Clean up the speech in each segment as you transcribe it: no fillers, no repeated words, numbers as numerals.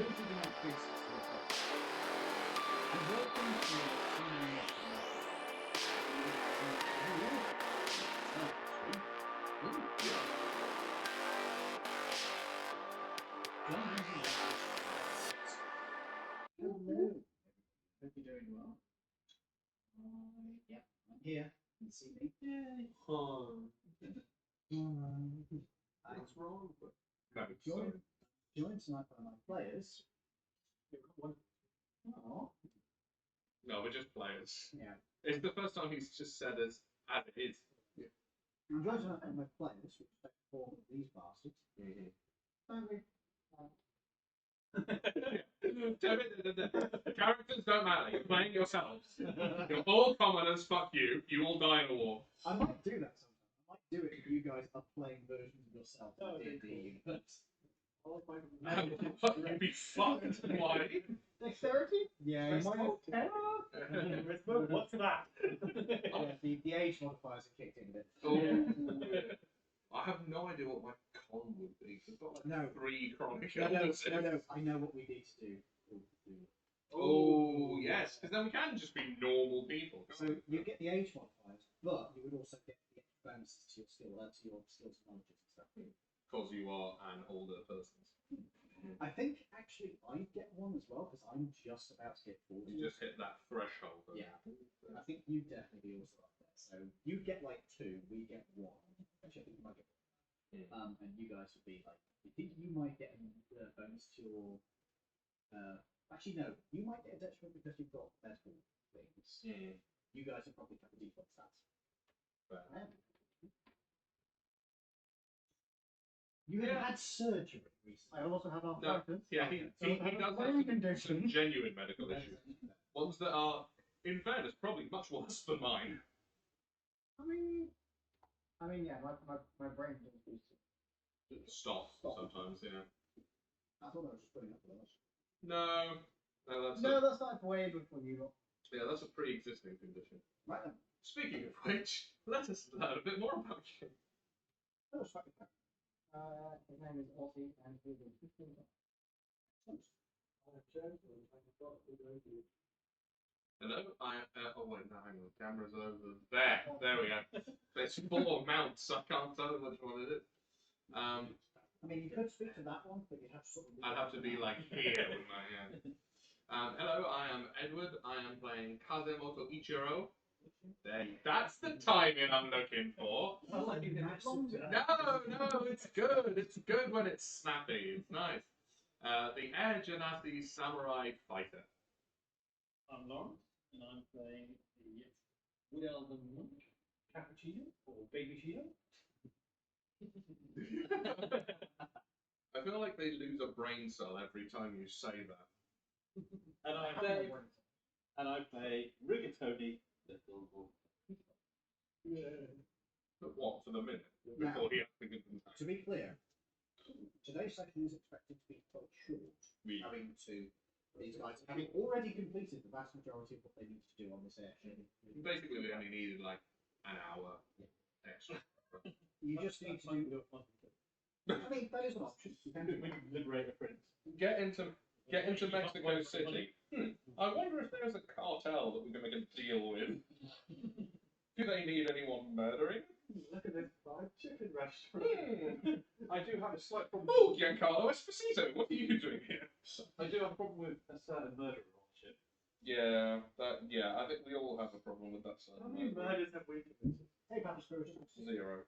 those are the basics of the podcast. And welcome to Hello. Hope you're doing well. Yep, I'm here. You can see me. Yay. What's wrong? Join tonight by my players. Oh. No, we're just players. Yeah. It's the first time he's just said it as it is. I'm joined tonight by my players, which take the form of these bastards. The characters don't matter. You're playing yourselves. You're all commoners. Fuck you. You all die in a war. I might do that sometime. I might do it if you guys are playing versions of yourself in the D&D universe. You'd be fucked. Why? Dexterity? Yeah, you might have terror. What's that? Yeah, the age modifiers are kicked in a bit. Oh, I have no idea what my con would be. I've got like 3 chronic illnesses. No. I know what we need to do. Oh, yes, because then we can just be normal people. So you get the age modifiers, but you would also get the bonuses to your skills and knowledges and stuff. Because you are an older person. I think actually I get one as well because I'm just about to hit 40. You just hit that threshold. Yeah. I think you definitely also like that. So you get like 2, we get 1. Actually, I think you might get 1. And you guys would be like, I think you might get a bonus to your. Actually, no, you might get a detriment because you've got medical things. You guys will probably have a default stats. Right. You have had surgery recently. I also have arthritis. Yeah, he does have some genuine medical issues. Ones that are, in fairness, probably much worse than mine. I mean, yeah, my brain doesn't do Stop sometimes, yeah. I thought I was just putting up with us. No, that's like way before you got. Yeah, that's a pre-existing condition. Right then. Speaking of which, let us learn a bit more about you. Oh, it's fucking His name is Ozzy, and he's a 15. Hello, oh wait, no, hang on, the camera's over there. There we go. There's 4 mounts, I can't tell which one it is. I mean, you could speak to that one, but you'd have to sort of. I'd have to be like here, wouldn't I? Yeah. Hello, I am Edward. I am playing Kazemoto Ichiro. That's the timing I'm looking for. No, it's good. It's good when it's snappy. It's nice. The Edge and as the samurai fighter. I'm Lawrence, and I'm playing the Wood Elven Monk, Cappuccino, or Baby Cheeto. I feel like they lose a brain cell every time you say that. And I play Rigatoni, the Little But what, for the minute? Now, Before he has to give them back. to be clear, today's session is expected to be quite short. Yeah. Having these guys having already completed the vast majority of what they need to do on this airship. Basically, we only needed like an hour extra. You just need to do. I mean, that is an option. You can do it. Liberate a prince. Get into Mexico City. I wonder if there's a cartel that we can make a deal with. Do they need anyone murdering? Look at this fried chicken restaurant. I do have a slight problem. Oh, Giancarlo Esposito, what are you doing here? I do have a problem with a certain murderer on the ship. Yeah, I think we all have a problem with that side. How many murders have we committed? Hey, Papa Spiritus. 0.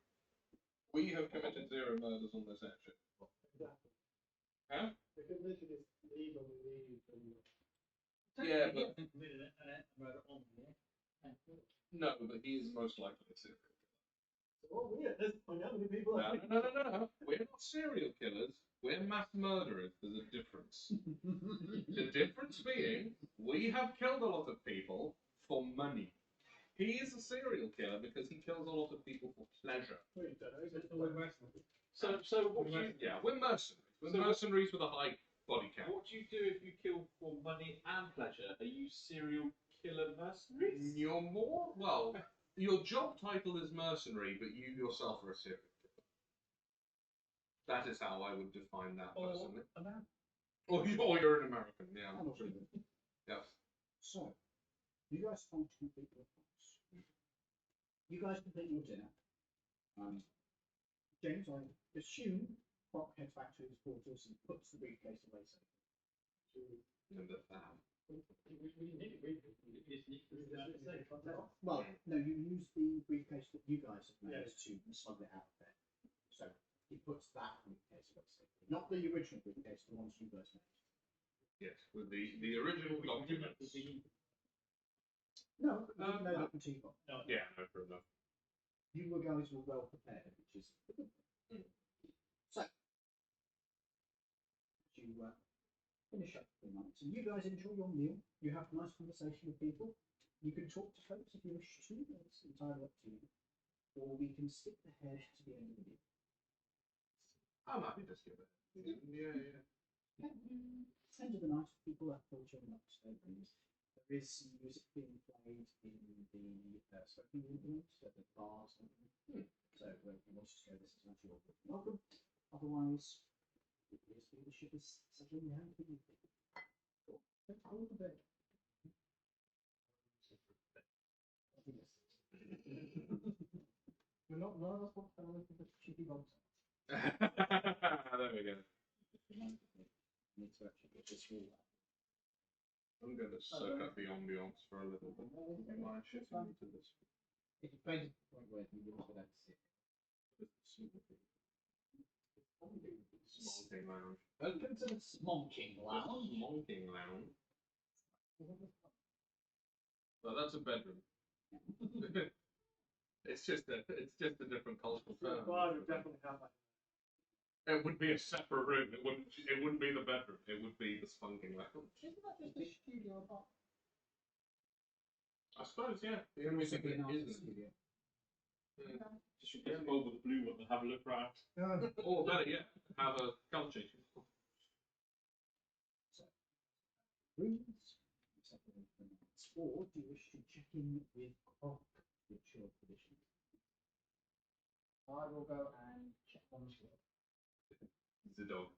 We have committed 0 murders on this airship. Exactly. Huh? We could literally just leave on the leave and... Yeah, but... murder on there. No, but he is most likely a serial killer. Oh, weird. Let's find out how many people No. We're not serial killers. We're mass murderers. There's a difference. The difference being, we have killed a lot of people for money. He is a serial killer because he kills a lot of people for pleasure. So what do you... Yeah, we're mercenaries. We're mercenaries with a high body count. What do you do if you kill for money and pleasure? Are you serial killer mercenaries? You're more... Well, your job title is mercenary, but you yourself are a serial killer. That is how I would define that personally. Or you're an American, yeah. And also, Yes. so, you guys want to complete your house. You guys complete your dinner. James, I assume, Brock heads back to his quarters and puts the briefcase away safely. And the fan. Well, no, you use the briefcase that you guys have made to smuggle it out of there. So he puts that briefcase away safely. Not the original briefcase, the ones you guys made. Yes, with the original documents. No, you didn't know that from Teapot. Yeah, no, fair enough. You guys were well prepared, which is so. You finish up the night, and you guys enjoy your meal. You have nice conversation with people. You can talk to folks if you wish to. It's entirely up to you. Or we can skip ahead to the end of the meal. I'm happy to skip it. Yeah. End of the night, people are approaching upstairs rooms. There is some music being played in the smoking rooms, at the bars. So if you want to go, this is not your welcome. Otherwise, it appears to be the ship is settling down for you. Cool. Let's go to bed. We're not none of us want to go with the shitty bombs. There we go. Need to actually get this all out. I'm going to soak up the ambiance for a little bit. Why shifting into this? It's basically the point where you will have to sit. Smonking lounge. Welcome to the Smonking Lounge. Smonking lounge. Well, that's a bedroom. It's just a different cultural term. Well, you definitely have that. It would be a separate room. It wouldn't be the bedroom. It would be the spunking lounge. Isn't that just a studio apartment? I suppose, yeah. The only thing that isn't. Studio. Just get over the blue one and have a look around. Or better yet, have a culture. So, rooms, separate from nights. Or do you wish to check in with Croc, which your tradition? I will go and check on the floor. The dog.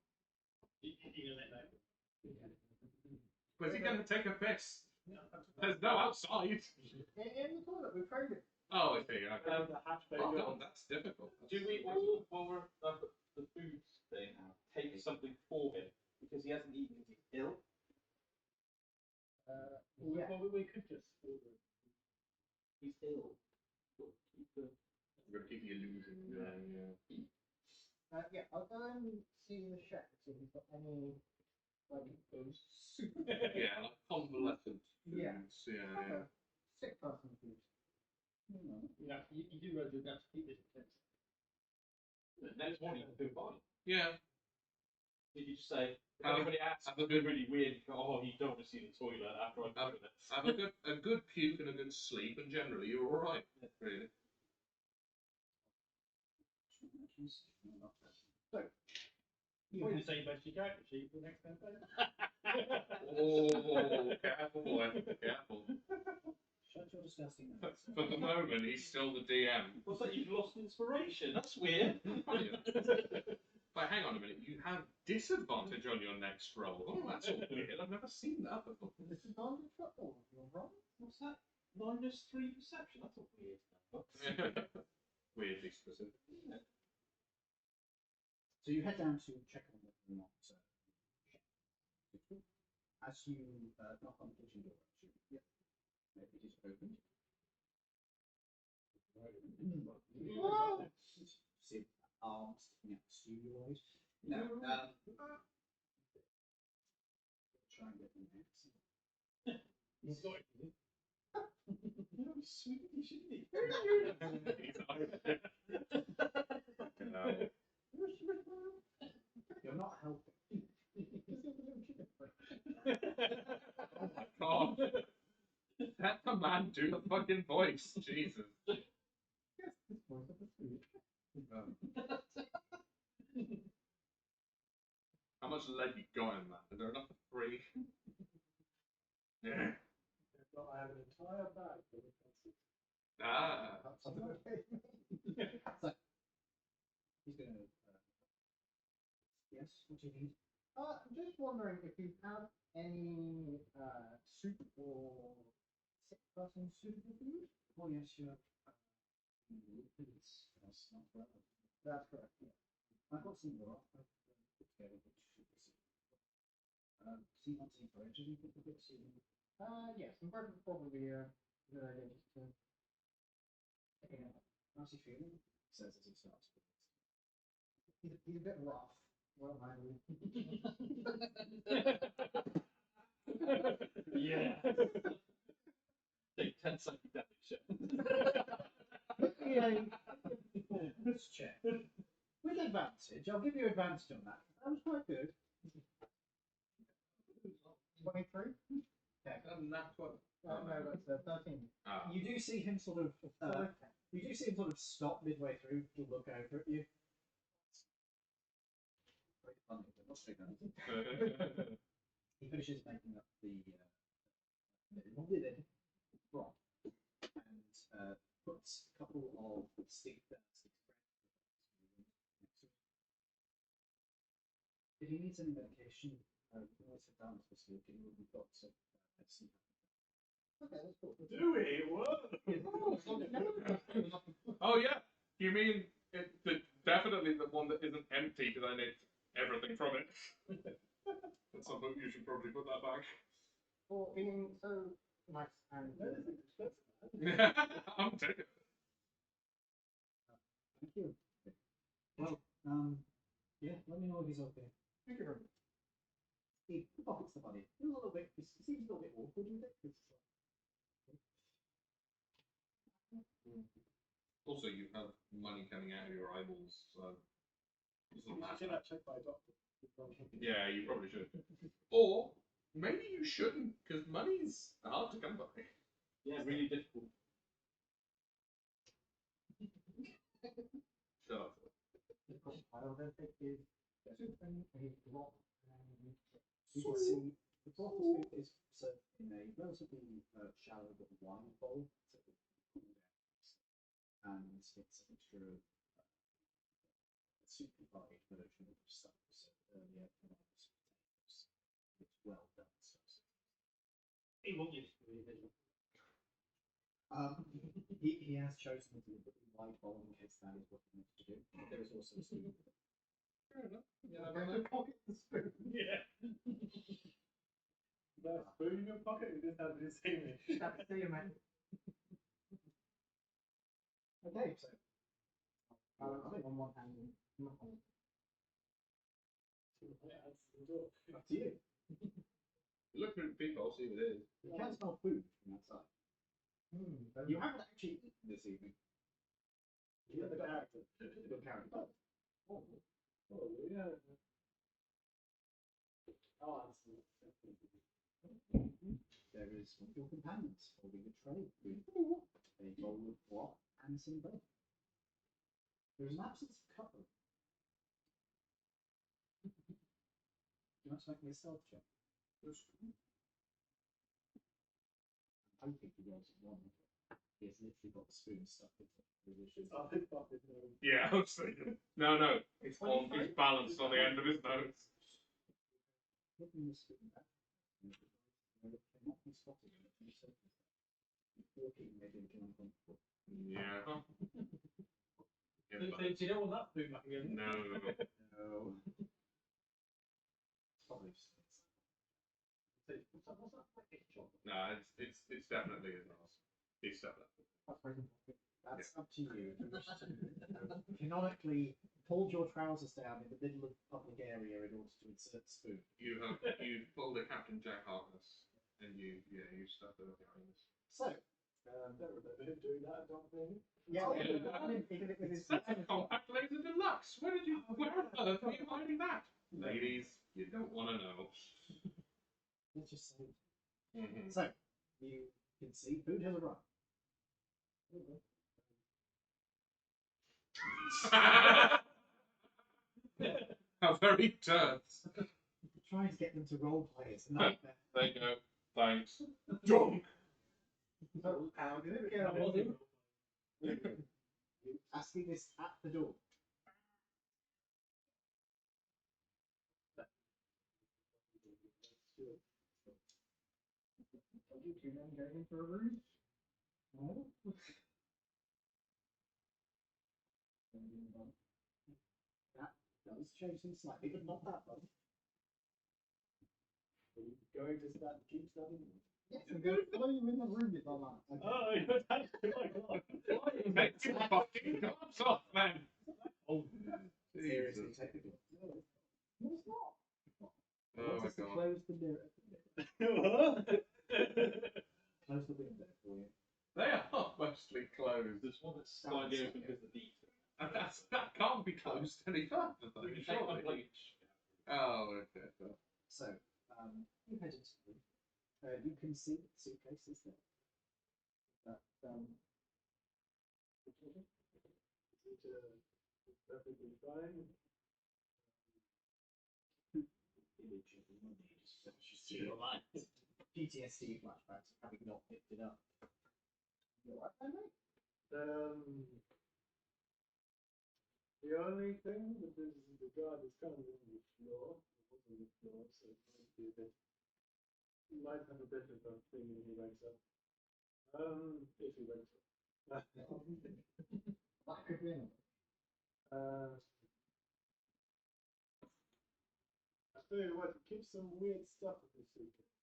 Was he going to take a piss? There's no outside. In the toilet, we framed it. Oh, I see. Okay. The hatch bay Oh, going. no, that's difficult. Do we all, while we're at the food thing, take something for him because he hasn't eaten because he's ill? Yeah. Well, we could just order it. He's ill. I'm going to keep the illusion. Yeah, I'll go and see the chef to see if he's got any like soup. Yeah, like convalescent Yeah. foods. Yeah. Sick person food. Yeah, you do realize you're going to keep this intense. Next morning you can do fine. Yeah. Did you just say, if Have- anybody asks, have a it'd be really weird, oh, you don't want to see the toilet after I've done it. Have a good puke and a good sleep, and generally you're all right. Really. So, Probably the same best you character sheet for the next campaign. Oh, careful, boy. Careful. shut your disgusting mouth. For the moment, he's still the DM. What's that? You've lost inspiration. That's weird. But hang on a minute, you have disadvantage on your next roll. Oh, that's all weird. I've never seen that before. This is not a football, you're wrong. What's that? -3 perception. That's a weird number. Weirdly specific. So you head down to check on whether or not as you knock on the kitchen door, actually. Yep. Maybe it is open. See arms sticking out studio-wise. No. Try and get them out. He's got it. No, he's sweet, shouldn't he? You're not helping. Oh my god. Let the man do the fucking voice. Jesus. Yes, this voice of the food. How much lead you got in that? Is there enough for 3? Yeah. I have an entire bag full of pencils. Ah. So, he's going to. Yes, what do you need? I'm just wondering if you have any soup or sick-person suitable food? Oh yes, sure. It's not well. That's correct, yeah. I've got some more. I've put together which should be suitable. See on some porridge. Have you put the bits in? Yes, I'm probably a good idea just to take it out. How's he feeling? Says as he starts. He's a bit rough. Well, I mean. Yeah. Take 10 seconds damage. Let's check. With advantage, I'll give you advantage on that. That was quite good. 23? Okay. That's what. No, that's 13. You do see him sort of. You do see him sort of stop midway through to look over at you. Very funny, but not so good. He finishes making up the broth and puts a couple of stick bread. If he needs any medication, you can always sit down to sleep. We've got some medicine. Okay, that's cool. Do we? What? Oh yeah, you mean definitely the one that isn't empty because I nicked everything from it. At some point you should probably put that back. Well, being so nice and I'm taking it. Thank you. Well, yeah, let me know if he's okay. thank you very much. He pockets the money. It seems a little bit awkward with it. Also, you have money coming out of your eyeballs, so it doesn't You matter. should have checked by a doctor. Yeah, you probably should. Or maybe you shouldn't, because money's hard to come by. Yeah, really difficult. Shut up. I'll then take his soup and his broth and You can see the broth soup is served in a relatively shallow but wide bowl. So cool down. And it's a mixture of soup-like version of stuff we served earlier, and potatoes. It's well done stuff. He won't use it. He has chosen to put the wide bowl in case that is what he wants to do. There is also a spoon. Fair enough. Yeah, I'm going to pocket the spoon. Yeah. That spoon in your pocket, we just have this English. see you, man. Okay, so Balance it on one hand and not on. up to you. You look through the people, see what it is. You can smell food from outside. You haven't actually eaten this evening. You have the character. The character. Oh, yeah. Oh, There is one of your companions holding a tray with a bowl of broth and some bread. There is an absence of cutlery. Do you want to make me a stealth check? I think he rolls one. He has literally got the spoon stuck into the dishes. Yeah, I was thinking. No, it's on. It's balanced on the end of his nose. Putting the spoon back. It cannot be spotted on the surface. Walking maybe a little uncomfortable. Yeah. So you don't want that spoon back again? No. No. It's probably just. What's that? No, it's definitely his nose. It's definitely. That's up to you. If you wish to canonically pulled your trousers down in the middle of the public area in order to insert the spoon. You pulled a Captain Jack Harkness and you stuck it up your anus. So, don't remember him doing that, don't think. yeah, I mean, even if it is. That's a compact laser deluxe. Where on earth are you hiding that? Ladies, you don't want to know. let's just say. Mm-hmm. So, you can see food has arrived. How very turns. Trying to get them to role play is a nightmare. There you go. Thanks. Junk. So, how did it go? Asking this at the door. you two men going in for a room? No. That does change things slightly, but not that much. Are you going to start keep studying? Yes, I'm going to follow you in the room if I like. Okay. Oh, that's my God. Take your fucking gloves off, man. Oh, Seriously, Jesus. technically. No, it's not. Oh Want my us to god. close the mirror. Close the window for you. They are mostly closed. There's one that's slightly open because the deep. And that can't be closed any further, though, We can take one surely. plate. Oh, okay. Well, So, you head into the room. You can see the suitcases there. But, perfectly fine. image of the money just flashes through your mind. PTSD flashbacks of having not picked it up. You alright there, mate? The only thing that is the guard is currently on the floor. It was on the floor, so it might be a bit. He might have a bit of a thing when he wakes up. If he wakes up. That could be another. I tell you what, keep some weird stuff in this suitcase.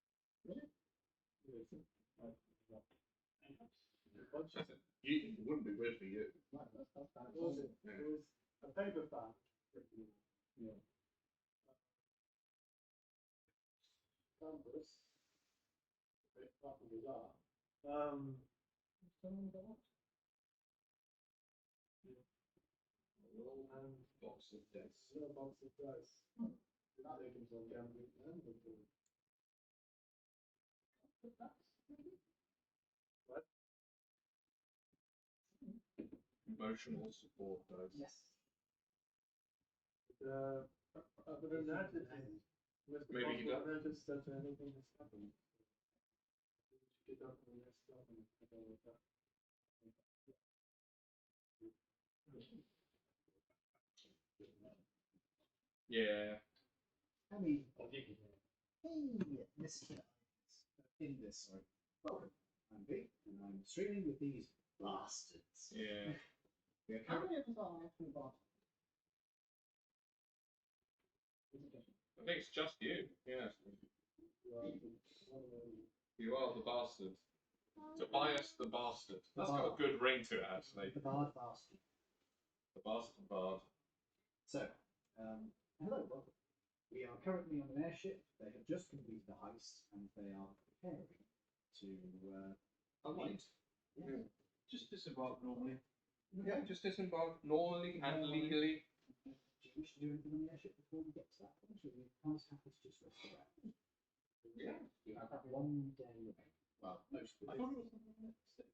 Really? Yes. it wouldn't be weird for you. Right, that's bad. It was a paper bag. Yeah. Canvas. A bit fucking bizarre. Someone got what? And Box of dice. little box of dice. That opens on gambling and looking. But that's maybe. Emotional support dice. Yes. Other than that, it's Mr. Maybe he Possible does. notice that anything has happened. Get up on this stuff and go with that. Yeah. I mean, hey, Mr. In this, sorry. Welcome. I'm Vic, and I'm streaming with these bastards. Yeah. We are How currently many of us are actually bought? I think it's just you. Yes. You are the bastard. Tobias the bastard. That's got a good ring to it, actually. the bard bastard. The bastard bard. So, hello, welcome. We are currently on an airship. They have just completed the heist, and they are preparing to alight. Yeah. Just disembark normally. Yeah, just disembark normally and legally. Do you wish to do anything on the airship before we get to that point? Or are you quite happy to just rest around? Yeah. You have that one day remaining. Well, most of I it. thought it was the next day.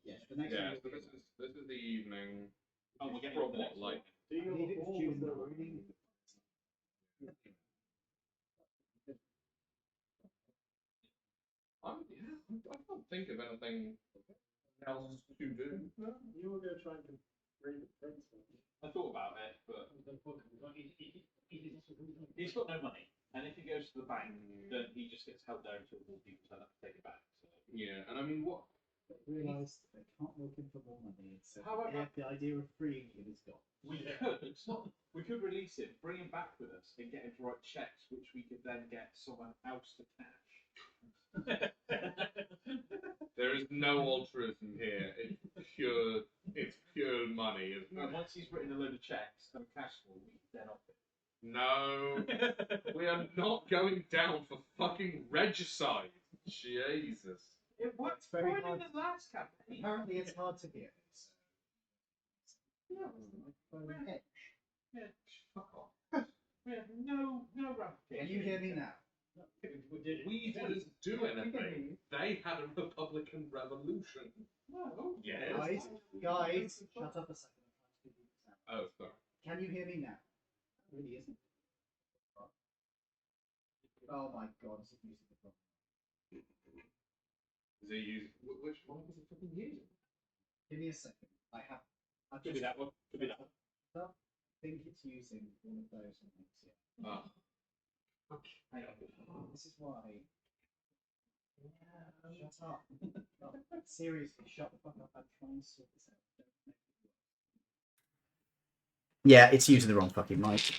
Yes, the next Yeah, day so will be this is the evening. Oh, we're getting From the what, next like? Do you I believe it was all due of in the the morning. I can't think of anything else to do. You were going to try and read the prince. I thought about it, but he's got no money. And if he goes to the bank, then he just gets held there until more people turn up to take it back. So. Yeah, and I mean, what? They realise that they can't work in for more money, so However- the idea of freeing him is gone. We could release him, bring him back with us, and get him to write checks, which we could then get someone else to cash. There is no altruism here. It's pure money, isn't And it? once he's written a load of checks and cash for, we can then off No, it. we are not going down for fucking regicide. Jesus. It worked It's very fine hard. in the last campaign. Apparently, it's hard to hear. Yeah. Microphone edge. Yeah. Fuck off. We have no ramifications. Can you hear me now? We didn't do anything. They had a Republican revolution. No. Yes. Guys, shut up a second. I'm trying to figure this out. Oh, sorry. Can you hear me now? It really isn't. Oh my god, is it using the problem? Is he using which one was he fucking using? Give me a second. I've Could be that one. Could be that one. I think it's using one of those ones, yeah. Ah. Hang on. This is why Shut up. No, seriously, shut the fuck up. I'm trying to sort this out. Yeah, it's using the wrong fucking mic.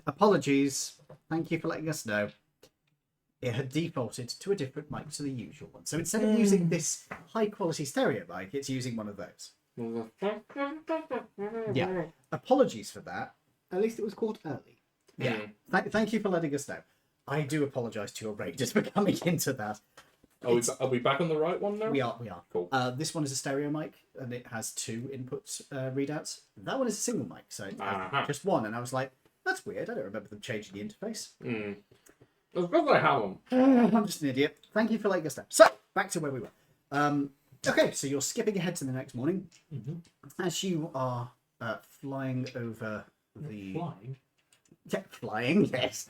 Apologies. Thank you for letting us know. It had defaulted to a different mic to the usual one. So instead of using this high quality stereo mic, it's using one of those. Yeah. Apologies for that. At least it was caught early. Yeah. Thank you for letting us know. I do apologise to your Raiders for coming into that. Are we back on the right one now? We are. Cool. This one is a stereo mic, and it has 2 input readouts. That one is a single mic, so just one. And I was like, that's weird. I don't remember them changing the interface. It's because I have them. I'm just an idiot. Thank you for letting us know. So, back to where we were. Okay, so you're skipping ahead to the next morning. As you are flying over the... Flying? Yeah, flying, yes.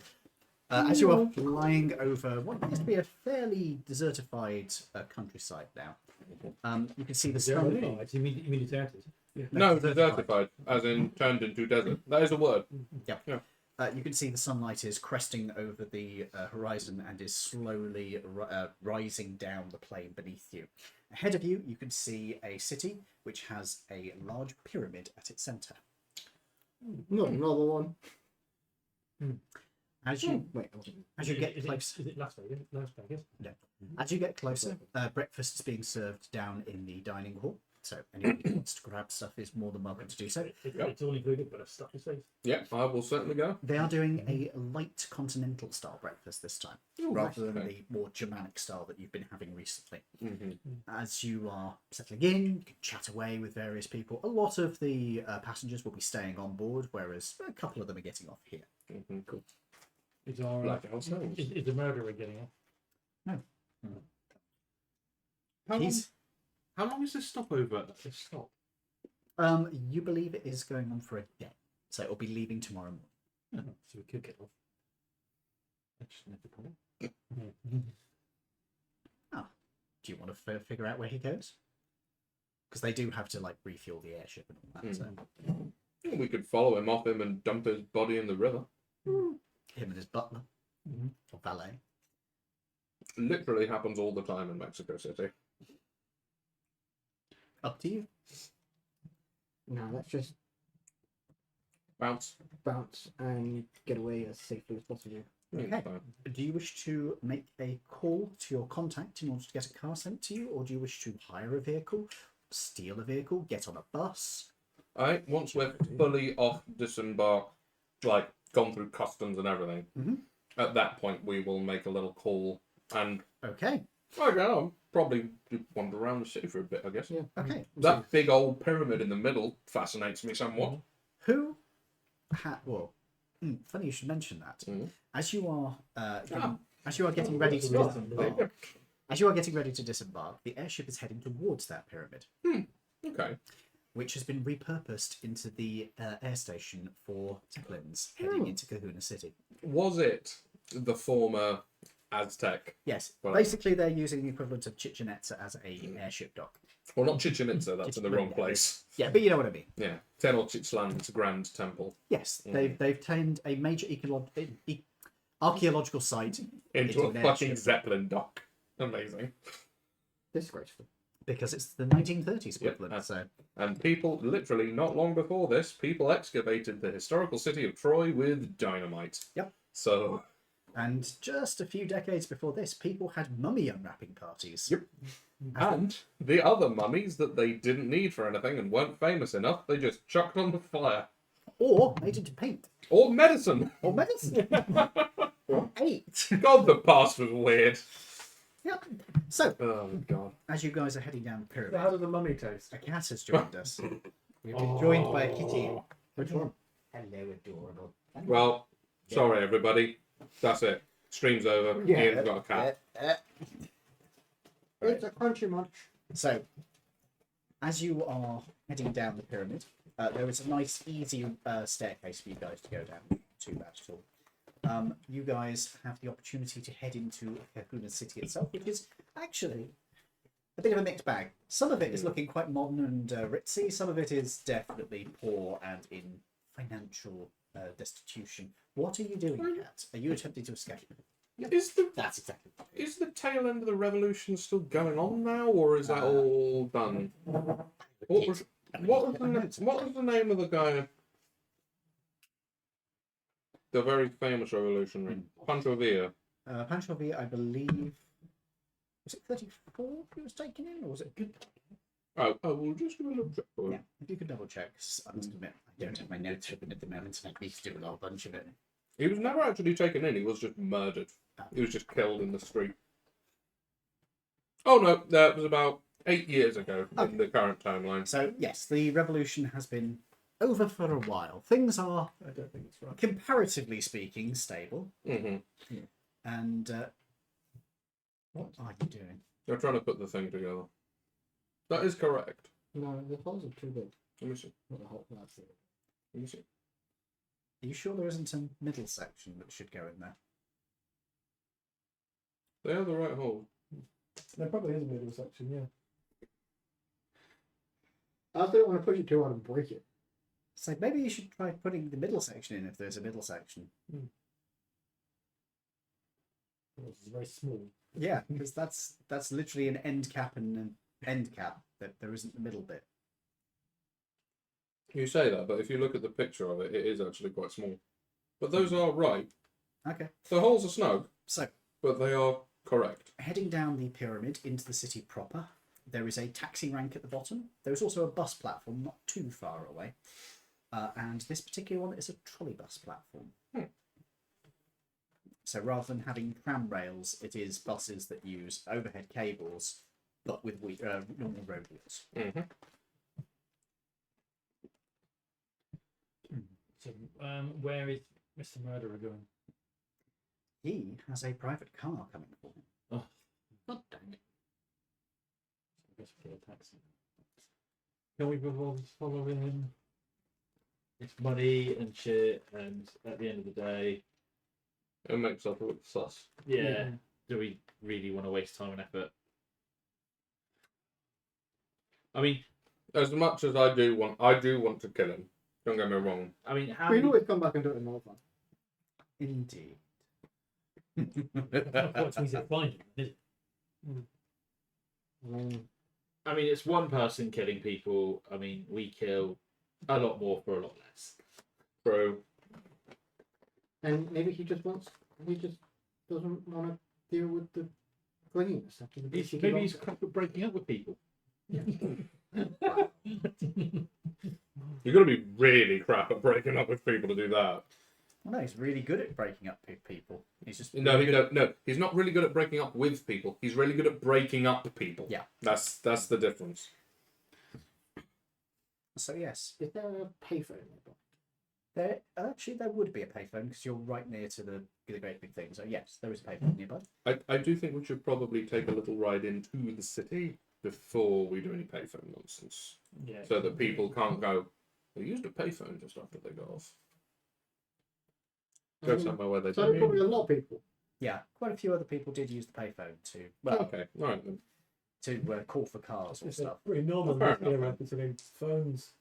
As you are flying over what appears to be a fairly desertified countryside now, you can see the sun. You mean deserted? Yeah. No, desertified, as in turned into desert. That is a word. Yeah. Yeah. You can see the sunlight is cresting over the horizon and is slowly rising down the plain beneath you. Ahead of you, you can see a city which has a large pyramid at its centre. Not another one. As you get close, Is it Las Vegas? Las Vegas? yeah. As you get closer, breakfast is being served down in the dining hall. So anyone who wants to grab stuff is more than welcome to do so. It's all included, but a stuff his face. Yeah, I will certainly go. They are doing a light continental style breakfast this time, rather than the more Germanic style that you've been having recently. As you are settling in, you can chat away with various people. A lot of the passengers will be staying on board, whereas a couple of them are getting off here. Cool. Is our Like ourselves. is the murderer getting off? No. How long is this stopover? This stop. You believe it is going on for a day, so it'll be leaving tomorrow morning. So we could get off. That's never come. Do you want to figure out where he goes? Because they do have to like refuel the airship and all that. So. We could follow him off him and dump his body in the river. Him and his butler or valet. Literally happens all the time in Mexico City. Up to you. No, let's just Bounce. bounce and get away as safely as possible. Okay. Do you wish to make a call to your contact in order to get a car sent to you, or do you wish to hire a vehicle, steal a vehicle, get on a bus? Once we're fully off disembark, like gone through customs and everything, at that point we will make a little call and Okay. I don't know, probably wander around the city for a bit, I guess. Yeah. Okay. That big old pyramid in the middle fascinates me somewhat. Who funny you should mention that. As you are getting ready to disembark, the airship is heading towards that pyramid, Okay. which has been repurposed into the air station for Zeppelins heading into Kahuna City. Was it the former Aztec? Yes, Well, basically they're using the equivalent of Chichen Itza as a airship dock. Well, not Chichen Itza, that's in the wrong place. Yeah, but you know what I mean. Yeah, Tenochtitlan's Grand Temple. Yes, they've turned a major archaeological site Into a an fucking airship. Zeppelin dock. Amazing. Disgraceful. because it's the 1930s equivalent. Yep. So And people, literally not long before this, people excavated the historical city of Troy with dynamite. Yep. So, and just a few decades before this, people had mummy unwrapping parties. Yep. And the other mummies that they didn't need for anything and weren't famous enough, they just chucked on the fire. Or made into paint. Or medicine. Or medicine. Or ate. God, the past was weird. Yep. So, Oh, God. as you guys are heading down the pyramid, How did the mummy taste? a cat has joined us. We've been joined by a kitty. Which one? Hello, adorable. Well, sorry, everybody. That's it. Stream's over. Yeah. Ian's got a cat. It's a crunchy munch. So, as you are heading down the pyramid, there is a nice, easy staircase for you guys to go down. Not too bad at all. You guys have the opportunity to head into Kahuna City itself, which is actually a bit of a mixed bag. Some of it is looking quite modern and ritzy. Some of it is definitely poor and in financial destitution. What are you doing, Kat? Are you attempting to escape? That's exactly. Is the tail end of the revolution still going on now, or is that all done? What was the name of the guy? The very famous revolutionary, Pancho Villa. Pancho Villa, I believe, was it 34 he was taken in, or was it good? Oh, we'll just give a little check for Yeah, it. if you could double check, 'cause I must admit, I don't have my notes open at the moment, and I need to do a whole bunch of it. He was never actually taken in. He was just murdered. He was just killed in the street. Oh no, that was about 8 years ago in the current timeline. So, yes, the revolution has been over for a while. Things are, I don't think it's right. comparatively speaking, stable. Mm-hmm. And what are you doing? They're trying to put the thing together. That is correct. No, the holes are too big. Let me see. Not the hole. That's it. Let me see. Are you sure there isn't a middle section that should go in there? They are the right hole. There probably is a middle section, yeah. I just don't want to push it too hard and break it. So maybe you should try putting the middle section in if there's a middle section. It's very small. Yeah, because that's literally an end cap and an end cap. That there isn't the middle bit. You say that, but if you look at the picture of it, it is actually quite small. But those are right. Okay. The holes are snug, So but they are correct. heading down the pyramid into the city proper, there is a taxi rank at the bottom. There is also a bus platform not too far away. And this particular one is a trolley bus platform. So rather than having tram rails, it is buses that use overhead cables, but with normal road wheels. Mm-hmm. So, where is Mr. Murderer going? He has a private car coming for him. Oh. God dang it. I guess we get a taxi. Can we bother following him? It's money and shit, and at the end of the day, It makes up a bit sus. yeah. Do we really want to waste time and effort? I mean, As much as I do want to kill him. Don't get me wrong. how We can many? always come back and do it another time. Indeed. What means to find him, is it? I mean, it's one person killing people. I mean, we kill a lot more for a lot less. True. And maybe he just doesn't want to deal with the cleanliness. Maybe he's crap at breaking up with people. You've got to be really crap at breaking up with people to do that. Well, no, he's really good at breaking up people. He's just No, he's not really good at breaking up with people. He's really good at breaking up people. Yeah. That's the difference. So yes, Is there a payphone nearby? there would be a payphone because you're right near to the great big thing. So yes, there is a payphone nearby. I do think we should probably take a little ride into the city before we do any payphone nonsense. Yeah. So that people can't go, they used a payphone just after they got off. Go somewhere where they So don't. probably a lot of people. Yeah, quite a few other people did use the payphone to Okay, alright then. to call for cars or It's stuff. pretty normal Fair in this enough. era considering phones.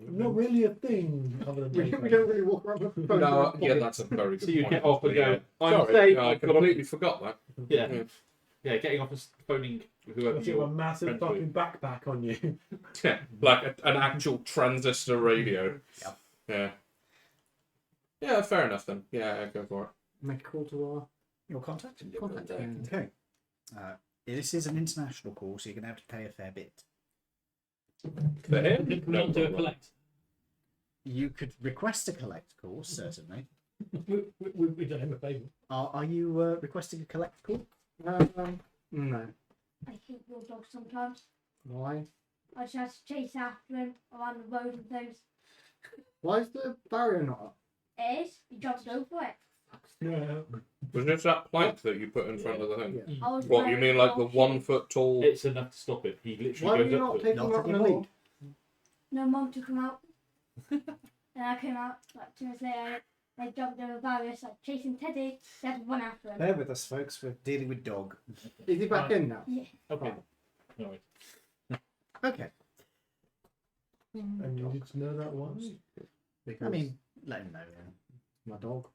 Not really a thing other than We payphones. don't really walk around with phones. No, in yeah, our that's a very good So you point. get off and go, I'm Sorry, safe, I I've got completely forgot that. Yeah. Yeah. Yeah, getting off and phoning whoever Unless you have a you're massive friends with. fucking backpack on you. Yeah, like an actual transistor radio. Yep. Yeah. Yeah, fair enough then. Yeah, go for it. Make a call to our Your contact? contact. Okay. This is an international call, so you're going to have to pay a fair bit. For him? Can we No not do a problem. collect? You could request a collect call, certainly. We've done him a favour. Are you requesting a collect call? No. I hate your dog sometimes. Why? I just have to chase after him around the road and things. Why is the barrier not up? It is. He jumps over it. No. Was this that plank that you put in front of the thing? Yeah. I was What, you very mean like the cautious. 1 foot tall? It's enough to stop it. He literally Why were goes you up not to it. taking Not him out in the anymore. lead? No, Mum took him out. And I came out like 2 minutes later. They jumped over barriers like chasing Teddy. They had to run after him. Bear with us, folks. We're dealing with dog. Is he back in now? Yeah. Okay. No worries. Okay. And you need to know that once? Because I mean, let him know. my dog.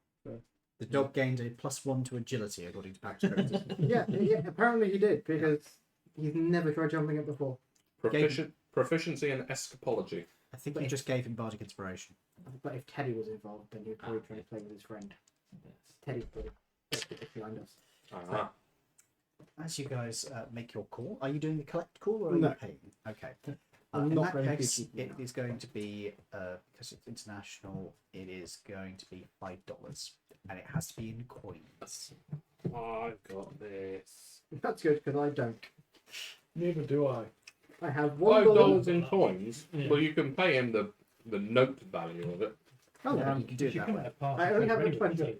The dog gained a +1 to agility, according to Pack's character. Yeah, apparently he did, because he's never tried jumping it before. Proficiency in escapology. I think you just gave him bardic inspiration. But if Teddy was involved, then he'd probably try to play with his friend. Teddy's probably behind us. Ah. As you guys make your call, are you doing the collect call or are No. you paying? Okay. I'm In not that very case, good it now. is going to be, because it's international, it is going to be $5. And it has to be in coins. I've got this. That's good, because I don't. Neither do I. I have $5 in coins. Yeah. Well, you can pay him the note value of it. Oh, You can do it that way. I only have a 20.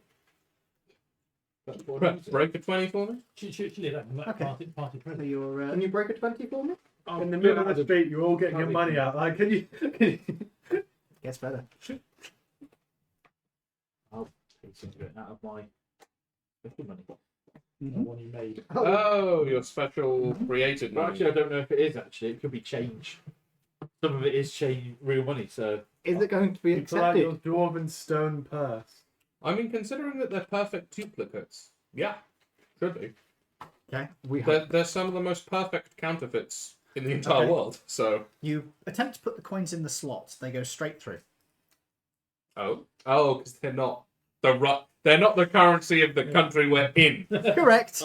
Break a 20 for me. Okay. Party So present. you're, Can you break a 20 for me? In the middle of the street, you're all getting your money out. Like, can you? gets better. I'll pay some of it out of my special money. Mhm. The one you made. Oh, your special created Well, money. actually, I don't know if it is. Actually, it could be change. Some of it is change, real money. So Is it going to be It's like your accepted? dwarven stone purse. I mean, considering that they're perfect duplicates, yeah, should be. Okay. They're some of the most perfect counterfeits in the entire Okay. world. So, You attempt to put the coins in the slot. They go straight through. because they're not they're not the currency of the country we're in. Correct.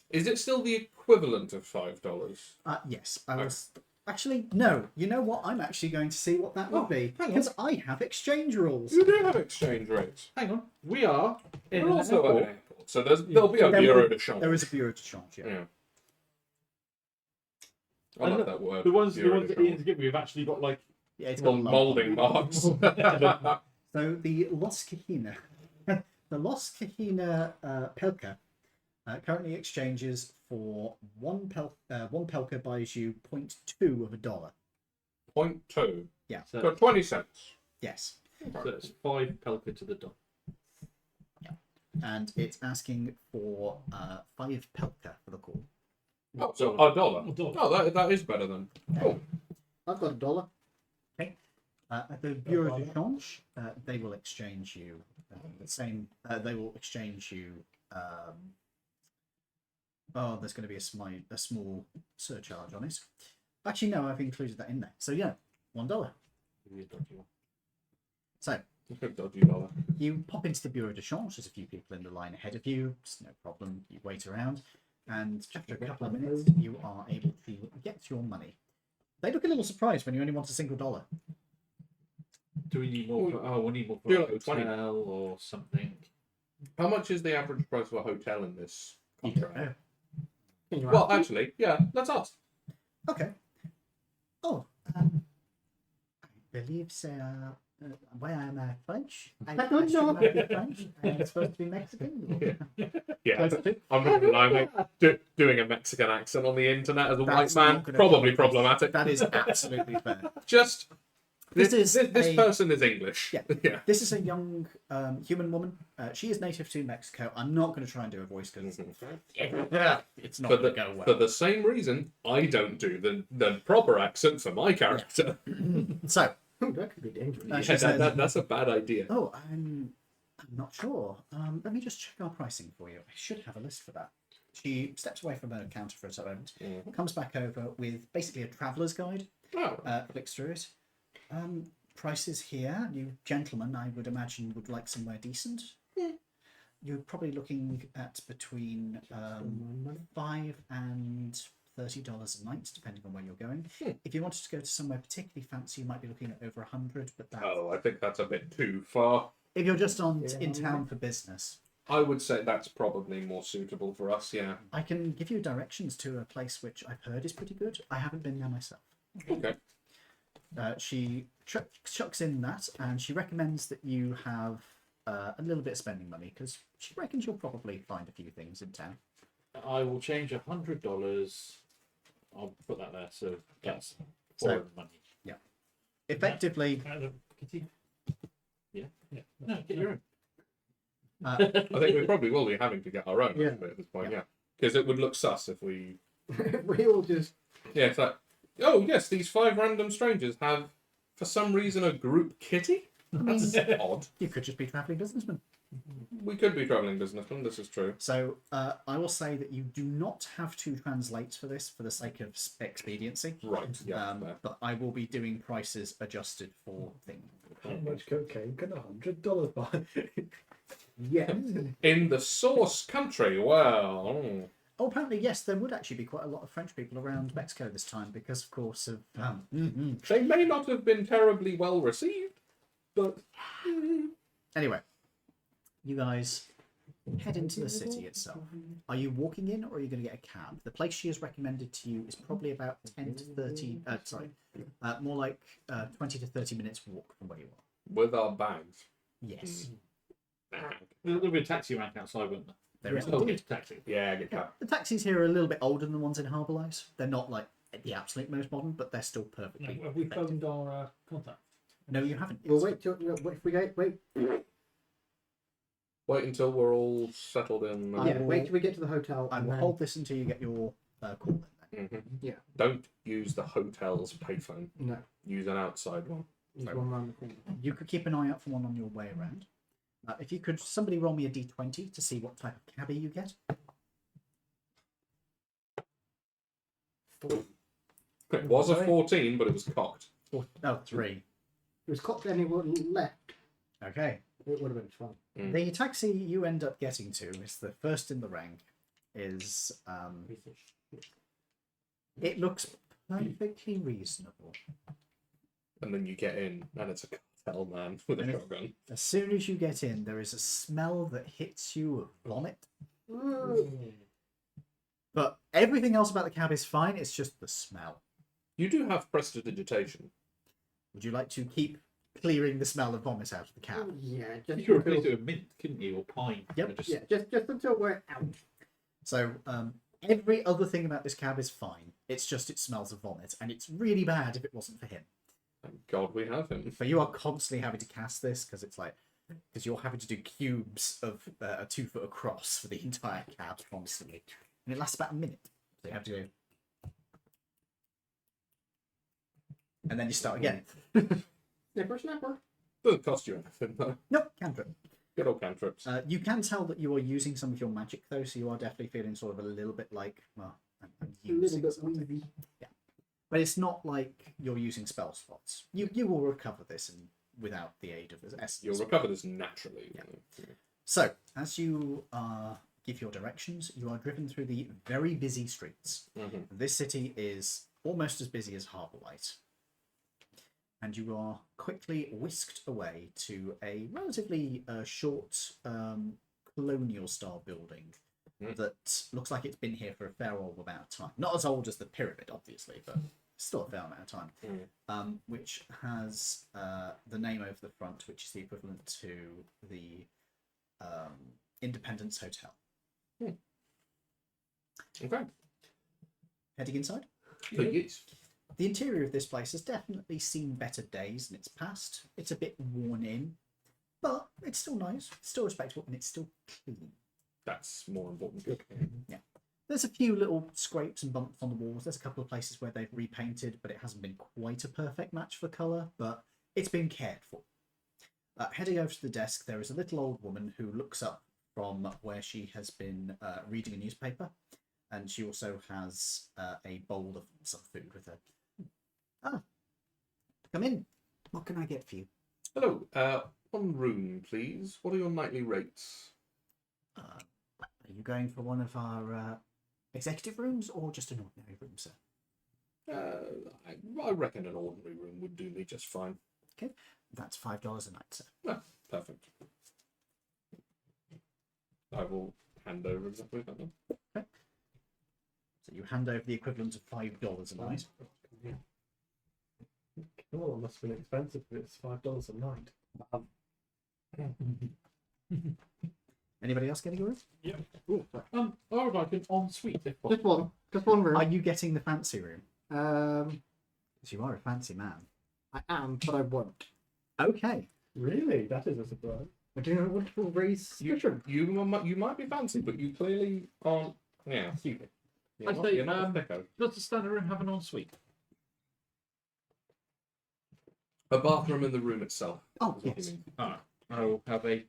Is it still the equivalent of $5? Yes, I was. Actually, no. You know what? I'm actually going to see what that would be. hang on. Because I have exchange rules. You do have exchange rates. hang on, we are in We're an also at airport. an airport, so there'll be a There bureau will- de change. There is a bureau de change, yeah. Yeah. I And like that word. The ones bureau de that change. Ian's given me have actually got like Yeah, it's got a lump on Molding it. marks. So the Los Cajina, the Los Cajina Pelka currently exchanges for one Pelka buys you 0.2 of a dollar. 0.2. so, So 20 cents. Yes, so it's 5 pelka to the dollar. and it's asking for 5 Pelka for the call. Oh, so a dollar. Oh, that is better then. Cool. I've got $1. At the Bureau de Change, they will exchange you the same. They will exchange you. There's going to be a small surcharge on it. Actually, no, I've included that in there. So yeah, $1. So Good dodgy dollar. you pop into the Bureau de Change. There's a few people in the line ahead of you. It's no problem. You wait around, and after a couple of minutes, you are able to get your money. They look a little surprised when you only want a single dollar. Do we need more? We need more for Do a like 20. hotel or something. How much is the average price of a hotel in this You don't contract? know. Well, actually, yeah, let's ask. Okay. Oh, I believe they are. Why am I French? I don't should know. not be French. I'm supposed to be Mexican. Yeah, I'm not gonna lie, mate. Doing a Mexican accent on the internet as a That's white man, not gonna probably come across. problematic. That is absolutely fair. Just This this is a- person is English. Yeah. yeah. This is a young human woman. She is native to Mexico. I'm not going to try and do a voice because it's not For going the, to go well. for the same reason, I don't do the proper accent for my character. So, That could be dangerous. she Yeah, says, that's a bad idea. "Oh, I'm not sure. Let me just check our pricing for you. I should have a list for that." She steps away from her counter for a moment, comes back over with basically a traveller's guide. Oh, Flicks through it. Prices here, you gentlemen, I would imagine would like somewhere decent. You're probably looking at between $5 and $30 a night, depending on where you're going. If you wanted to go to somewhere particularly fancy, you might be looking at over 100. But that, I think that's a bit too far. if you're just in town for business, I would say that's probably more suitable for us. Yeah. I can give you directions to a place which I've heard is pretty good. I haven't been there myself. Okay. She chucks in that, and she recommends that you have a little bit of spending money because she reckons you'll probably find a few things in town. I will change $100. I'll put that there. So that's So- foreign money. Effectively, Yeah. No, get your own. I think we probably will be having to get our own Yeah. actually, at this point. Yeah. Because it would look sus if we. We all just. Yeah. It's like, oh yes, these 5 random strangers have, for some reason, a group kitty. I mean, That's odd. you could just be travelling businessmen. We could be travelling businessmen, this is true. So I will say that you do not have to translate for this for the sake of expediency. Right, yeah. fair. But I will be doing prices adjusted for things. How much cocaine can $100 buy? Yes. In the source country, well... Oh, apparently, yes, there would actually be quite a lot of French people around Mexico this time because, of course, of... They may not have been terribly well received, but... Anyway, you guys head into the city itself. Are you walking in or are you going to get a cab? The place she has recommended to you is probably about 10 to 30... more like 20 to 30 minutes walk from where you are. With our bags. Yes. There'll be a taxi rank outside, won't there? There is Oh, indeed. get a taxi. Yeah, get cab. The taxis here are a little bit older than the ones in Harbourlight. They're not like the absolute most modern, but they're still perfectly. Have we effective. phoned our contact? No, you haven't. We'll wait till if we get wait. Wait until we're all settled in. Yeah, wait till we get to the hotel. I and will then- hold this until you get your call. Then. Yeah. Don't use the hotel's payphone. No, Use an outside one. there's No. one round the corner. You could keep an eye out for one on your way around. If you could, somebody roll me a d20 to see what type of cabbie you get. It was a 14, but it was cocked. Oh, 3. It was cocked and it wouldn't left. Okay. It would have been fun. The taxi you end up getting to is the first in the rank. Is it looks perfectly reasonable. And then you get in, and it's a cartel man with a And shotgun. As soon as you get in, there is a smell that hits you of vomit. But everything else about the cab is fine. It's just the smell. You do have prestidigitation. Would you like to keep clearing the smell of vomit out of the cab? Yeah, You just could replace until, it with mint, couldn't you, or pine? Yep. And just- yeah, just until we're out. So every other thing about this cab is fine. It's just it smells of vomit, and it's really bad if it wasn't for him. Thank God we have him. But you are constantly having to cast this because you're having to do cubes of a 2 foot across for the entire cab constantly, and it lasts about a minute. So you have to go, and then you start again. Snipper, snapper. Doesn't cost you anything, though. Nope, cantrip. Good old cantrips. You can tell that you are using some of your magic though, so you are definitely feeling sort of a little bit like, well, I'm A little using bit something. wheezy. But it's not like you're using spell slots. You will recover this without the aid of the essence. You'll recover this naturally. Yeah. So, as you give your directions, you are driven through the very busy streets. Mhm. This city is almost as busy as Harbourlight. And you are quickly whisked away to a relatively short colonial-style building that looks like it's been here for a fair old amount of time. Not as old as the pyramid, obviously, but still a fair amount of time. Which has the name over the front, which is the equivalent to the Independence Hotel. Okay. Heading inside. So yes. The interior of this place has definitely seen better days in its past. It's a bit worn in, but it's still nice, it's still respectable, and it's still clean. That's more important. Good. Yeah. There's a few little scrapes and bumps on the walls. There's a couple of places where they've repainted, but it hasn't been quite a perfect match for colour, but it's been cared for. Heading over to the desk, there is a little old woman who looks up from where she has been reading a newspaper, and she also has a bowl of some food with her. Ah, come in. What can I get for you? Hello. One room, please. What are your nightly rates? Are you going for one of our executive rooms or just an ordinary room, sir? I reckon an ordinary room would do me just fine. Okay, that's $5 a night, sir. Ah, perfect. I will hand over exactly that then. Okay. So you hand over the equivalent of $5 a night. Oh, it must have been expensive if it's $5 a night. Anybody else getting a room? Yeah. I would like an ensuite if Just possible. one room. Are you getting the fancy room? Um, Because you are a fancy man. I am, but I won't. Okay. Really? That is a surprise. I do not want to raise suspicion. You might be fancy, but you clearly aren't. Yeah, stupid. I'd say, You're not a thicko. Does the standard room have an ensuite? A bathroom in the room itself. Oh, is what yes. you mean. Alright. I'll have a.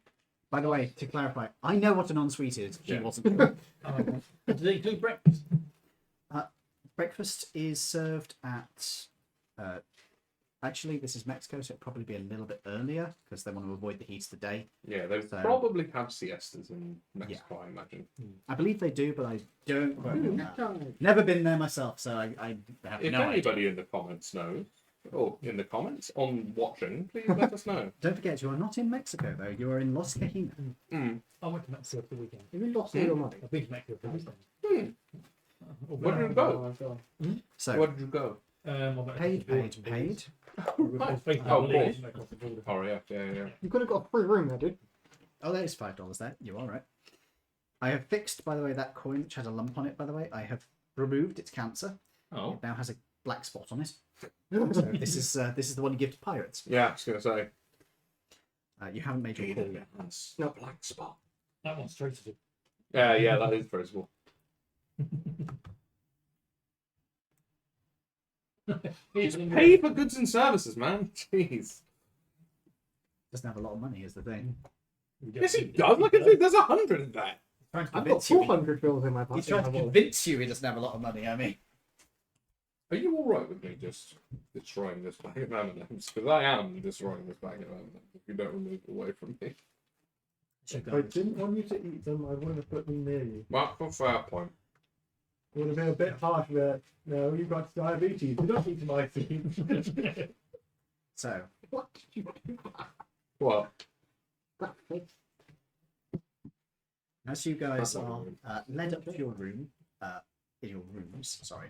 By the way, to clarify, I know what an ensuite is. She Yeah. wasn't. Does it include breakfast? Breakfast is served at. Actually, this is Mexico, so it'll probably be a little bit earlier because they want to avoid the heat of the day. Yeah, they So- probably have siestas in Mexico, I imagine. I believe they do, but I don't quote me on that. Never been there myself, so I have If no anybody idea. in the comments knows, or in the comments on watching, please let us know. Don't forget, you are not in Mexico, though. You are in Los Cajinas. Mm. I went to Mexico for the weekend. You lost all your money. I've been to Mexico for the weekend. Where did you go? So, Where did you go? I went paid. across the border. Right. Basically, Oh, I of lived course. across the border. Oh, yeah. You could have got a free room there, dude. Oh, that is $5 there. You are right. I have fixed, by the way, that coin which had a lump on it, by the way. I have removed its cancer. Oh. It now has a black spot on it. So this is the one you give to pirates. Yeah, I was going to say. You haven't made your call yet. That's no black spot. That one's traceable. Yeah, that is traceable. Just pay for goods and services, man. Jeez. Doesn't have a lot of money, is the thing. Yes, he does. Look at this. There's 100 in there. Trying to I've got convince you. 400 bills in my pocket. He's trying to convince you he doesn't have a lot of money. I mean, Are you all right with me just destroying this bag of M&Ms? Because I am destroying this bag of M&Ms if you don't remove it away from me. If I didn't want you to eat them, I wouldn't have put them near you. Well, for fair point. It would have been a bit harsh there. No, you've got diabetes. You don't eat my food. so What did you do? What? That face. as you guys That's not are rude. led up to your room, in your rooms, sorry,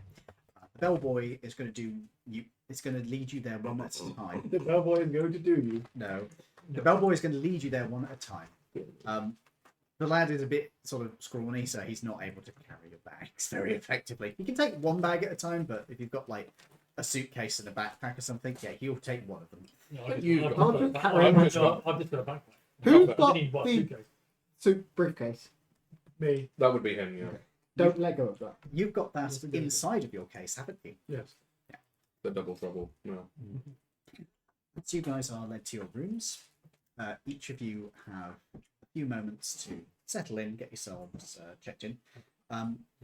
the bellboy is going to do you. It's going to lead you there one at a time. The bellboy is going to do you. No, the bellboy is going to lead you there one at a time. The lad is a bit sort of scrawny, so he's not able to carry your bags very effectively. He can take one bag at a time, but if you've got like a suitcase and a backpack or something, yeah, he'll take one of them. No, You I've got- just got a I've backpack. just got- I've just got a backpack. Who's I got didn't even buy a the suitcase. suit briefcase? Me. That would be him, yeah. Don't let go of that. You've got that Yes, it is. inside of your case, haven't you? Yes. The double trouble. No. So you guys are led to your rooms. Each of you have a few moments to settle in, get yourselves checked in.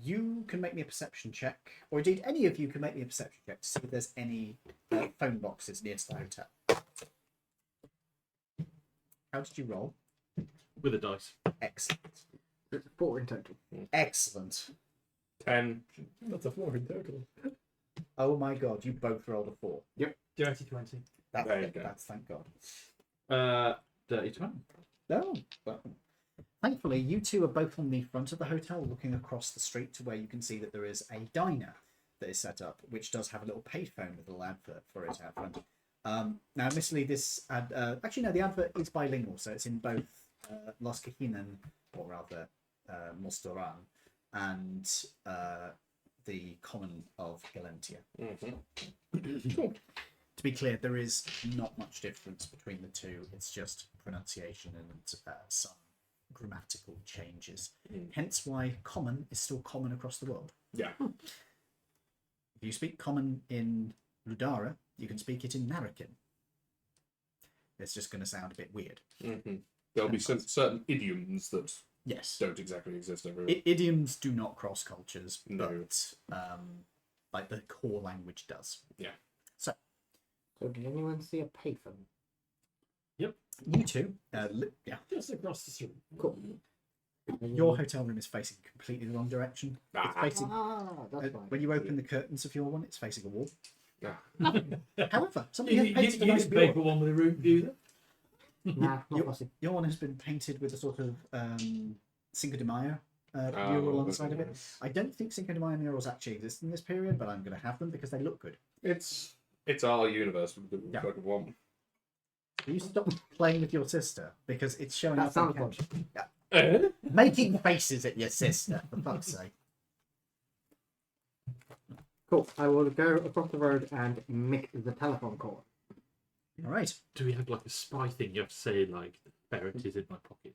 You can make me a perception check, or indeed any of you can make me a perception check to see if there's any phone boxes near to the hotel. How did you roll? With a dice. Excellent. It's 4 in total. Excellent. 10. That's a 4 in total. Oh my god, you both rolled a 4. Dirty 20. There you go. That's thank god. Dirty 20. No. Well, thankfully, you two are both on the front of the hotel looking across the street to where you can see that there is a diner that is set up, which does have a little payphone with a little advert for it out front. Now, admittedly, this actually no, the advert is bilingual, so it's in both Los Cajinas, or rather Mostoran, and the common of Galentia. Mm-hmm. To be clear, there is not much difference between the two. It's just pronunciation and some grammatical changes. Hence why common is still common across the world. Yeah. If you speak common in Ludara, you can speak it in Narracan. It's just going to sound a bit weird. Mm-hmm. There'll be certain idioms that Yes. don't exactly exist everywhere. Idioms do not cross cultures, No. but like the core language does. So did anyone see a payphone? You two, yeah. Just across the street. Cool. Your hotel room is facing completely the wrong direction. It's Ah. facing. That's fine. When you open the curtains of your one, it's facing a wall. Ah. However, somebody You has painted a nice didn't pay mural. for one with a room view. Nah, not You- possible. Your one has been painted with a sort of Cinco de Mayo Oh, mural on the side of it. I don't think Cinco de Mayo murals actually exist in this period, but I'm going to have them because they look good. It's our universe. We do Yeah. what we want. Will you stop playing with your sister because it's showing That up on sounds the like camera. Making faces at your sister, for fuck's sake. cool. I will go across the road and make the telephone call. All right. Do we have like a spy thing? You have to say like, ferret is in my pocket.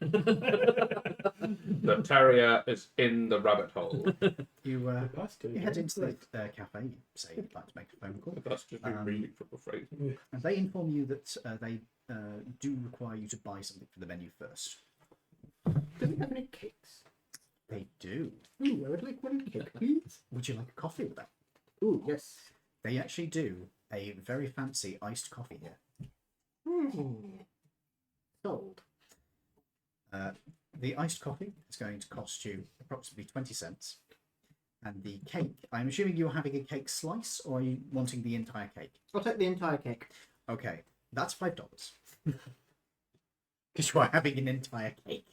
The terrier is in the rabbit hole. You Past two, you head yeah. into the cafe. You say you'd like to make a phone call. That's just been reading from a phrase. And they inform you that they do require you to buy something for the menu first. Do we have any cakes? They do. Ooh, I would like one cake, please. Would you like a coffee with that? Ooh, yes. They actually do a very fancy iced coffee here. Sold. The iced coffee is going to cost you approximately 20 cents. And the cake, I'm assuming you're having a cake slice, or are you wanting the entire cake? I'll take the entire cake. Okay, that's $5. Because you are having an entire cake.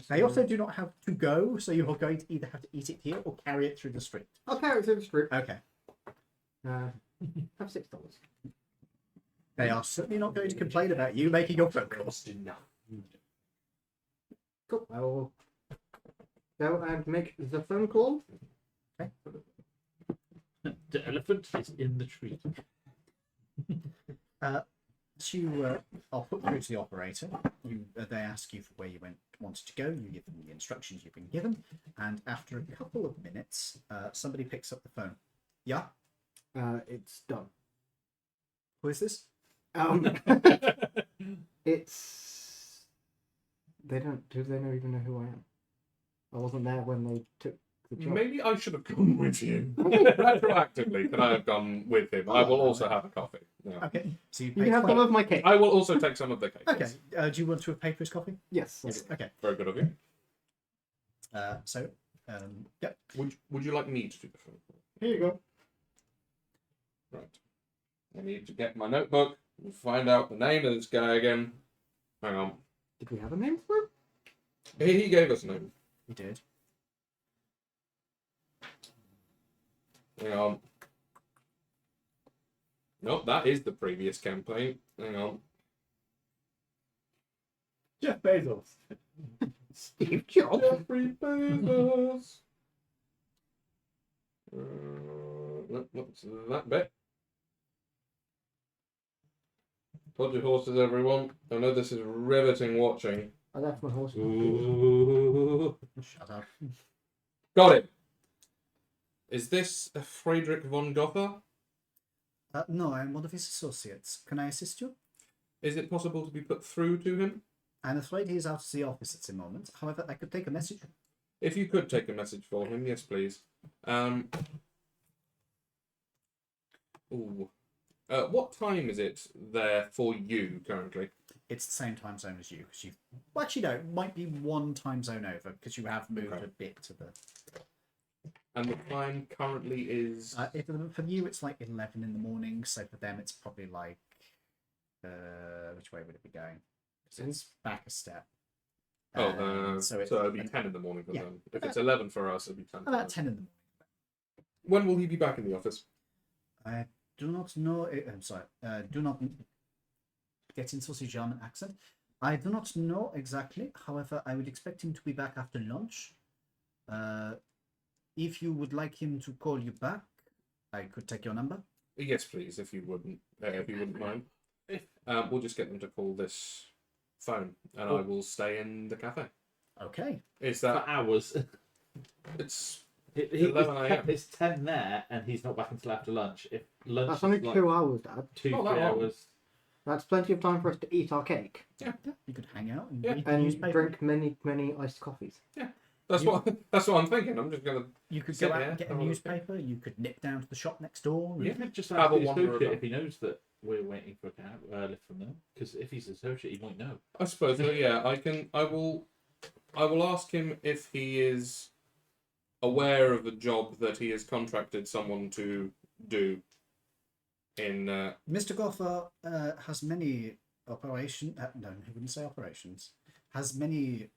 They also do not have to go, so you're going to either have to eat it here or carry it through the street. I'll carry it through the street. Okay. Have $6. They are certainly not going to complain about you making your phone calls. Cool. I will go and make the phone call. Okay. The elephant is in the tree. So I'll put through to the operator. They ask you for where you wanted to go. You give them the instructions you've been given, and after a couple of minutes, somebody picks up the phone. Yeah, It's done. who is this? It's. They don't. Do they even know who I am? I wasn't there when they took the job. Maybe I should have gone with you. Retroactively, could I have gone with him? I will also have a coffee. Yeah. Okay, so you You pay can have some of my cake. I will also take some of the cake. Okay, do you want to pay for his coffee? Yes. Yes. Okay. Very good of you. Yeah. Would you like me to do the phone call? Here you go. Right. I need to get my notebook and find out the name of this guy again. Hang on. Did we have a name for him? He gave us a name. You did. Hang on. Nope, that is the previous campaign. Hang on. Jeff Bezos. Steve Jobs. Jeffrey Bezos. What's that bit? Hold your horses, everyone. I know this is riveting watching. I left my horse. Ooh. Shut up. Got it. Is this a Friedrich von Gotha? No, I'm one of his associates. Can I assist you? Is it possible to be put through to him? I'm afraid he's out of the office at the moment. However, I could take a message. If you could take a message for him, yes, please. Ooh. What time is it there for you currently? It's the same time zone as you, because you. Well, actually, no, it might be one time zone over because you have moved Okay. a bit to the. And the time currently is. For you, it's like 11 in the morning. So for them, it's probably like. Which way would it be going? 'Cause it's back a step. So it'd be 10 in the morning for yeah. them. If it's 11 for us, it'd be 10. for About them. 10 in the morning. When will he be back in the office? I do not know. I'm sorry. Do not get into a German accent. I do not know exactly. However, I would expect him to be back after lunch. If you would like him to call you back, I could take your number. Yes, please, if you wouldn't mind. We'll just get them to call this phone, and I will stay in the cafe. Okay. Is For that? hours. It's It's 11 a.m. It's 10 there, and he's not back until after lunch. If lunch That's is only like 2 hours, Dad. 2-3 Not that long. hours. That's plenty of time for us to eat our cake You could hang out and Yeah. read the and newspaper. drink many iced coffees. that's what I'm thinking. I'm just gonna. You could sit go out here, and get a have a look. newspaper. You could nip down to the shop next door. and- You could just Have ask a the wander associate about. if he knows that we're waiting for a cab, lift from them. Because if he's an associate, he might know. I suppose. Yeah, I can. I will ask him if he is aware of the job that he has contracted someone to do. In Mr. Goffer has many no, he wouldn't say operations. Has many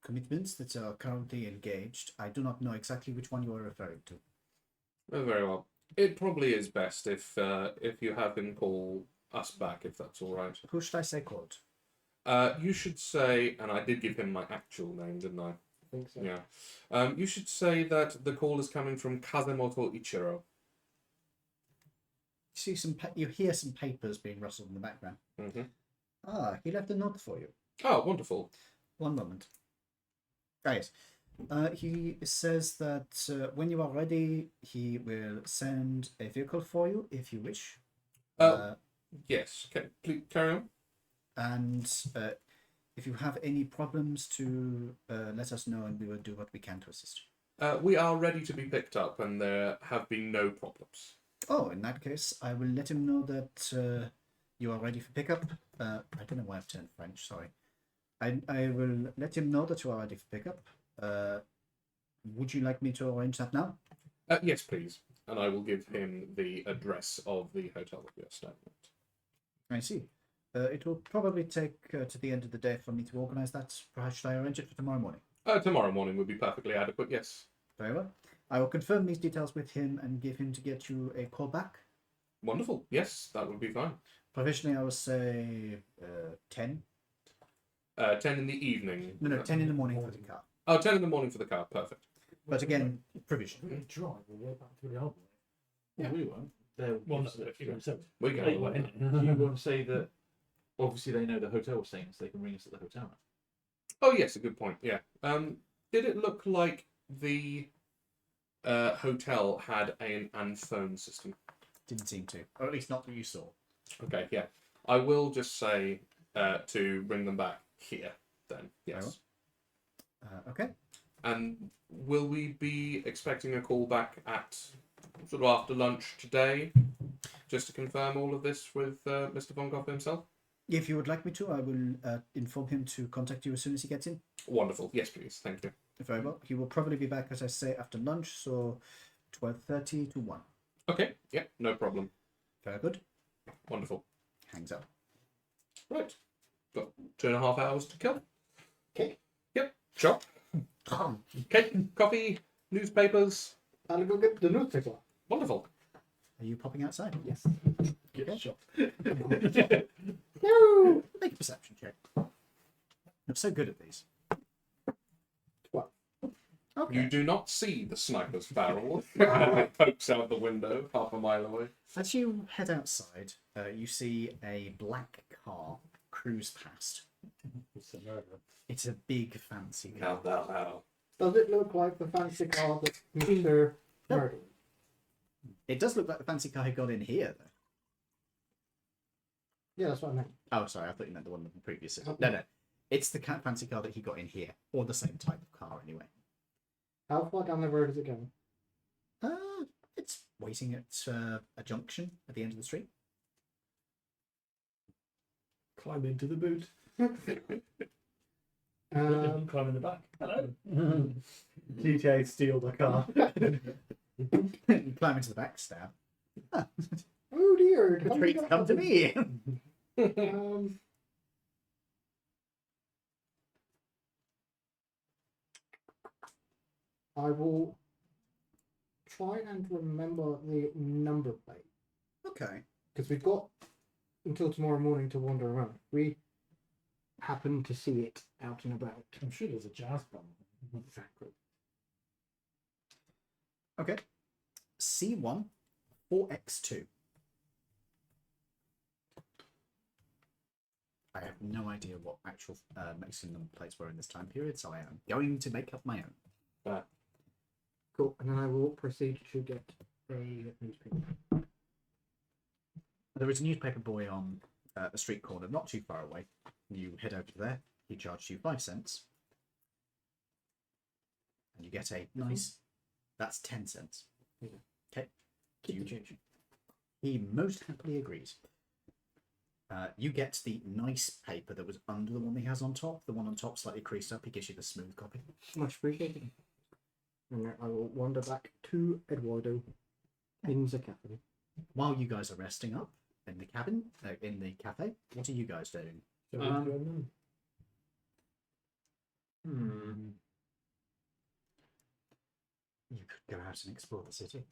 commitments that are currently engaged. I do not know exactly which one you are referring to. very well. It probably is best if you have him call us back, if that's all right. Who should I say called? You should say, and I did give him my actual name, didn't I? I think so. Yeah. You should say that the call is coming from Kazemoto Ichiro. You hear some papers being rustled in the background. Mm-hmm. Ah, he left a note for you. Oh, wonderful. One moment. Ah, yes. He says that when you are ready, he will send a vehicle for you if you wish. Yes. Okay, please carry on. And if you have any problems, to let us know, and we will do what we can to assist. We are ready to be picked up, and there have been no problems. Oh, in that case, I will let him know that you are ready for pickup. I don't know why I've turned French. Sorry. I will let him know that you are ready for pickup. Would you like me to arrange that now? Yes, please. And I will give him the address of the hotel that we are staying at. I see. It will probably take to the end of the day for me to organise that. Perhaps should I arrange it for tomorrow morning? Tomorrow morning would be perfectly adequate, yes. Very well. I will confirm these details with him and give him to get you a call back. Wonderful. Yes, that would be fine. Provisionally, I will say 10. 10 in the evening. No, 10 in the morning for the car. Oh, 10 in the morning for the car. Perfect. But again, provisionally. We drive all the way back to the harbour. Yeah. We won't. They'll Well, give us no, a- if you're going to We Hey, go away. do you want to say that? Obviously, they know the hotel we're staying, so they can ring us at the hotel. Oh, yes, a good point. Yeah. Did it look like the hotel had an phone system? Didn't seem to. Or at least not that you saw. Okay, yeah. I will just say to bring them back here then. Yes. Okay. And will we be expecting a call back at sort of after lunch today, just to confirm all of this with Mr. Von Gogh himself? If you would like me to, I will inform him to contact you as soon as he gets in. Wonderful. Yes, please. Thank you. Very well. He will probably be back, as I say, after lunch, so 12:30 to 1. Okay. Yeah, no problem. Very good. Wonderful. Hangs up. Right. Got 2.5 hours to kill. Cake? Yep. Sure. Cake, coffee, newspapers. I'll go get the newspaper. Wonderful. Are you popping outside? Yes. Get Okay. shot. No! Make a perception check. I'm so good at these. 12. Okay. You do not see the sniper's barrel as it pokes out the window half a mile away. As you head outside, you see a black car cruise past. It's a murder. It's a big, fancy car. Now. Does it look like the fancy car that Mr. murdered? It does look like the fancy car he got in here, though. Yeah, that's what I meant. Oh, sorry, I thought you meant the one in the previous city. No. It's the fancy car that he got in here, or the same type of car, anyway. How far down the road is it going? It's waiting at a junction at the end of the street. Climb into the boot. climb in the back. Hello. GTA steal the car. You climb into the back, stab. Oh dear! The treats come to me. I will try and remember the number plate Okay. because we've got until tomorrow morning to wander around. We happen to see it out and about. I'm sure there's a jazz band. Exactly. Okay. C1 4X2. I have no idea what actual Mexican number plates were in this time period, so I am going to make up my own. Cool. And then I will proceed to get a newspaper. There is a newspaper boy on a street corner not too far away. You head over to there. He charged you 5 cents. And you get a nice... That's 10 cents. Okay. Keep the change. He most happily agrees. You get the nice paper that was under the one he has on top. The one on top slightly creased up. He gives you the smooth copy. Much appreciated. And then I will wander back to Eduardo in the cafe. While you guys are resting up in the cabin, in the cafe, what are you guys doing? You could go out and explore the city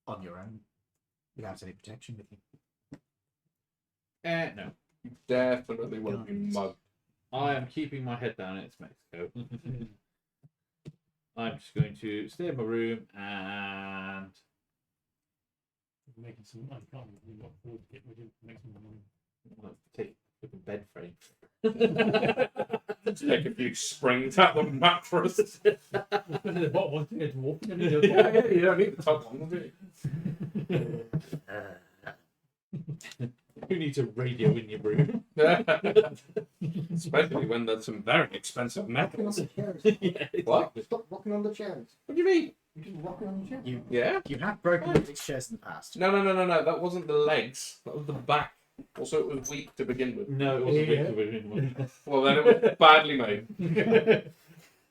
on your own without any protection with you. No. Definitely won't be Guns. mugged. I am keeping my head down. It's Mexico. I'm just going to stay in my room and Making some money, can't we? We've got forward to get rid of make some money. take With a bed frame. Take a few springs out the mattress. The bottom one's a dwarf. Yeah, you don't need the top one, do you? Who needs a radio in your room? Especially when there's some very expensive Rocking on metals. the chairs. Yeah, What? Stop rocking on the chairs. What do you mean? You just rocking on the chairs. Yeah? You have broken one of these chairs in the past. No. That wasn't the legs. That was the back. Also, it was weak to begin with. No, it wasn't Yeah. weak to begin with. Well, then it was badly made.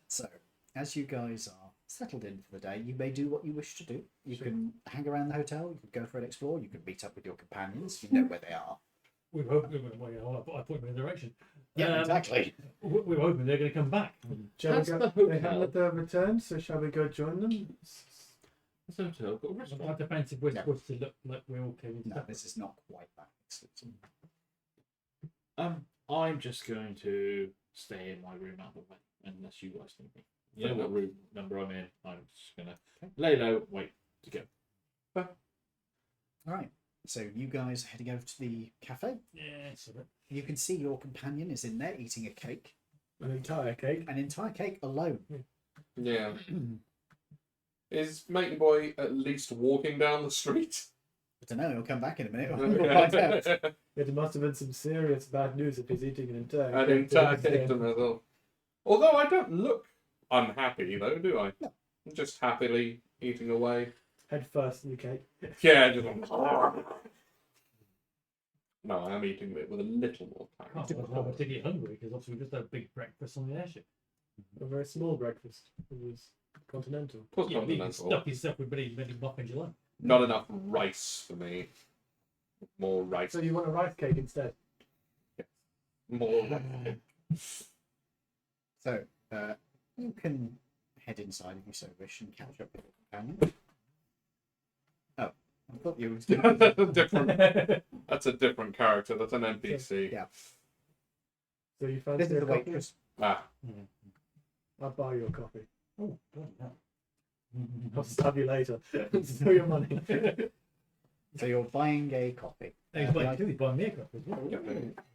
So, as you guys are settled in for the day, you may do what you wish to do. You can hang around the hotel, you can go for an explore, you can meet up with your companions, you know where they are. We were hoping, well, I put them in the direction. Exactly. We were hoping they're going to come back. Shall we That's go? the They hotel. haven't returned, so shall we go join them? That's the hotel. Got a restaurant. Like defensive was No. was to look like we all came into No, stuff. this is not quite that exclusive. I'm just going to stay in my room out of the way, unless you guys need me. You know what room number I'm in. I'm just going to lay low, wait to go. Alright, so you guys are heading over to the cafe. Yeah, so that You can see your companion is in there eating a cake, An entire cake. an entire cake alone. Yeah. Is Matey Boy at least walking down the street? I don't know, he'll come back in a minute. We'll find out. It must have been some serious bad news if he's eating an entire An cake. entire cake to myself. Although I don't look unhappy, though, do I? No. I'm just happily eating away. Head first in the cake. Yeah, just. No, I am eating it with a little more can't time. say I'm particularly hungry because obviously we just had a big breakfast on the airship. A very small breakfast. It was continental. Of course, Yeah, you can continental. stuff yourself with many muffins you like. Not enough rice for me. More rice. So you want a rice cake instead? More rice. So, you can head inside if you so wish and catch up with your companion. Oh, I thought you were That's a different. That's a different character. That's an NPC. Yeah. So you This fancy is a the coffee? waitress. Ah, I'll buy you a coffee. Oh, bloody hell. I'll stab you later. Steal your money. So you're buying a coffee. He's Uh, buying, he's buying me a cup as well.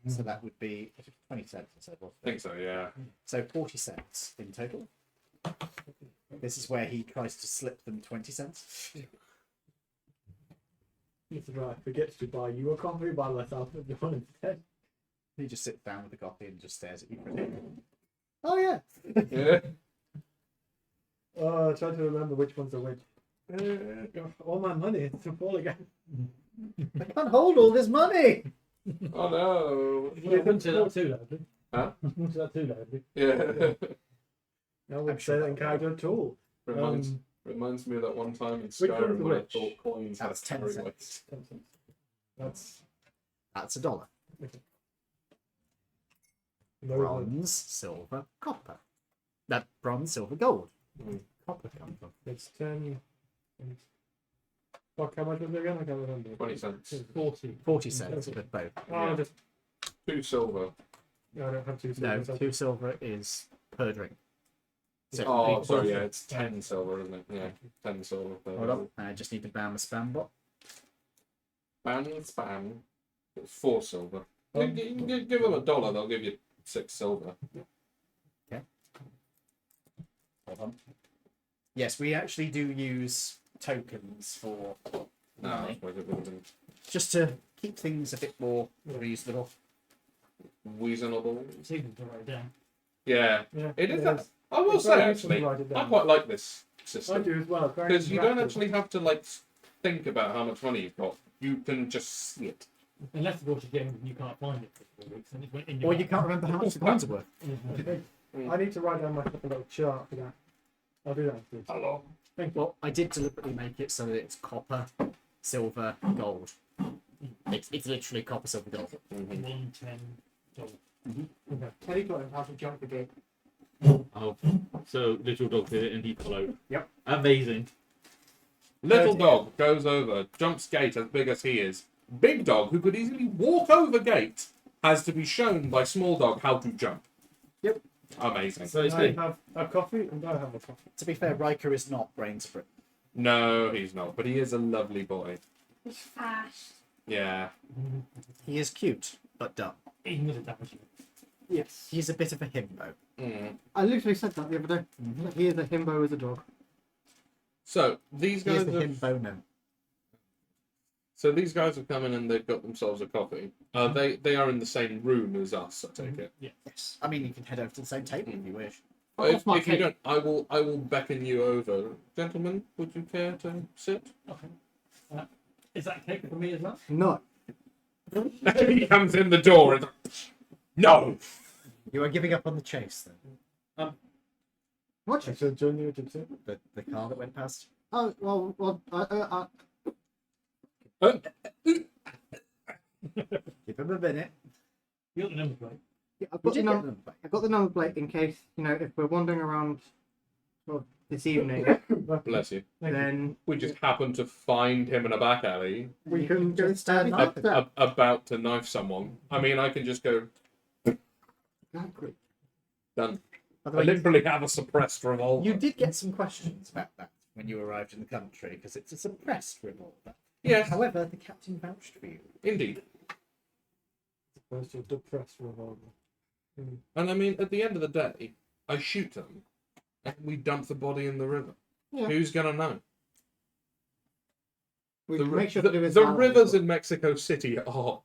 So that would be 20 cents, I said. I think so. Yeah. So 40 cents in total. This is where he tries to slip them 20 cents. It's right. Forget to buy you a coffee, buy myself one instead. He just sits down with the coffee and just stares at you. Oh, yeah. Yeah. Oh, I try to remember which ones are which. All my money, it's all again. I can't hold all this money. Oh no. Well, I wouldn't say that too loudly. Huh? I wouldn't say that too loudly. Yeah. I would say that in character at all. Reminds me of that one time in one's Skyrim the when I which? thought coins had That's 10 carry cents. weight. 10 cents. That's That's $1. no Bronze, silver, copper. That bronze, silver, gold. Mm. Copper come from. It's 10. Fuck, how much was it again? I can't remember. 20 cents. 40. 40 cents for both. Oh, Yeah. just, 2 silver. no, I don't have two. No, silvers. 2 silver is per drink. So it Oh, would be sorry, 40. yeah, it's 10 silver, isn't it? Yeah, 10 silver. Hold on, I just need to ban the spam bot. Ban spam. It's 4 silver. Give them $1, they'll give you 6 silver. Hold on. Yes, we actually do use tokens for No, I money, suppose it would have been just to keep things a bit more reasonable. reasonable. It's easy to write down. Yeah, Yeah, it is. it That, is. I will It's very say, useful to actually, write it I down. quite like this I system. do as well. Very Because you don't interactive. actually have to, like, think about how much money you've got. You can just see it. Unless of course you get and you can't find it for 4 weeks, and it's went in your Or you can't remember how much the coins are worth. I need to write down my little chart for that. I'll do that. Please. Hello. Well, I did deliberately make it so that it's copper, silver, gold. It's literally copper, silver, gold. $110. Okay. Teddy got him how to jump the gate. Oh, so little dog did it and he followed. Yep. Amazing. Little dog goes over, jumps gate as big as he is. Big dog, who could easily walk over gate, has to be shown by small dog how to jump. Yep. Amazing. So it's I good. have a coffee and I have a coffee. To be fair, Riker is not brains for it. No, he's not, but he is a lovely boy. It's fast. Yeah. He is cute, but dumb. Even with the damage. Yes. He's a bit of a himbo. Mm. I literally said that the other day. He is a himbo as a dog. So these He is guys the have himbo no. So these guys have come in and they've got themselves a coffee. They are in the same room as us, I take it. Yes. I mean, you can head over to the same table if you wish. If, my if you cake. don't, I will beckon you over. Gentlemen, would you care to sit? Okay. Is that cake for me as well? No. He comes in the door and no. You are giving up on the chase, then. Watch I it. shall join you to sit. The car that went past. Oh, well, Give him a minute. You got the number plate. yeah, I've We got did the get number. them back. I've got the number plate in case, if we're wandering around sort of this evening, Bless you. then We just happen to find him in a back alley we can go just stab stand him up. up. about to knife someone. I mean, I can just go Exactly. done. By the I way, literally have a suppressed revolver. you did get some questions about that when you arrived in the country, because it's a suppressed revolver. Yes, However, the captain vouched for you. indeed. Opposed to a depressed revolver. And I mean, at the end of the day, I shoot them, and we dump the body in the river. Yeah. Who's gonna know? We The, make sure the, to do his the valet rivers as well. in Mexico City are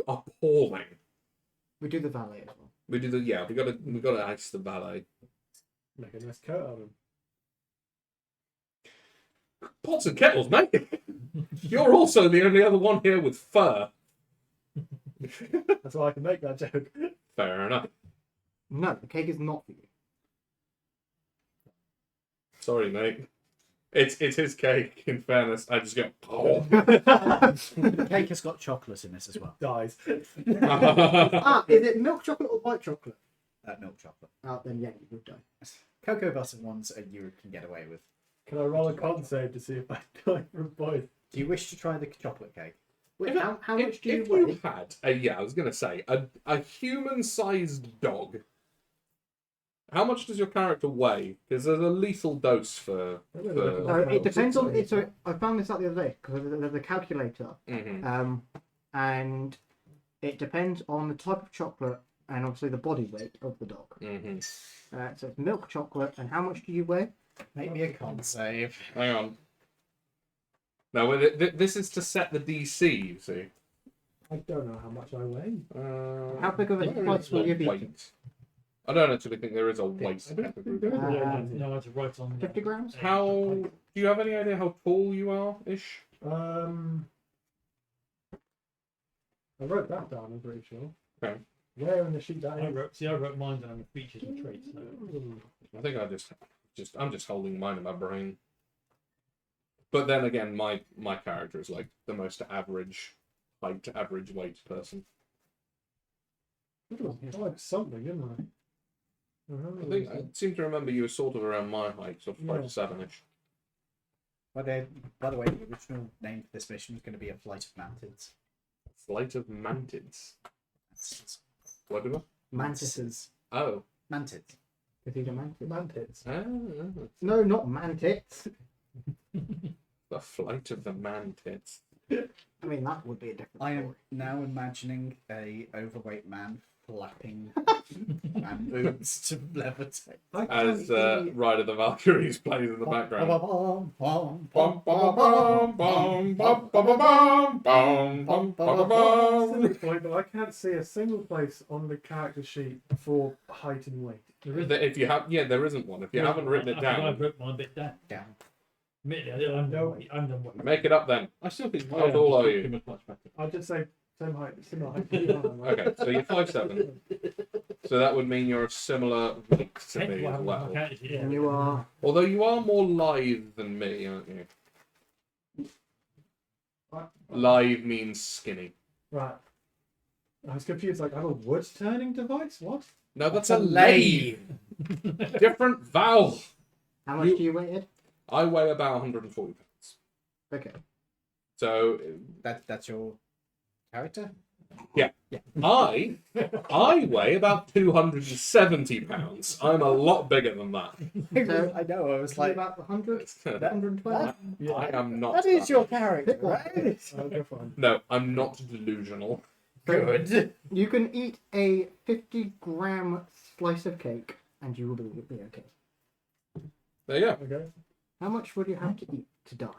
appalling. We do the valet as well. We do the we gotta ice the valet. Make a nice coat of him. Pots and kettles, mate. You're also the only other one here with fur. That's why I can make that joke. Fair enough. No, the cake is not for you. Sorry, mate. It's his cake. In fairness, I just go. Oh. The cake has got chocolate in it as well. Dies. Is it milk chocolate or white chocolate? Milk chocolate. Then yeah, you would die. Cocoa butter ones you can get away with. Can I roll a con save to see if I die from both? Do you wish to try the chocolate cake? Wait, If- how much do you if weigh? you had I was gonna say a human-sized dog. How much does your character weigh? Because there's a lethal dose for. So it depends on it. So I found this out the other day because there's a calculator, Mhm. and it depends on the type of chocolate and obviously the body weight of the dog. Mhm. So it's milk chocolate, and how much do you weigh? Make me a con save. Hang on. Now, this is to set the DC. You see. I don't know how much I weigh. How big of a There slice is will a you be? weight. I don't actually think there is a weight. I don't think there is. No, it's right on. 50 grams? How do you have any idea how tall you are, ish? I wrote that down, I'm pretty sure. Okay. Where in the sheet that I is? wrote mine down with features and traits. So. I think I'm just holding mine in my brain. But then again, my character is like the most average height, average weight person. It was like something, didn't I? I seem to remember you were sort of around my height, sort of 5 to 7-ish. By the way, the original name for this mission was going to be a flight of mantids. Flight of mantids. What do I? Mantises. Oh. Mantids. Because he's a mantis. Mantids. No, not mantis. The flight of the mantids. I mean, that would be a different I story. am now imagining a overweight man flapping man boobs to levitate. As Ride of the Valkyries plays in the background. Bum, Bum, bum, bum, bum, bum, bum, bum, bum, bum, bum, bum. Silly point, but I can't see a single place on the character sheet for height and weight. If you have, there isn't one. If you haven't written it I down, wrote mine a bit down. Admittedly, I'm done. make it up then. I still think How tall are you? Much better. I'd just say same height, similar height. Okay, so you're 5'7". So that would mean you're a similar weight to me as well. And you are. Although you are more lithe than me, aren't you? Lithe means skinny. Right. I was confused, like, I have a wood turning device? What? No, that's a lathe. Different valve. How much do you weigh, Ed? I weigh about 140 pounds. Okay. So That's your character? I weigh about 270 pounds. I'm a lot bigger than that. So, I know, I was like like, about 100, That- 120? Yeah. I am not. that is that. your character, right? Okay, fine. No, I'm not delusional. Good. You can eat a 50-gram slice of cake, and you will be okay. There you go. Okay. How much would you have to eat to die?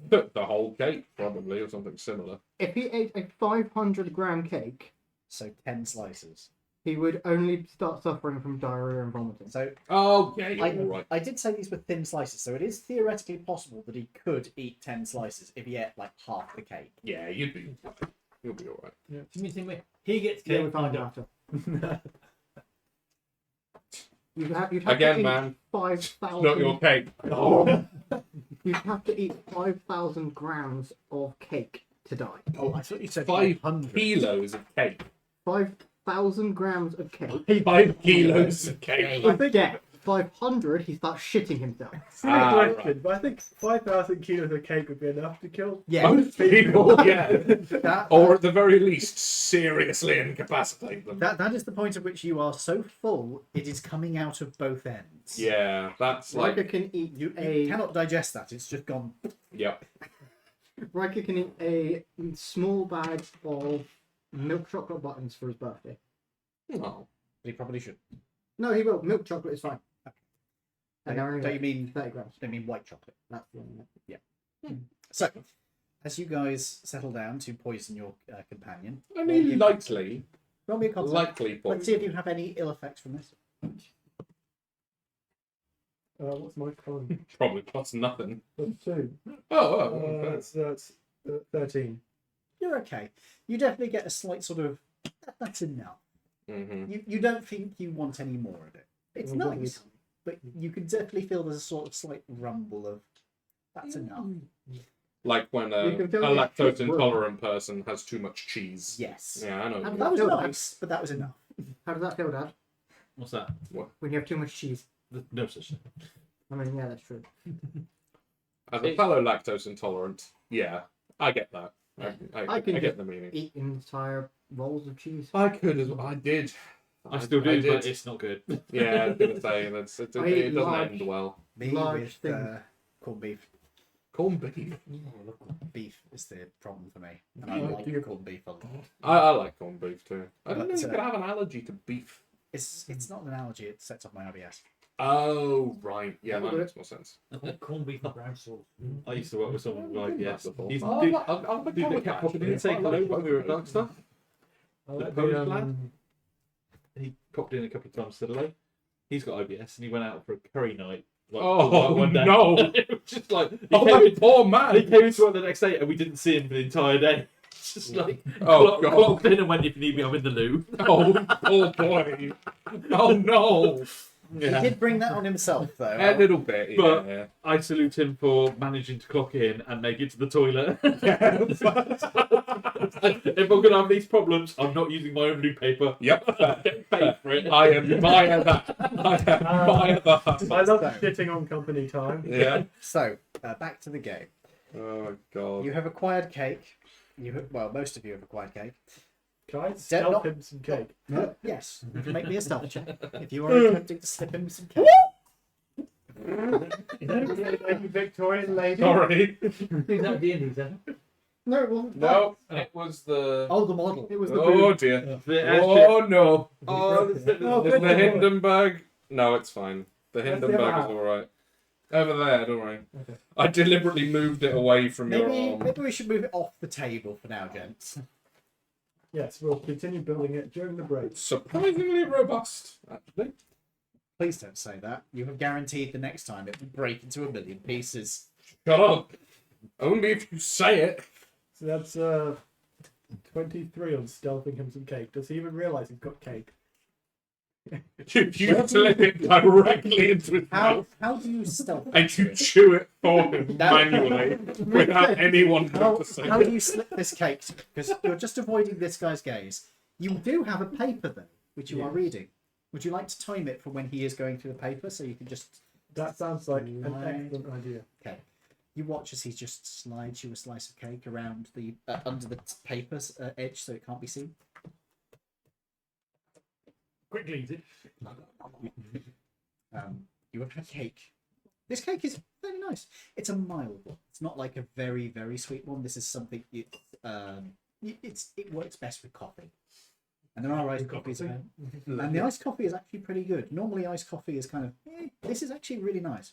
The whole cake, probably, or something similar. If he ate a 500-gram cake, So 10 slices. he would only start suffering from diarrhea and vomiting. So Oh, yeah, you're I, all right. I did say these were thin slices, so it is theoretically possible that he could eat 10 slices if he ate like half the cake. Yeah, you'll be all right. He gets Yeah, we cake. find out after. You'd have Again, to eat man, 5,000. not your cake. Oh, You'd have to eat 5,000 grams of cake to die. Oh, I thought you said 5 kilos of cake. 5,000 grams of cake. 5 kilos of cake. I think 500, he starts shitting himself. Silly Ah, question, right. but I think 5,000 kilos of cake would be enough to kill. Yeah. Most people, yeah. That, Or at the very least, seriously incapacitate them. that is the point at which you are so full, it is coming out of both ends. Yeah, that's Riker like, can eat You a cannot digest that, it's just gone. yep. Riker can eat a small bag of milk chocolate buttons for his birthday. Oh. He probably should. No, he will. Milk chocolate is fine. And they're only Don't you mean 30 grams. don't you mean white chocolate? That's the only So, as you guys settle down to poison your companion, I mean, likely. roll me a con save. Likely. Let's see if you have any ill effects from this. What's my con? Probably plus nothing. That's 2. Oh, That's 13. You're okay. You definitely get a slight sort of that's enough. mm-hmm. You don't think you want any more of it. It's Well, what nice, but you can definitely feel there's a sort of slight rumble of that's enough. Like when You a can feel the lactose kick intolerant person has too much cheese. Yes. Yeah, I know. And That was feel nice, but that was enough. How does that feel, Dad? What's that? When you have too much cheese? No such thing. I mean, yeah, that's true. As a fellow lactose intolerant, yeah, I get that. I can get the meaning. Eat entire rolls of cheese. I could as well. I did. I still do, I did. but it's not good. Yeah, I was gonna say it doesn't large- end well. Me Large with things. corned beef. Corned beef. Beef is the problem for me. And I Yeah, like do you- corned beef a lot. I like corned beef too. I didn't know But, you could have an allergy to beef. It's not an allergy, it sets off my IBS. Oh right, yeah, that That'll do makes more sense. Corned beef and brown sauce. I used to work with someone with IBS. He's Oh, dude, I'll dude that kept popping in and saying hello when we were at Dark Stuff. I The like Polish the, lad? He popped in a couple of times to hello. He's got IBS and he went out for a curry night. Like, Oh, one day. no. It was just like Oh, came that poor man. He came into work the next day and we didn't see him for the entire day. Just like Oh, God. clocked in and went, if you need me, I'm in the loo. Oh, poor boy. Oh no. He did bring that on himself, though. A little bit, But- yeah. I salute him for managing to clock in and make it to the toilet. If I'm going to have these problems, I'm not using my own loo paper. Yep. Get paid for it. I admire that. I admire that. I love So- shitting on company time. Yeah. So, back to the game. Oh god. You have acquired cake. Most of you have acquired cake. Can I not- stealth him some cake? Yes, you can make me a stealth check if you are attempting to slip him some cake. Any Victorian lady? Sorry. Is that D&D, then? No, it wasn't. No, it was the. Oh, the model. It was the Oh boob. dear. The airship. Oh no. Oh, Is the Hindenburg? No, it's fine. The Where's the Hindenburg other is alright. Over there, don't worry. Okay. I deliberately moved it away from your Maybe, arm. maybe we should move it off the table for now, gents. Yes, we'll continue building it during the break. Surprisingly robust, actually. Please don't say that. You have guaranteed the next time it will break into 1,000,000 pieces. Shut up. Only if you say it. So that's 23 on stealthing him some cake. Does he even realise he's got cake? You slip it directly into his mouth How do you stealth? and you chew it for him manually without anyone How noticing. do you slip this cake? Because you're just avoiding this guy's gaze. You do have a paper though, which you are reading. Would you like to time it for when he is going through the paper, so you can just? That sounds like an Right. excellent idea. Okay. You watch as he just slides you a slice of cake around the under the paper's edge, so it can't be seen. Quickly, is it? You have had cake. This cake is very nice. It's a mild one. It's not like a very, very sweet one. This is something it works best with coffee. And there are iced coffees around. And the iced coffee is actually pretty good. Normally iced coffee is kind of this is actually really nice.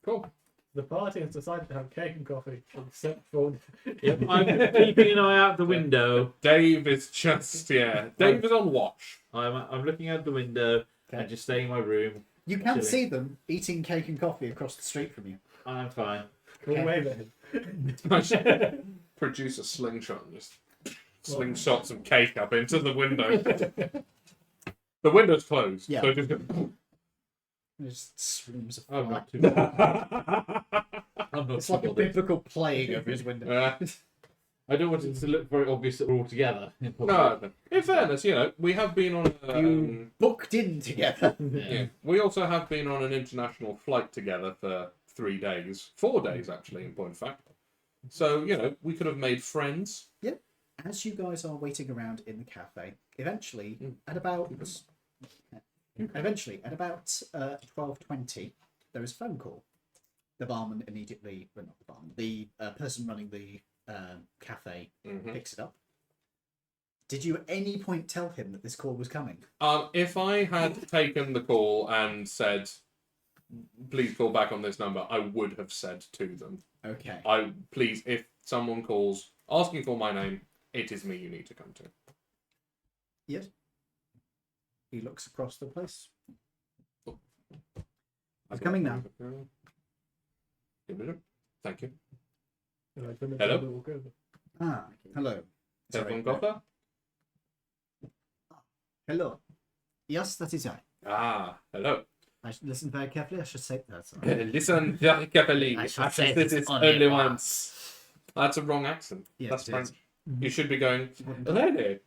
Cool. The party has decided to have cake and coffee, except for If I'm keeping an eye out the window, Dave is just Dave is on watch. I'm looking out the window and just staying in my room. You can Chilling. see them eating cake and coffee across the street from you. I'm fine. go away then. Produce a slingshot and just slingshot some cake up into the window. The window's closed. Yeah. So just There's swarms of Oh, flies. not I'm not It's like a bothered. biblical plague over his window. I don't want it to look very obvious that we're all together. No, in fairness, we have been on You booked in together. yeah. We also have been on an international flight together for 3 days. 4 days, actually, in point of fact. So, we could have made friends. As you guys are waiting around in the cafe, eventually at about 12:20, there is a phone call. The barman immediately, well, not the barman, the person running the cafe picks it up. Did you at any point tell him that this call was coming? If I had taken the call and said, please call back on this number, I would have said to them, Okay. please, if someone calls asking for my name, it is me you need to come to. Yes. He looks across the place. It's coming now. Thank you. Hello. Hello? Ah, hello. Sorry. Telephone copper? Hello. Yes, that is I. Ah, hello. I should listen very carefully. I should say that. Listen very carefully. I should Accent say this this is only only once. once. That's a wrong accent. Yes, That's it French. is. You should be going, Wouldn't- lady,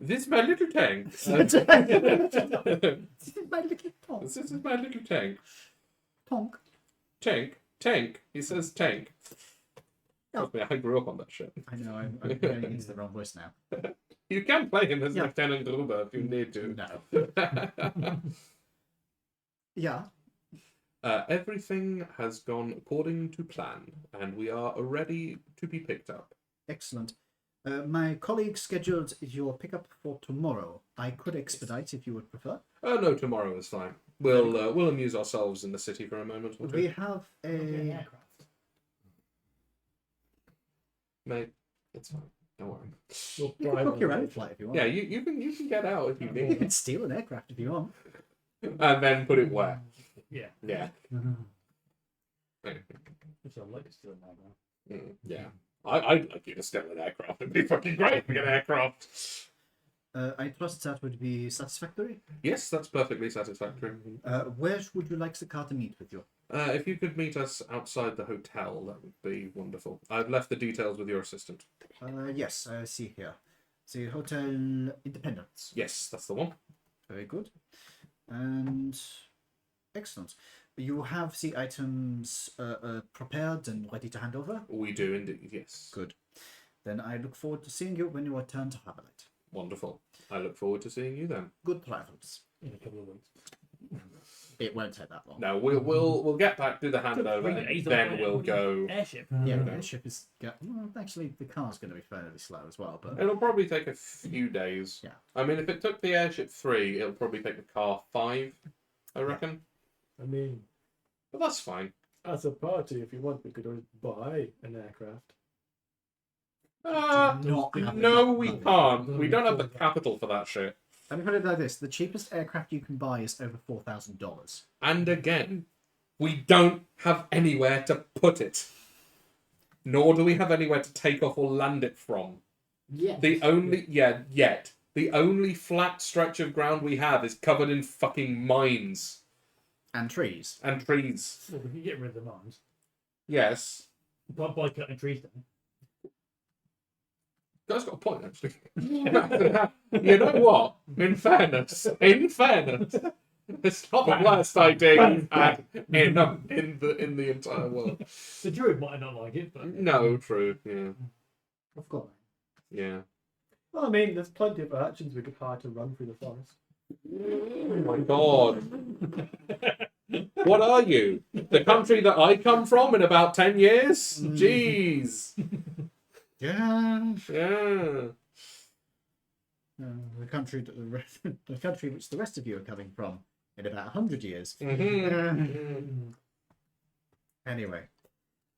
this is my little tank. This is my little tonk. This is my little tank. Tonk. Tank. He says tank. Trust me, I grew up on that shit. I know, I'm going into the wrong voice now. You can play him as Yeah. Lieutenant Gruber if you need to. No. Yeah. Everything has gone according to plan, and we are ready to be picked up. Excellent. My colleague scheduled your pickup for tomorrow. I could expedite if you would prefer. Oh no, tomorrow is fine. We'll amuse ourselves in the city for a moment or two. We have a. Mate, it's fine. Don't worry. You can book your own flight if you want. Yeah, you can get out if you You need, can steal an aircraft if you want. and then put it where. Yeah. Yeah. Which I like still now. Yeah. I'd like you to steal an aircraft. It'd be fucking great if we get an aircraft. I trust that would be satisfactory. Yes, that's perfectly satisfactory. Where would you like the car to meet with you? If you could meet us outside the hotel, that would be wonderful. I've left the details with your assistant. Yes, I see here. The Hotel Independence. Yes, that's the one. Very good. And excellent. You have the items prepared and ready to hand over? We do indeed, yes. Good. Then I look forward to seeing you when you return to Harbourlight. Wonderful. I look forward to seeing you then. Good travels. In a couple of weeks. It won't take that long. No, we'll get back to the handover, and then we'll go. Airship. Yeah, the airship is. Well, actually, the car's going to be fairly slow as well. But It'll probably take a few days. Yeah. I mean, if it took the airship 3, it'll probably take the car 5, I reckon. I mean, But that's fine. as a party, if you want, we could always buy an aircraft. not have No, enough we money. can't. We don't have the capital for that shit. Let me put it like this: the cheapest aircraft you can buy is over $4,000. And again, we don't have anywhere to put it. Nor do we have anywhere to take off or land it from. Yeah. The only flat stretch of ground we have is covered in fucking mines And trees. and trees. Well, we can get rid of the mines. Yes. But by cutting trees down. Guy's got a point, actually. You know what? In fairness, it's not the worst idea you've had in the entire world. The druid might not like it, but No, true. Yeah. Of course. Yeah. well, I mean, there's plenty of actions we could hire to run through the forest. Oh my god. What are you? The country that I come from in about 10 years? Jeez. Yeah. Yeah. The country that the country which the rest of you are coming from in about 100 years. Mm-hmm. Anyway,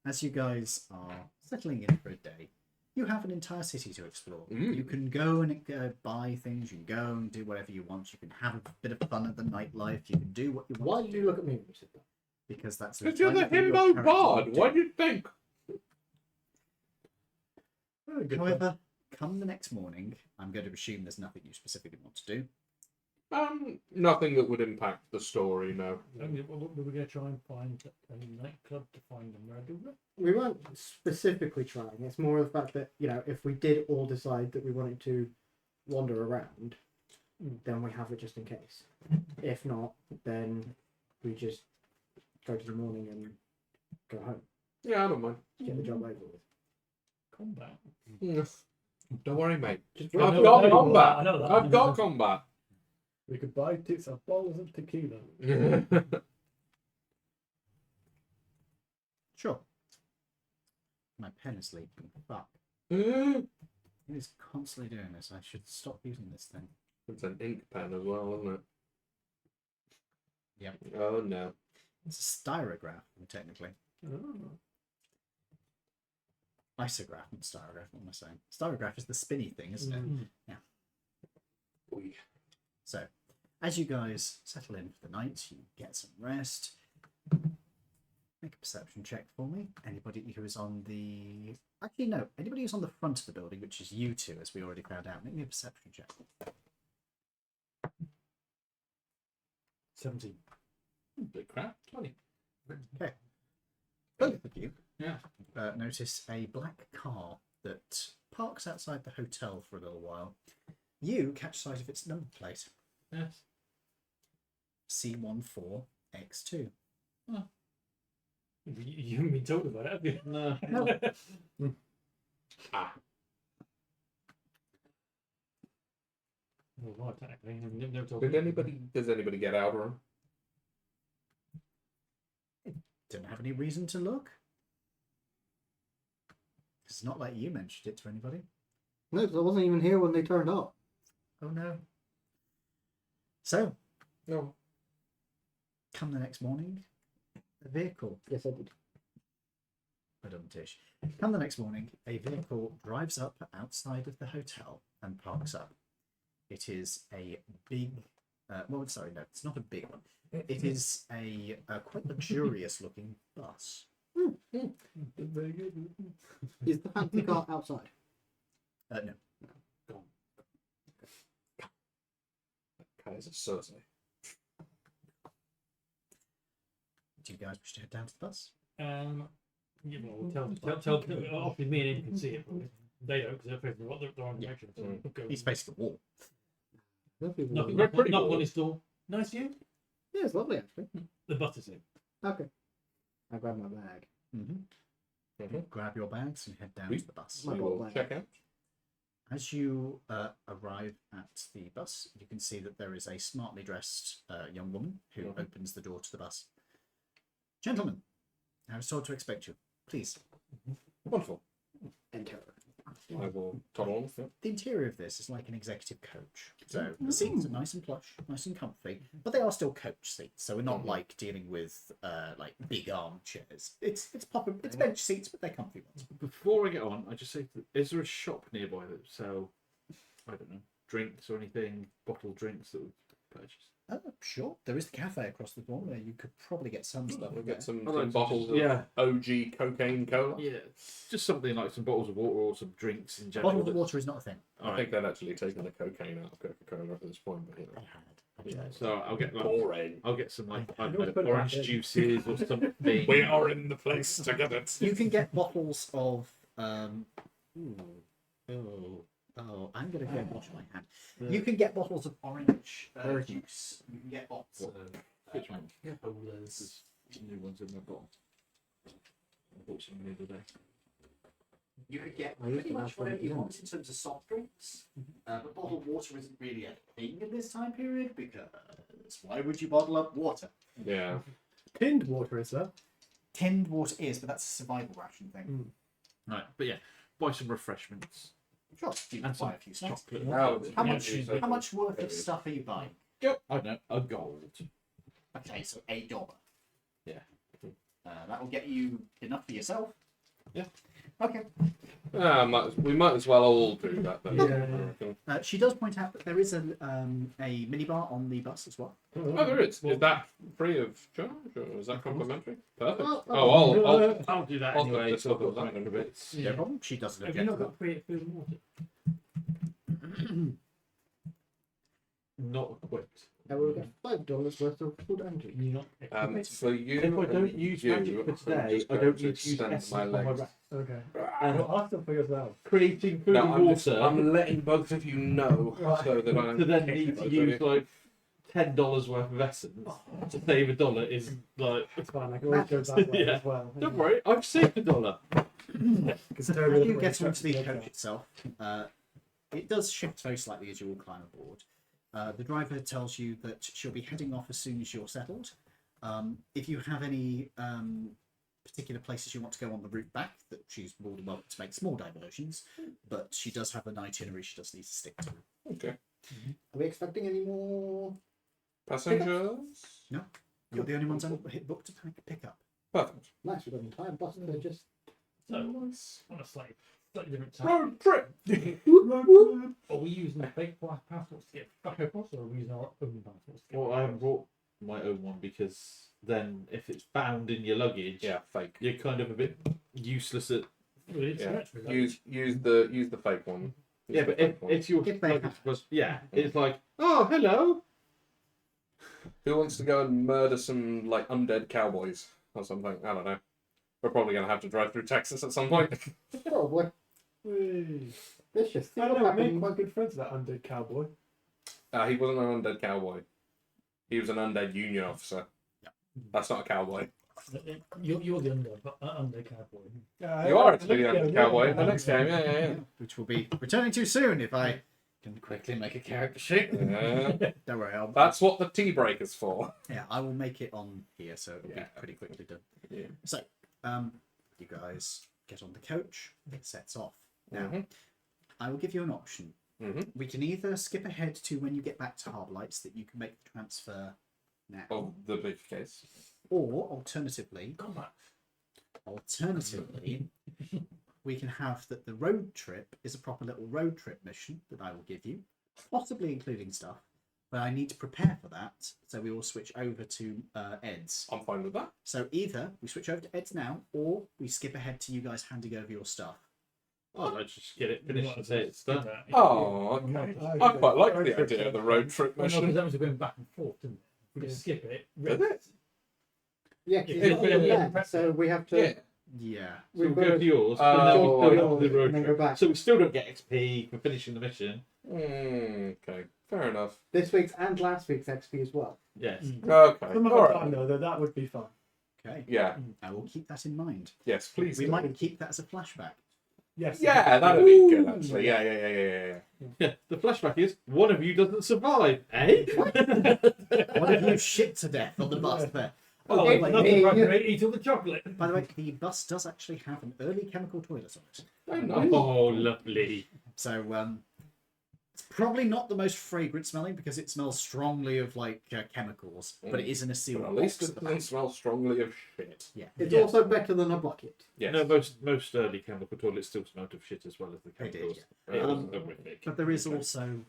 as you guys are settling in for a day, you have an entire city to explore. You can go and buy things, you can go and do whatever you want, you can have a bit of fun at the nightlife, you can do what you want. Why did you look at me when you said that? Because that's Because you're the entirely your himbo character bard. would do. What do you think? However, come the next morning, I'm going to assume there's nothing you specifically want to do. Nothing that would impact the story, no. We're going to try and find a nightclub to find a murderer. We weren't specifically trying. It's more of the fact that, if we did all decide that we wanted to wander around, then we have it just in case. If not, then we just go to the morning and go home. Yeah, I don't mind. Get the job over with. Combat. Don't worry, mate. Just I've know got that. combat. I know that. I've got combat. We could buy tits of bottles of tequila. Sure. My pen is leaking. Fuck. It is constantly doing this. I should stop using this thing. It's an ink pen as well, isn't it? Yep. Oh, no. It's a styrograph, technically. Isograph, not styrograph. What am I saying? Styrograph is the spinny thing, isn't it? Yeah. Oy. So, as you guys settle in for the night, you get some rest. Make a perception check for me. Anybody who is on the... Actually, no. Anybody who's on the front of the building, which is you two, as we already found out. Make me a perception check. 17. Bit crap. 20. Okay. Both of you Yeah. notice a black car that parks outside the hotel for a little while. You catch sight of its number plate. Yes. C14X2. Oh. You haven't been told about it, have you? No. No. Well, right, technically. I've never told Does anybody get out of room? Don't have any reason to look. It's not like you mentioned it to anybody. No, because I wasn't even here when they turned up. Oh no. So, No. come the next morning, a vehicle. Yes, I did. Tish. Come the next morning, a vehicle drives up outside of the hotel and parks up. It is a big, well, sorry, no, it's not a big one. It is a quite luxurious looking bus. Very good. Is the fancy car outside? No. Kaiser Soze. Do you guys wish to head down to the bus? Yeah, well, tell obviously me and him can see it, but they don't because they're on the direction. So we'll go. He's facing the wall. Lovely. Knock pretty on cool. his door. Nice view. Yeah, it's lovely actually. The bus is in. Okay. I grab my bag. Grab your bags and head down We- to the bus. My We ball will bag. check out. As you arrive at the bus, you can see that there is a smartly dressed young woman who opens the door to the bus. Gentlemen, I was told to expect you. Please. Wonderful. Enter. I will toddle on. Yeah. The interior of this is like an executive coach. So the seats are nice and plush, nice and comfy, but they are still coach seats. So we're not like dealing with like big armchairs. It's bench seats, but they're comfy ones. Before I get on, I just say, is there a shop nearby that sell, I don't know, drinks or anything, bottled drinks that we purchase? Sure. There is the cafe across the corner. You could probably get some stuff. We'll get some I'd like to bottles just- of OG cocaine cola. Yeah, just something like some bottles of water or some drinks in A general. bottle of water is not a thing. I think they'd actually taken the cocaine out of Coca-Cola at this point, but you know. Yeah, so I'll get like, Boring. I'll get some like I I don't know know, it's better orange than that. juices or something. We are in the place to get it. You can get bottles of I'm gonna go wash my hand. You can get bottles of orange juice. You can get bottles of Which one? There's new ones in my bottle. I bought some the other day. You could get I used pretty to much have one whatever you at want in terms of soft drinks. But bottled water isn't really a thing in this time period because why would you bottle up water? Yeah. Tinned water is there. Tinned water is, but that's a survival ration thing. Right, but yeah, buy some refreshments Sure. You can and some buy a few snacks. chocolate. Oh, How yeah, much? yeah. How much worth of stuff are you buying? I don't know, a gold. Okay, so $1. Yeah. That will get you enough for yourself. Yeah. Okay. We might as well all do that then. Yeah. I reckon. She does point out that there is a minibar on the bus as well. Oh, there is. Is that free of charge or is that complimentary? Perfect. Well, I'll do that I'll anyway. just So I've look got at some that extra bits. No problem. She doesn't Have you object. not got creative food and water? Not equipped. I will get $5 worth of food and drink. You're not For you, If I don't and use you, magic for I'm today, just I going don't to need to use extend essence my on my legs. rest. Okay. And Well, ask them for yourself. creating food No, and water I'm letting both of you know Right. so that I don't to then kick need both to of use you. like $10 worth of essence to save $1 is like. It's fine. I can always go that way Yeah. as well. Don't worry, I've saved $1. Because So as you get onto the coach itself, it does shift very slightly as you all climb aboard. The driver tells you that she'll be heading off as soon as you're settled. If you have any particular places you want to go on the route back, that she's more than welcome to make small diversions, but she does have an itinerary she does need to stick to. Okay. Are we expecting any more? Passengers? You're the only ones on hit book to pick up. Perfect. Nice, we've got an entire bus to just. So, on a slightly different time. Road trip! Are we using the fake passports to get back across, or are we using our own passports to get Well, back I haven't across? brought my own one because then if it's found in your luggage, Yeah, fake. you're kind of a bit useless at. Well, it's Yeah. actually like- Use the fake one. Use Yeah, the but fake one. if your If they luggage have- was it's like, oh hello. Who wants to go and murder some like undead cowboys or something? I don't know. We're probably gonna have to drive through Texas at some point. Probably. Whee. Let's just see I what know, I made happens. quite good friends with that undead cowboy. He wasn't an undead cowboy. He was an undead union officer. That's not a cowboy. You're the undead cowboy. You are actually the undead cowboy in the next game. Yeah. Which will be returning too soon if I can quickly make a character sheet. Yeah. Don't worry, That's what the tea break is for. yeah, I will make it on here, so it'll Yeah. be pretty quickly done. Yeah. So, you guys get on the coach. It sets off. Now, Mhm. I will give you an option. Mhm. We can either skip ahead to when you get back to Harbourlight so that you can make the transfer now, Of the big case. or alternatively, Combat. Alternatively, we can have that the road trip is a proper little road trip mission that I will give you, possibly including stuff, but I need to prepare for that, so we will switch over to Ed's. I'm fine with that. So either we switch over to Ed's now, or we skip ahead to you guys handing over your stuff. Oh, let's just get it finished and say it's done. Oh, okay. I quite like the idea of the road trip Well, no, because mission. that was going back and forth, didn't it? We just skip it. Did it? Yeah, Yeah, because yeah, yeah. yeah, so we have to. Yeah. Yeah. So we'll We've go got to to yours, Oh, and then we'll okay. go to the road and then go trip. back. So we still don't get XP for finishing the mission. Okay, fair enough. This week's and last week's XP as well. Yes. Okay, Some of all the time right. though, that would be fun. Okay. Yeah, I will keep that in mind. yes, please. We do. might keep that as a flashback. Yes. Yeah, that'd be good actually. Yeah. Yeah. The flashback is one of you doesn't survive, eh? One of you shit to death on the bus there. Oh, by wait, the not way, to eat all the chocolate. by the way, the bus does actually have an early chemical toilet on it. Oh, nice. Oh, lovely. So it's probably not the most fragrant smelling because it smells strongly of like chemicals, but it is in a sealed But at least box it at the doesn't back. smell strongly of shit. Yeah. It's Yeah. also better than a bucket. Yes. No, most early chemical toilets still smelled of shit as well as the They did, chemicals. yeah. It was Um, horrific. But there is also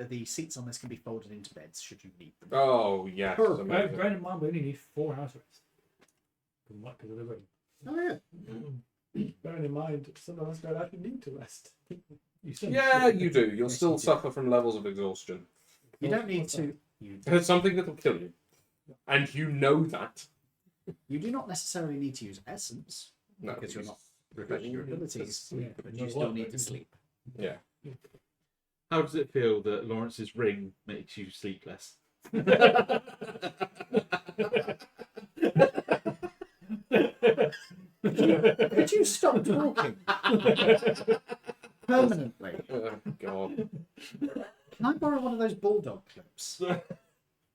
the seats on this can be folded into beds should you need them. Oh yes. Perfect. amazing. Bear in mind, we only need 4 house rests. Because of the rain. Oh yeah. Bearing in mind, some of us don't actually need to rest. You still Yeah, you do. You'll still suffer from levels of exhaustion. You don't need to. It's something that'll kill you, and you know that. You do not necessarily need to use essence No, because you're not refreshing your abilities, Yeah, but no you still water, need to isn't it? sleep. Yeah. How does it feel that Lawrence's ring makes you sleep less? Could you stop talking permanently? Oh God. Can I borrow one of those bulldog clips?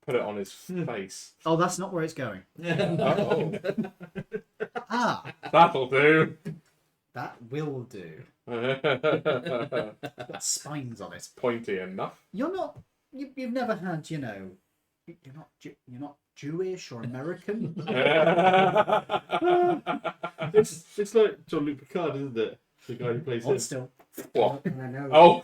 put it on his face. Oh, that's not where it's going. Oh, Ah, that'll do. that will do. Got spines on it. Pointy enough. You're not. You've never had. You're not. You're not Jewish or American. It's like Jean-Luc Picard, isn't it? The guy who plays him. Hold still. What? I know. Oh,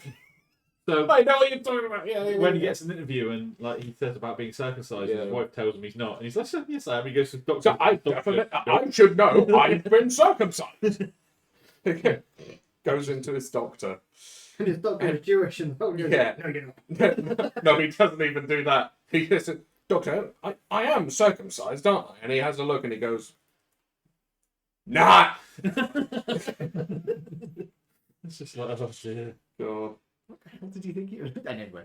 So I know what you're talking about. Yeah, when he gets an interview and like he says about being circumcised, Yeah. his wife tells him he's not, and he's like, "Yes, I am." He goes to the doctor. So I should know. I've been circumcised. Goes into his doctor. And his doctor is Jewish, and the doctor goes, Yeah. no, you're not. No, he doesn't even do that. He says, "Doctor, I am circumcised, aren't I?" And he has a look and he goes, "Nah." It's just like, oh dear. God. What the hell did you think you? Anyway,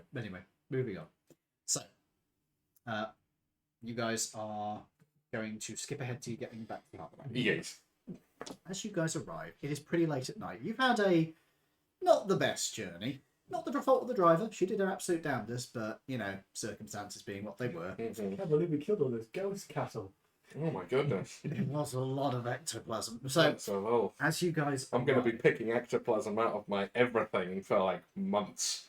moving on. So, you guys are going to skip ahead to getting back to the Harbourlight. Yes. As you guys arrive, it is pretty late at night. You've had a not the best journey. Not the fault of the driver. She did her absolute damnedest, but circumstances being what they were, I can't believe we killed all this ghost cattle. Oh my goodness. it was a lot of ectoplasm. So, So, as you guys, I'm going to be arrive- picking ectoplasm out of my everything for like months.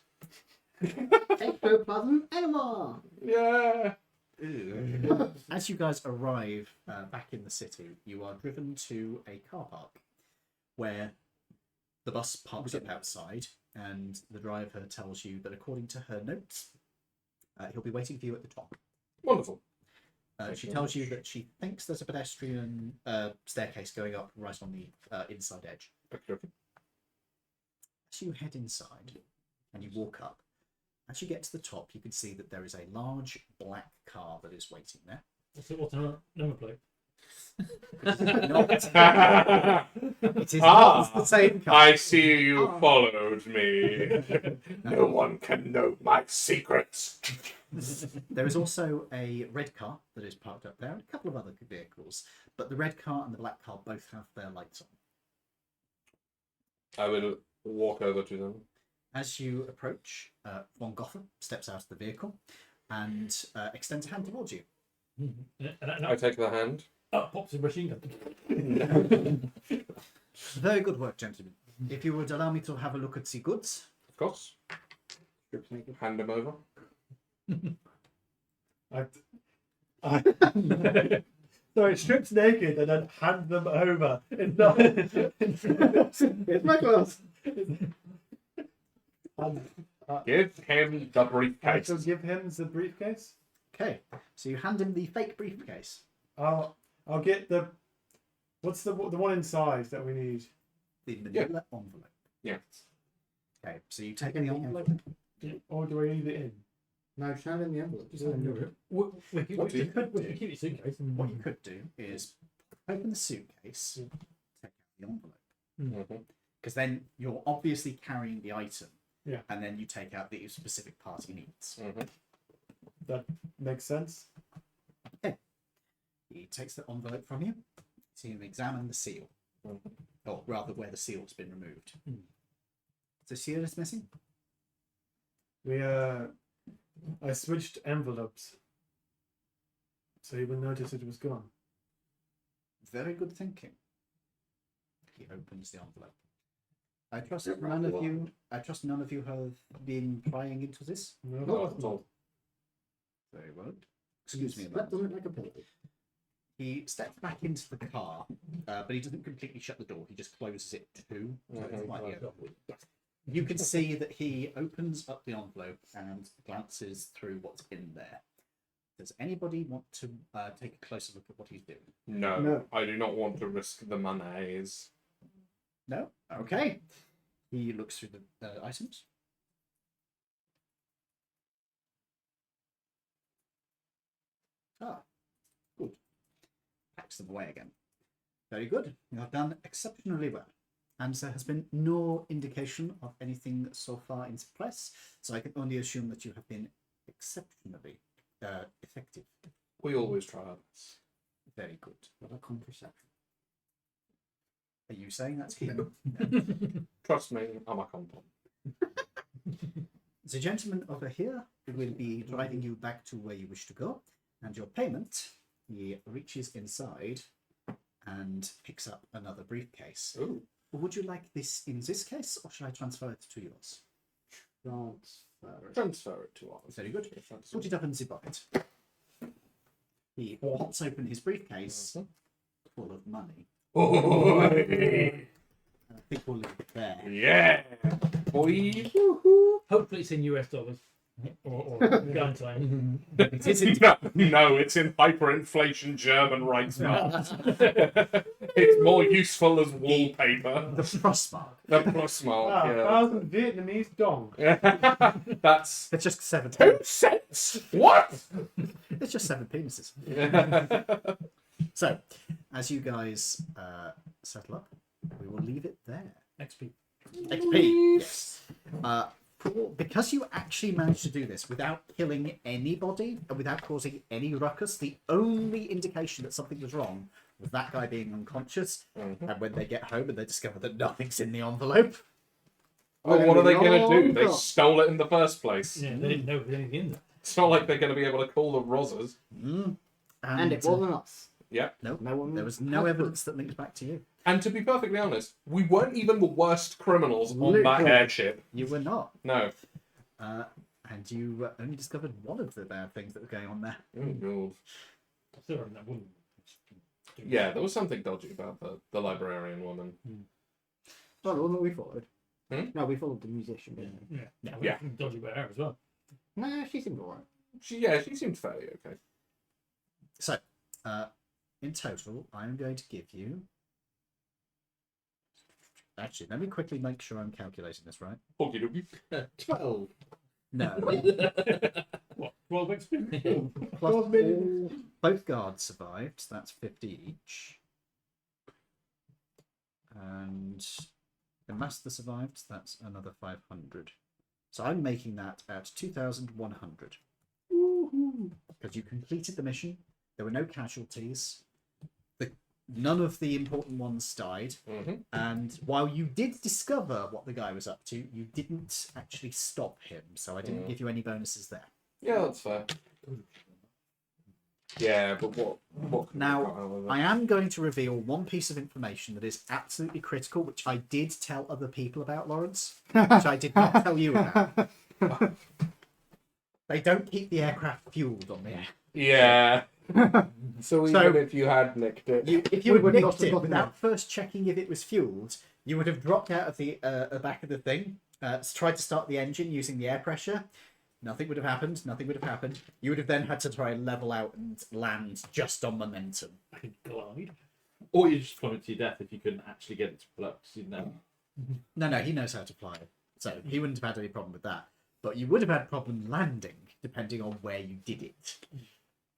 Ectoplasm enema. Yeah. As you guys arrive back in the city, you are driven to a car park where the bus parks up outside, and the driver tells you that according to her notes, he'll be waiting for you at the top. Wonderful. She tells you that she thinks there's a pedestrian staircase going up right on the inside edge. Okay. As you head inside and you walk up, as you get to the top, you can see that there is a large black car that is waiting there. What's the number plate? It is not the same car. I see you followed me. No one can know my secrets. There is also a red car that is parked up there and a couple of other vehicles, but the red car and the black car both have their lights on. I will walk over to them. As you approach, Von Gotha steps out of the vehicle and extends a hand towards you. I take the hand. Up pops a machine gun. Very good work, gentlemen. If you would allow me to have a look at the goods. Of course. Hand them over. So it strips naked and then hand them over. It's not. It's my class. Give him the I briefcase. shall give him the briefcase. Okay, so you hand him the fake briefcase. I'll get the. What's the one inside that we need? The manila envelope. Yeah. Okay, so you take the envelope. Or do I need it in? No, just hand in the envelope. Just hand it. We keep it suitcase. What you could do is open the suitcase, take out the envelope. Because then you're obviously carrying the item. Yeah. And then you take out the specific part he needs. That makes sense. He takes the envelope from you. So you examine the seal. Or rather, where the seal's been removed. The seal is missing? I switched envelopes. So you will notice it was gone. Very good thinking. He opens the envelope. I trust none of you. I trust none of you have been prying into this. No, Not at all. Very well. Excuse me. Slept on it like a pillow. He steps back into the car, but he doesn't completely shut the door. He just closes it too. So it's slightly open. You can see that he opens up the envelope and glances through what's in there. Does anybody want to take a closer look at what he's doing? No, I do not want to risk the monies. No? Okay. He looks through the items. Ah, good. Packs them away again. Very good. You have done exceptionally well. And there has been no indication of anything so far in the press, so I can only assume that you have been exceptionally effective. We always try our best. Very good. What a contraception. Are you saying that's him? Trust me, I'm a content. The gentleman over here will be driving you back to where you wish to go, and your payment, he reaches inside and picks up another briefcase. Ooh. Would you like this in this case, or should I transfer it to yours? Transfer it to ours. Very good. If that's Put it up in the pocket. He pops open his briefcase full of money. Oh, I think we'll leave it there. yeah, boy. Hopefully it's in US dollars. Or gun time. It is indeed. No, it's in hyperinflation German Reichsmark. It's more useful as wallpaper. The Frostmark. The Plusmark, yeah. 1,000 Vietnamese dong. That's It's just 7 2 cents. What? It's just 7 penises. So, as you guys settle up, we will leave it there. XP. XP, yes. Because you actually managed to do this without killing anybody and without causing any ruckus, the only indication that something was wrong was that guy being unconscious. Mhm. And when they get home and they discover that nothing's in the envelope, Well, what are they going to do? They Oh, stole it in the first place. Yeah, they didn't know there was anything in there. It's not like they're going to be able to call the Rozzers. And it wasn't us. Yeah. No, No one there was no evidence that linked back to you. And to be perfectly honest, we weren't even the worst criminals on that Literally. airship. You were not. No. And you only discovered one of the bad things that were going on there. Oh, God. I still remember that woman. Yeah, there was something dodgy about the librarian woman. Oh, the one that we followed. Hmm? No, we followed the musician, didn't we? Yeah. Yeah. Dodgy about her as well. No, she seemed alright. She seemed fairly okay. So, in total, I'm going to give you... Actually, let me quickly make sure I'm calculating this right. Okie dokie. 12. No. What? 12 XP? Plus all, both guards survived, so that's 50 each. And the master survived, so that's another 500. So I'm making that at 2,100. Because you completed the mission, there were no casualties, none of the important ones died, and while you did discover what the guy was up to, you didn't actually stop him, so I didn't give you any bonuses there. Yeah, that's fair. Yeah, but what can Now, we cut out of it? I am going to reveal one piece of information that is absolutely critical, which I did tell other people about, Lawrence, which I did not tell you about. They don't keep the aircraft fueled on the air. Yeah. So even if you had nicked it, If you We had would not nicked have it gotten without first checking if it was fueled, you would have dropped out of the back of the thing, tried to start the engine using the air pressure. Nothing would have happened. Nothing would have happened. You would have then had to try and level out and land just on momentum. I could glide. Or you just plummet to your death if you couldn't actually get it to pull up because you didn't know. No, he knows how to fly it, so he wouldn't have had any problem with that. But you would have had a problem landing, depending on where you did it.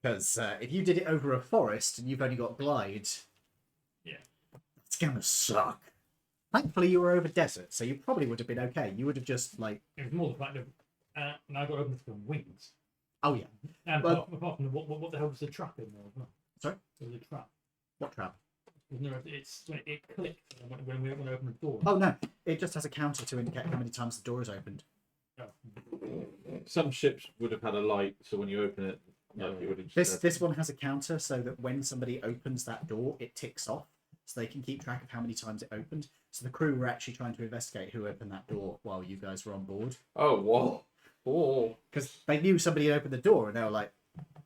Because if you did it over a forest and you've only got glide, yeah, it's gonna suck. Thankfully, you were over desert, so you probably would have been okay. You would have just like It was more the fact of now I got open for wings. Oh yeah. And Well- apart from what the hell was the trap in there as well? Sorry? There was a trap. What trap? Wasn't there? It's when it clicked when we opened the door. Oh no, it just has a counter to indicate how many times the door is opened. Oh. Some ships would have had a light, so when you open it, like it would have just This one has a counter so that when somebody opens that door, it ticks off, so they can keep track of how many times it opened. So the crew were actually trying to investigate who opened that door while you guys were on board, oh what? Oh, because they knew somebody had opened the door, and they were like,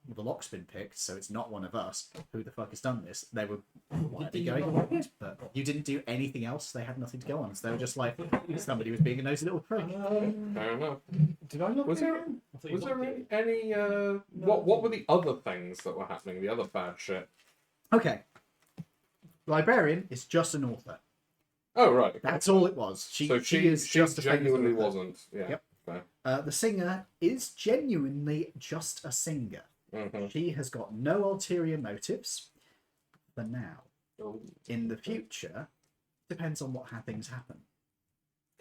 well, "The lock's been picked, so it's not one of us. Who the fuck has done this?" They were quietly going on it, but you didn't do anything else. They had nothing to go on, so they were just like, somebody was being a nosy little prick. fair enough. Did I look Was at there it? was there any what were the other things that were happening? The other bad shit. Okay, librarian is just an author. Oh right. That's all it was. She She is just a famous genuinely author. wasn't. Yeah. Yep. Fair. The singer is genuinely just a singer. Mhm. She has got no ulterior motives for now. Oh, In the future, depends on how things happen.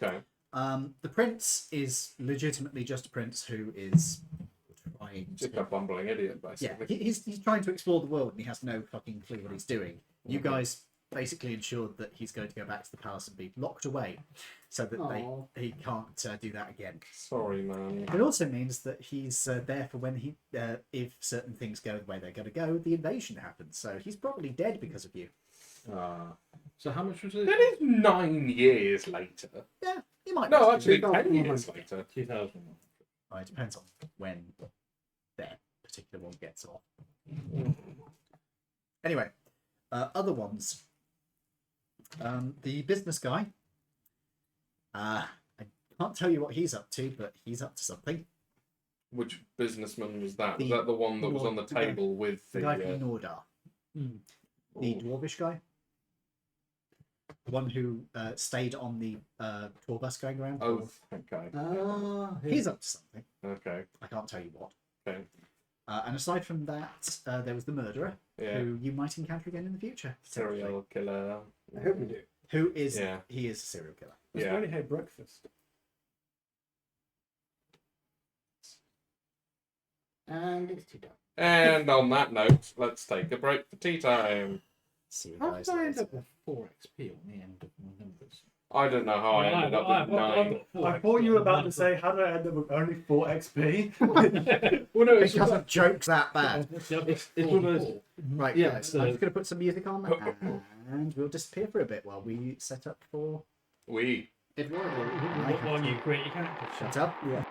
okay. The prince is legitimately just a prince who is trying Just to... a bumbling idiot, Yeah, basically. he's trying to explore the world and he has no fucking clue what he's doing. You guys basically ensured that he's going to go back to the palace and be locked away, so that Aw. he can't do that again. Sorry, man. It also means that he's there for when if certain things go the way they're going to go, the invasion happens. So he's probably dead because of you. So how much was it? That is 9 years later. Yeah, he might. No, be. actually, 2,100. 10 years later. 2001. Oh, it depends on when their particular one gets off. Anyway, other ones. The business guy. I can't tell you what he's up to, but he's up to something. Which businessman was that? Was The- that the one that was on the the guy- table with The the... guy from Nordar. The dwarvish guy. The one who stayed on the tour bus going around. Oh, okay. He's up to something. Okay. I can't tell you what. Okay. And aside from that, there was the murderer, Yeah. who you might encounter again in the future. potentially. Serial killer. I hope we do. Who is? Yeah. He is a serial killer. Let's Yeah. already had breakfast. And it's tea time. And on that note, let's take a break for tea time. See you How guys did I end later. up with 4 XP on the end of my numbers? I don't know how I ended up with 9. I thought you were about to say, how did I end up with only 4 XP? Well, no, it's Because of jokes that bad. it's one of those- Right, Yeah, guys. so- I'm just going to put some music on, and we'll disappear for a bit while we set up for. We. While you create your character. Shut up. Yeah.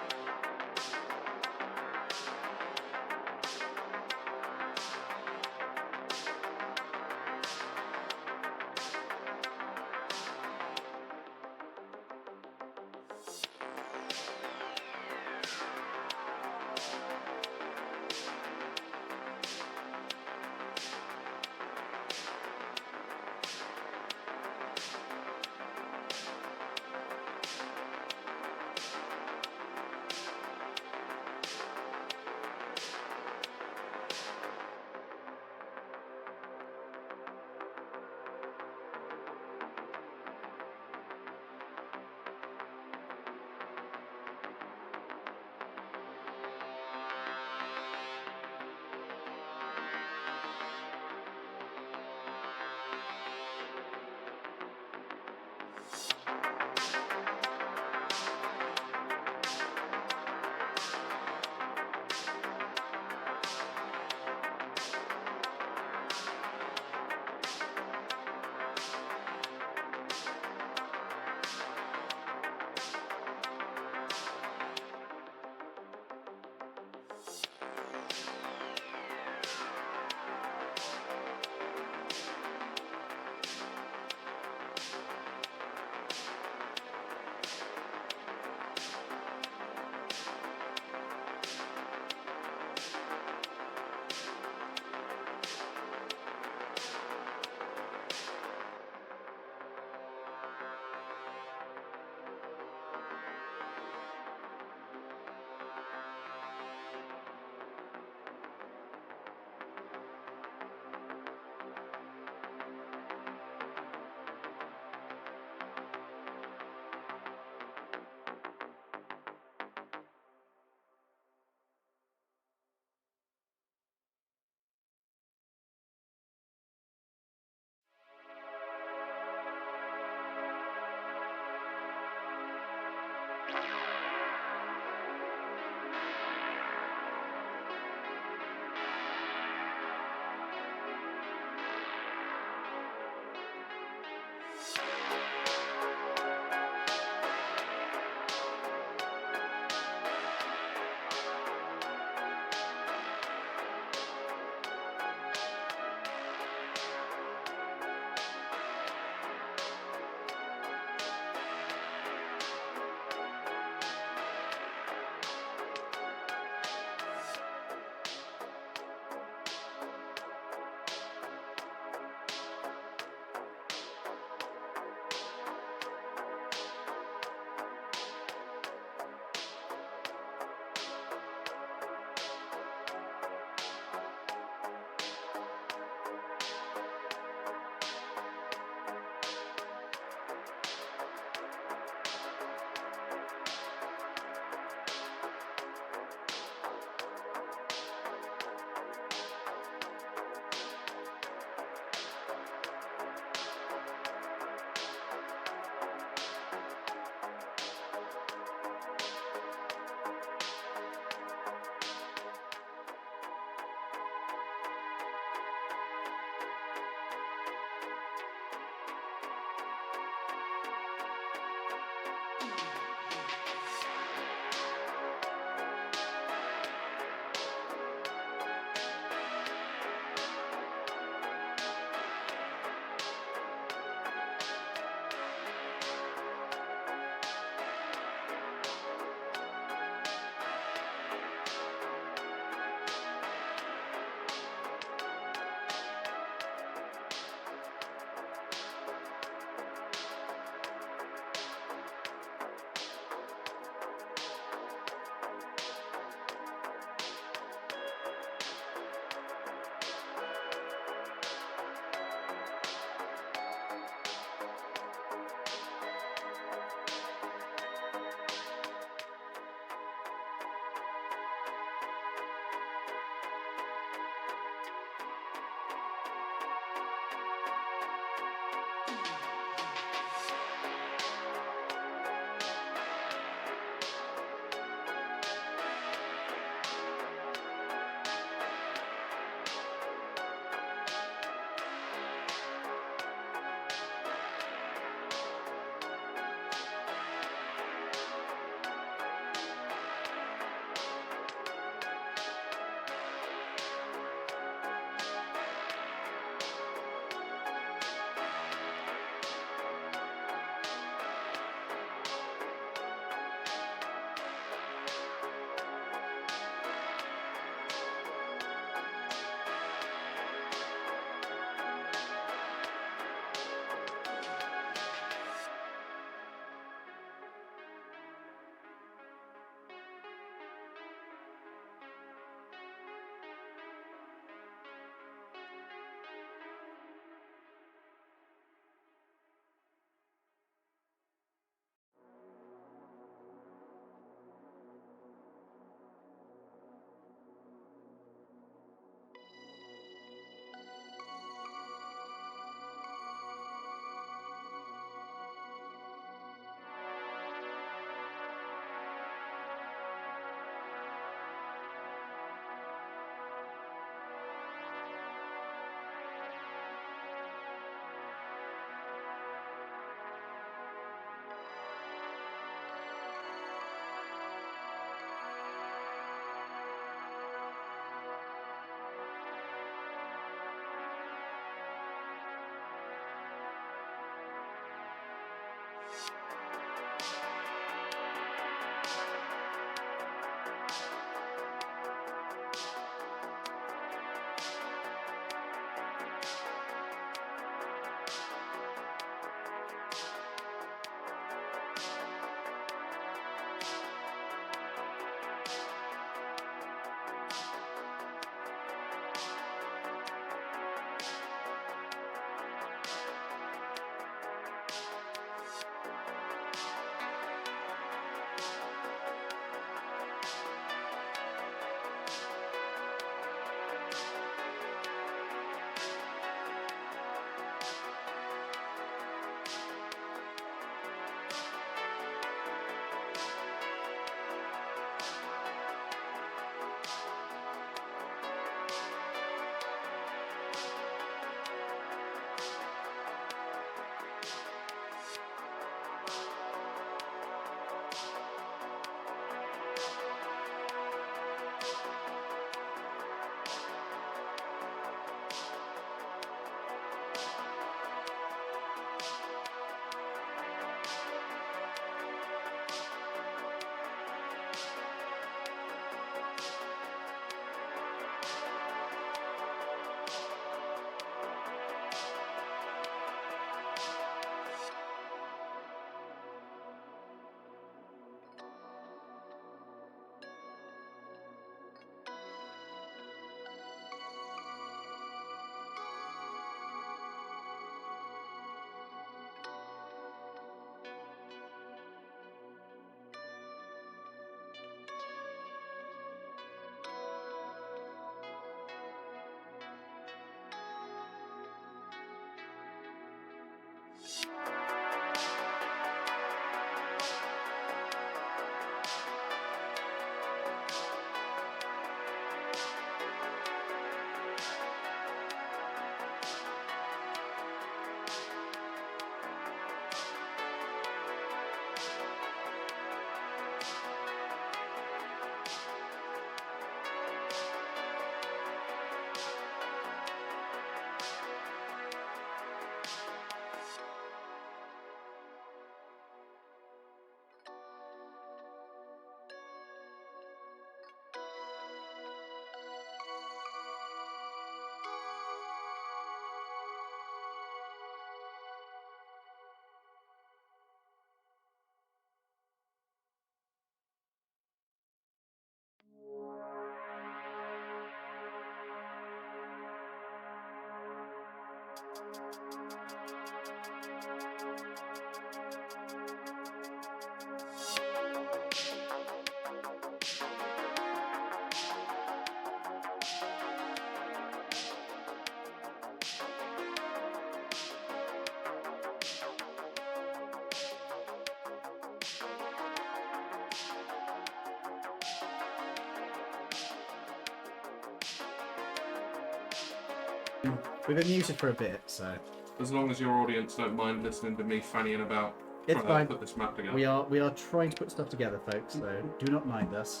We've been muted for a bit, so As long as your audience don't mind listening to me fannying about it's trying fine. to put this map together. We are trying to put stuff together, folks. So do not mind us.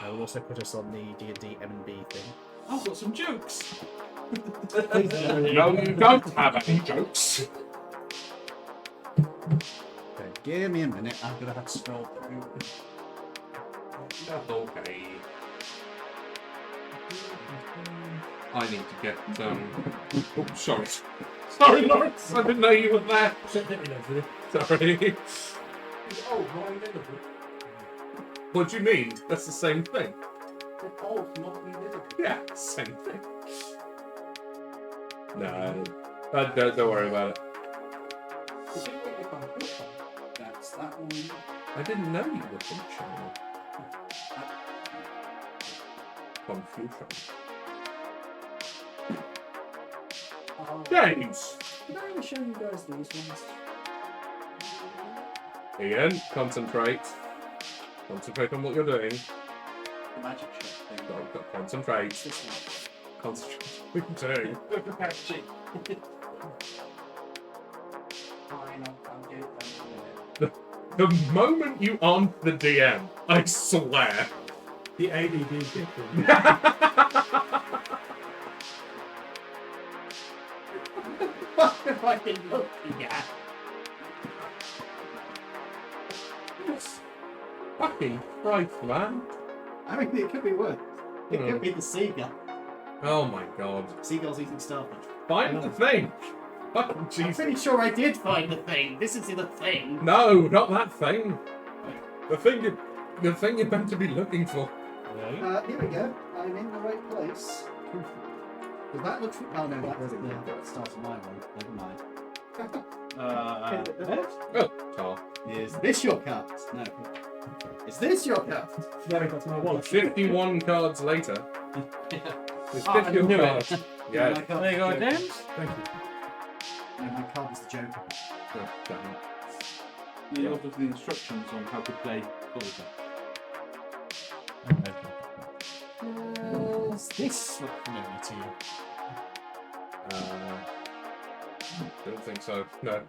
I will also put us on the D&D M&B thing. I've got some jokes. Please don't. No, you don't have any jokes. Okay, give me a minute. I'm gonna have to scroll through. That's okay. I need to get oh, sorry. Sorry, Lawrence. I didn't know you were there. Sorry. Oh, Ryan Liverpool. What do you mean? That's the same thing. Oh, not Liverpool. Yeah, same thing. No, don't worry about it. That's that one. I didn't know you were from China. Confucian. James! Did I ever show you guys these ones? Ian, concentrate. Concentrate on what you're doing. The magic shot thing. Concentrate. This one. Concentrate on what you're doing. Fine, I'll get it done The moment you aren't the DM, I swear. The ADD kicked in. What have I been looking at? Fucking Christ, man. I mean, it could be worse. It Hmm. could be the seagull. Oh my god. Seagull's eating starfish. Find the thing! Fucking I'm Jesus. pretty sure I did find the thing. This is the thing. No, not that thing. The thing you're meant to be looking for. Here we go. I'm in the right place. Does that look? Oh no, that was the start of my one. Never mind. Oh, Tar. Is this your card? No. Is this your card? There we go to my wallet. 51 cards later. It's I 51 knew it. cards. Yeah. My card There you go, was the Joker. James. Thank you. No, my card was the Joker. Oh, damn it. You offer the instructions on how to play Oliver. Does this look familiar to you? Don't think so. No.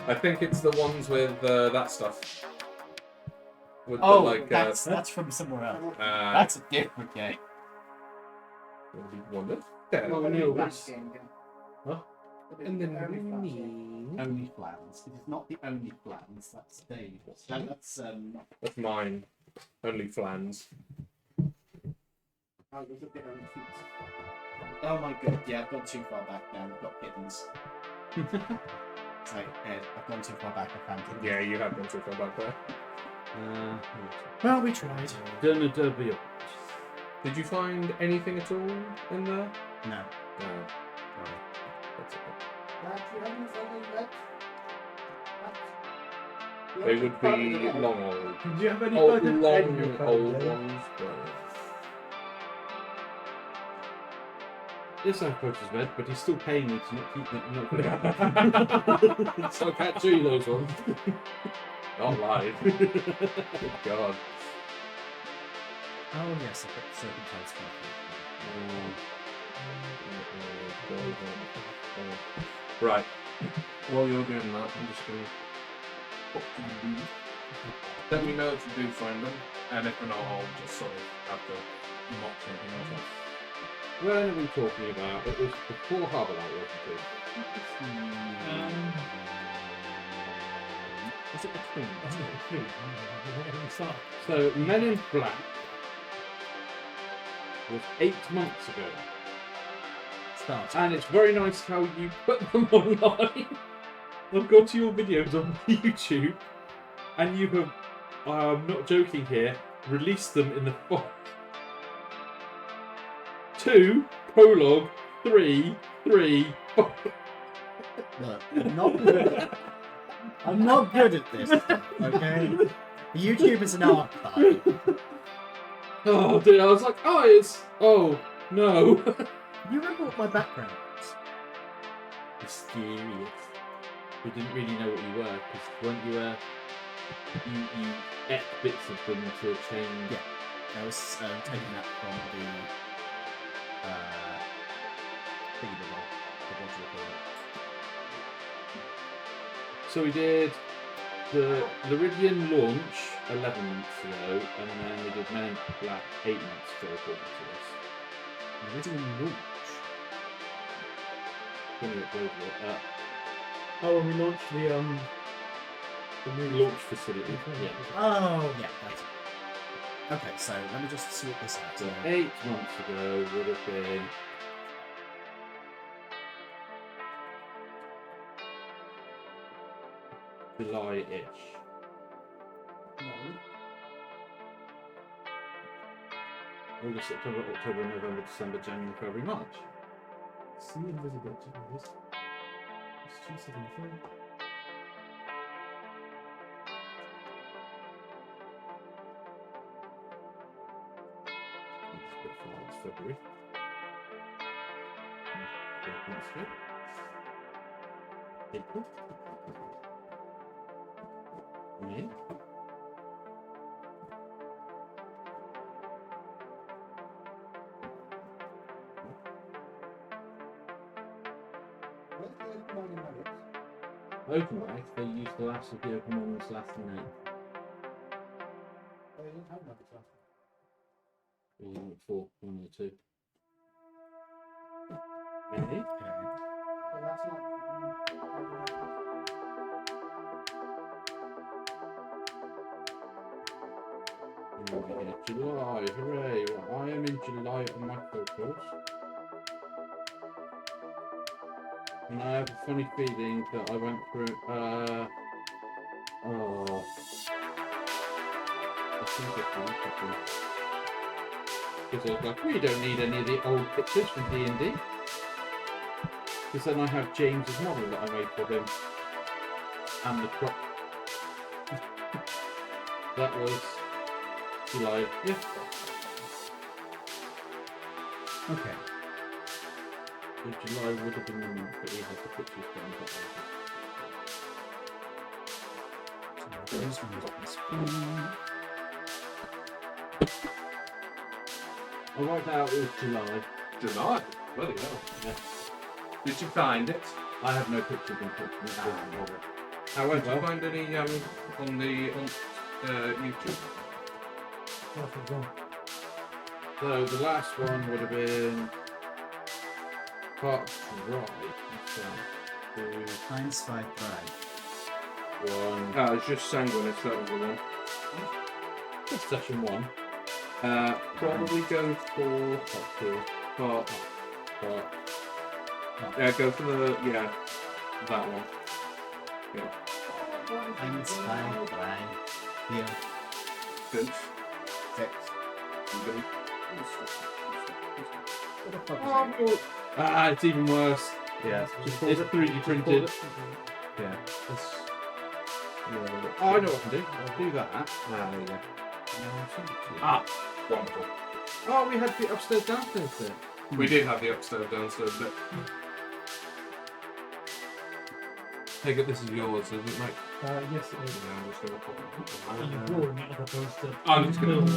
I think it's the ones with that stuff. With Oh, the, like, that's from somewhere else. that's That's a different game. one of them. Oh, Neil, that's that's- Huh? And then Only Flans. It is not the only Flans. That's Dave. That's That's mine. Only flans. Oh, was it the only feet? Oh my god, yeah, I've gone too far back now. We've got kittens. It's like, Ed, I've gone too far back. I found kittens. Yeah, you have been too far back there. Well, we tried. Done Derby. Did you find anything at all in there? No. No. Alright. That's okay. They would be long old. Did you have any Old, further long old ones. Yes, I quote his red, but he's still paying me to not keep them. Not so I can't do those ones. Not live. Good God. Oh yes, I've got circumcised Right. While you're doing that, I'm just going to let me know if you do find them, and if not, I'll just sort of have to mock something else up. When are we talking about? It was before Harbourlight, wasn't it? Was it the Queen? So, Men in Black was 8 months ago. Start. And it's very nice how you put them online. I've gone to your videos on YouTube, and you have, I'm not joking here, released them in the 2, prologue, 3, 3, 4. Look, I'm not good at this. Okay, YouTube is an archive. Oh, dude, I was like, oh no. You remember what my background was? Mysterious. We didn't really know what you were because weren't you you ate bits of them to change. Yeah, I was taking that from the thingy the what do you call it? So we did the Luridian launch 11 months ago, and then we did Men in Black 8 months ago, according to this. Meridian launch. When we uploaded it. Oh, when we launched the new launch facility. Yeah. Oh, yeah, that's it. Okay, so let me just sort this out. So 8 months ago would have been. July-ish. August, September, October, November, December, January, February, March. See invisibility is. It's 273. It's a bit far, it's February. 12 months ago. April. May. Open Light, they used the last of the open ones last night. They didn't have nuggets left. Or 1 or 2. Maybe? But that's not. July, hooray! Well, I am in July on my photos. And I have a funny feeling that I went through, I think it's because I was like, we don't need any of the old pictures from D&D. Because then I have James's model that I made for him. And the crop. That was July. Yeah. Okay. So July would have been the month that we had the pictures done. So those ones is fine. I worked out it was July. July? Bloody hell. Yeah. Did you find it? I have no pictures unfortunately. Did you find any on YouTube? So the last one would have been part Drei. Times 5 Drei. 1. It's just Sanguinis, that was the one. Just session 1. Probably go for part. Yeah, go for that one. Yeah. Times 5 Drei. Here. Good. 6. It's even worse. Yeah. It's 3D printed. Yeah. Oh, I know what I can do. I'll do that. Yeah. Wonderful. Oh, we had the upstairs downstairs there. We did have the upstairs downstairs bit. Take it, this is yours, isn't it, mate? Yes, it is. Yeah, I'm just going to pop it. You're drawing it as opposed to. I'm just going to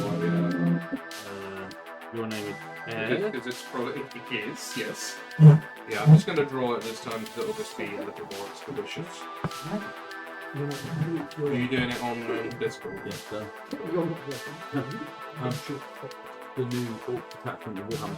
Your name is because it's probably it is, yes. Yeah, I'm just going to draw it this time because it'll just be a little more expeditious. You're not. Are you doing it on Discord? Yes, sir. You're not. The new Orc attachment of Warhammer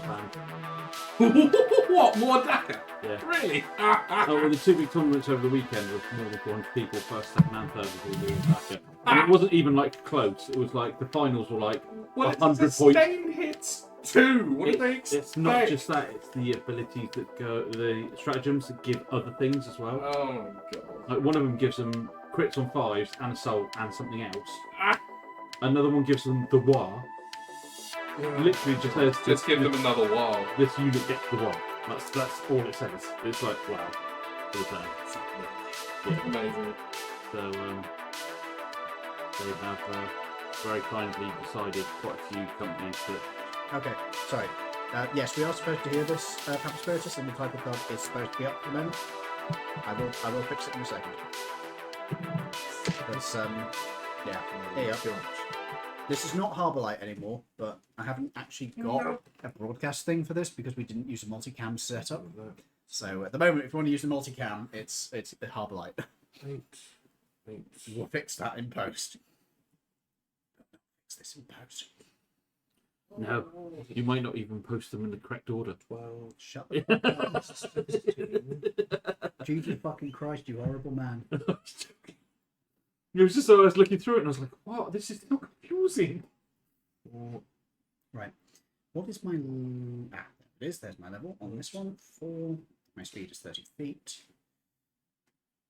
Fan. What? More Daka? Yeah. Really? Oh, well, the 2-week tournaments over the weekend was more than 400 people, first, second, and third was all doing that. And it wasn't even like close. It was like the finals were like Well, 100 it's points. sustained hits too. What do they expect? It's not just that; it's the abilities that go, the stratagems that give other things as well. Oh my god. Like one of them gives them crits on 5s and assault and something else. Ah. Another one gives them the war. Literally just says Just give them another wall. this unit gets the war. That's all it says. It's like wow. with that. Amazing. So they have very kindly decided, quite a few companies, that Okay, sorry. Yes, we are supposed to hear this, Papa Spiritus, and the title card is supposed to be up for the moment. I will fix it in a second. But, yeah, here you go. This is not Harbourlight anymore, but I haven't actually got a broadcast thing for this because we didn't use a multicam setup. So at the moment, if you want to use the multicam, it's Harbourlight. We'll fix that in post. Fix this in post. no, you might not even post them in the correct order. 12. Shut the fuck up. Jesus fucking Christ, you horrible man. It was just so I was looking through it and I was like, wow, this is so confusing. Right. What is my... there it is. There's my level on this one. 4. My speed is 30 feet.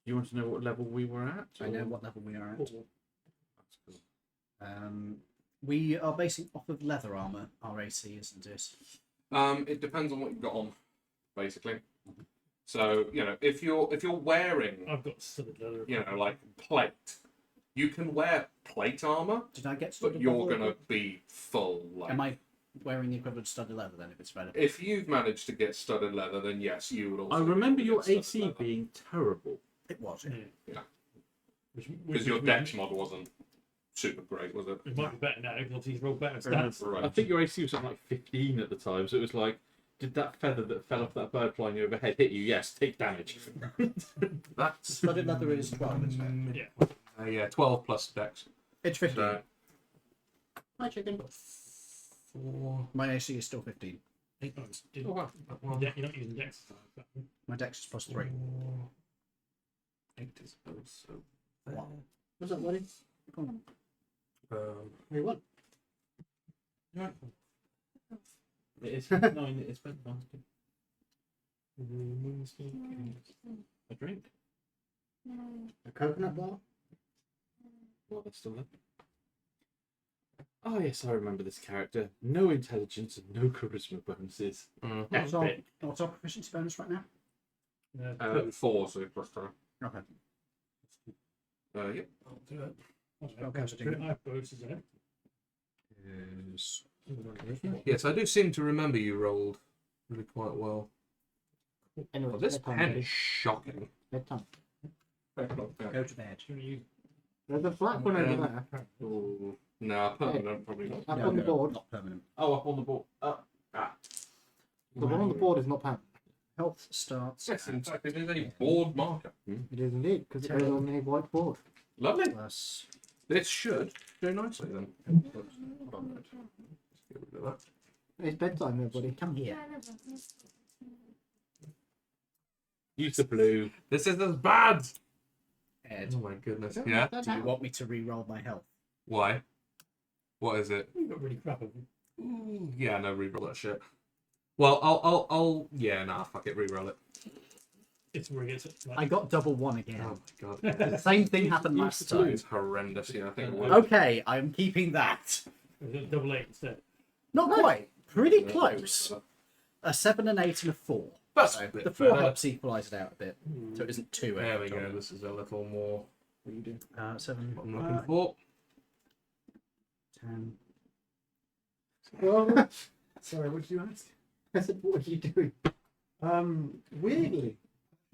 You want to know what level we were at? I know what level we are at. That's cool. We are basing off of leather armor, our AC, isn't it? It depends on what you've got on, basically. So, you know, if you're wearing, I've got studded leather. you know, like plate, you can wear plate armor, Did I get but studded you're leather? gonna be full. Like, Am I wearing the equivalent studded leather then, if it's available? if you've managed to get studded leather, then yes, you would also. I be remember able your to get AC studded leather. being terrible. It was. Yeah. Because Which your dex mod wasn't super great, was it? It might be better now because he's rolled better stats. Right. I think your AC was something like 15 at the time, so it was like, did that feather that fell off that bird flying overhead hit you? Yes, take damage. That's Studded leather is 12, isn't it? Yeah. yeah, 12 plus dex. It's 15. So, Hi, chicken. 4. My AC is still 15. Oh, Oh, wow. yeah, you're not using dex. My dex is plus 3. 8 is also What? What's up, buddy? You what? It is 9, it is bedtime. A drink? A coconut bar? Well, that's still there. Oh, yes, I remember this character. No intelligence and no charisma bonuses. What's our, Epic. what's our proficiency bonus right now? 4, so plus 10. Okay. Yep. I'll do it. Okay, so do it. I have bonuses in it. Yes, I do seem to remember you rolled really quite well. Anyway, Well, this bedtime, pen buddy. is shocking. Bedtime. Go to bed. There's a black one over there. Ooh. No, permanent probably not. Up No, on the no, board. not permanent. Oh, up on the board. The one on the board is not permanent. Health starts Yes, in at fact, it is a board marker. It is indeed, because it goes on a white board. Lovely. plus. This should do nicely then. Hold on a minute. Let's get rid of that. It's bedtime there, buddy. Come here. Use the blue. This is as bad. Ed, Oh my goodness. Don't Yeah. write that do you down. want me to re-roll my health? Why? What is it? You got really crap of them. Ooh, yeah, no, reroll that shit. Well, yeah, nah, fuck it, reroll it. It's where it gets it. I got double 1 again. Oh my god. The same thing happened last time. It's horrendous, yeah, I think it would. Okay, I'm keeping that. Double 8 instead. Not quite. Pretty close. A 7, an 8, and a 4. That's So a bit the 4 better. helps equalise it out a bit, so it isn't 2. There we go, this is a little more. What are you doing? 7, What I'm looking for. 10. Well, sorry, what did you ask? I said, what are you doing? Weirdly,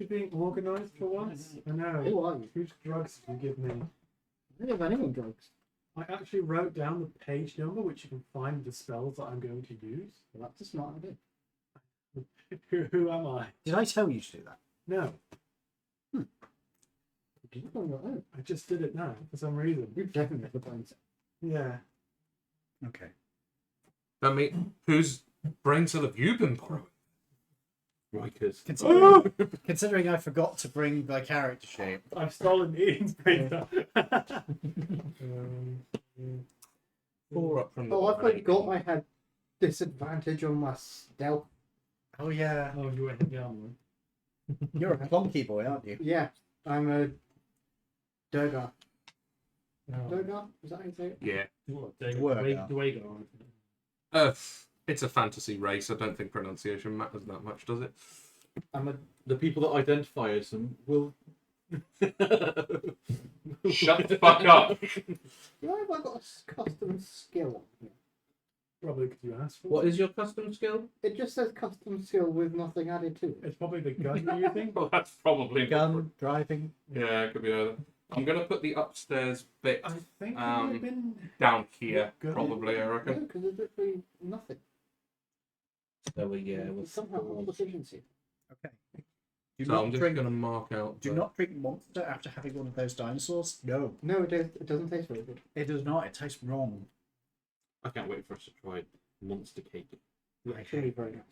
you're being organised for once. I know. Who are you? Whose drugs did you give me? I don't give anyone drugs. I actually wrote down the page number, which you can find the spells that I'm going to use. Well, that's a smart idea. Who am I? Did I tell you to do that? No, You did it on your own. I just did it now for some reason. You definitely have the brain cell. Yeah. Okay. I mean, whose brain cell have you been borrowing? Rikers. Considering I forgot to bring my character shape. I've stolen Ian's brain cell. 4 up from the Oh, I bottom. forgot I had disadvantage on my stealth. Oh yeah. Oh, you went hit the armor. You're a clunky boy, aren't you? Yeah, I'm a Durgar. Oh. Durgar? Is that how you say it? Yeah. What, Work out. Dwagar. It's a fantasy race. I don't think pronunciation matters that much, does it? The people that identify as them will. Shut the fuck up. Why have I got a custom skill on here? Probably because you asked for What it. is your custom skill? It just says custom skill with nothing added to it. It's probably the gun you're using. Well, that's probably Gun, driving. Yeah, it could be either. I'm gonna put the upstairs bit I think it might Um, have been. down here, Good. probably. I No, reckon. because there's literally nothing. So yeah, It's somehow all efficiency. Okay. Do So not I'm just drink. gonna mark out. Do not drink Monster after having one of those dinosaurs. No, No, it doesn't taste very good. it does not. It tastes wrong. I can't wait for us to try monster cake Yeah, it's really very nice.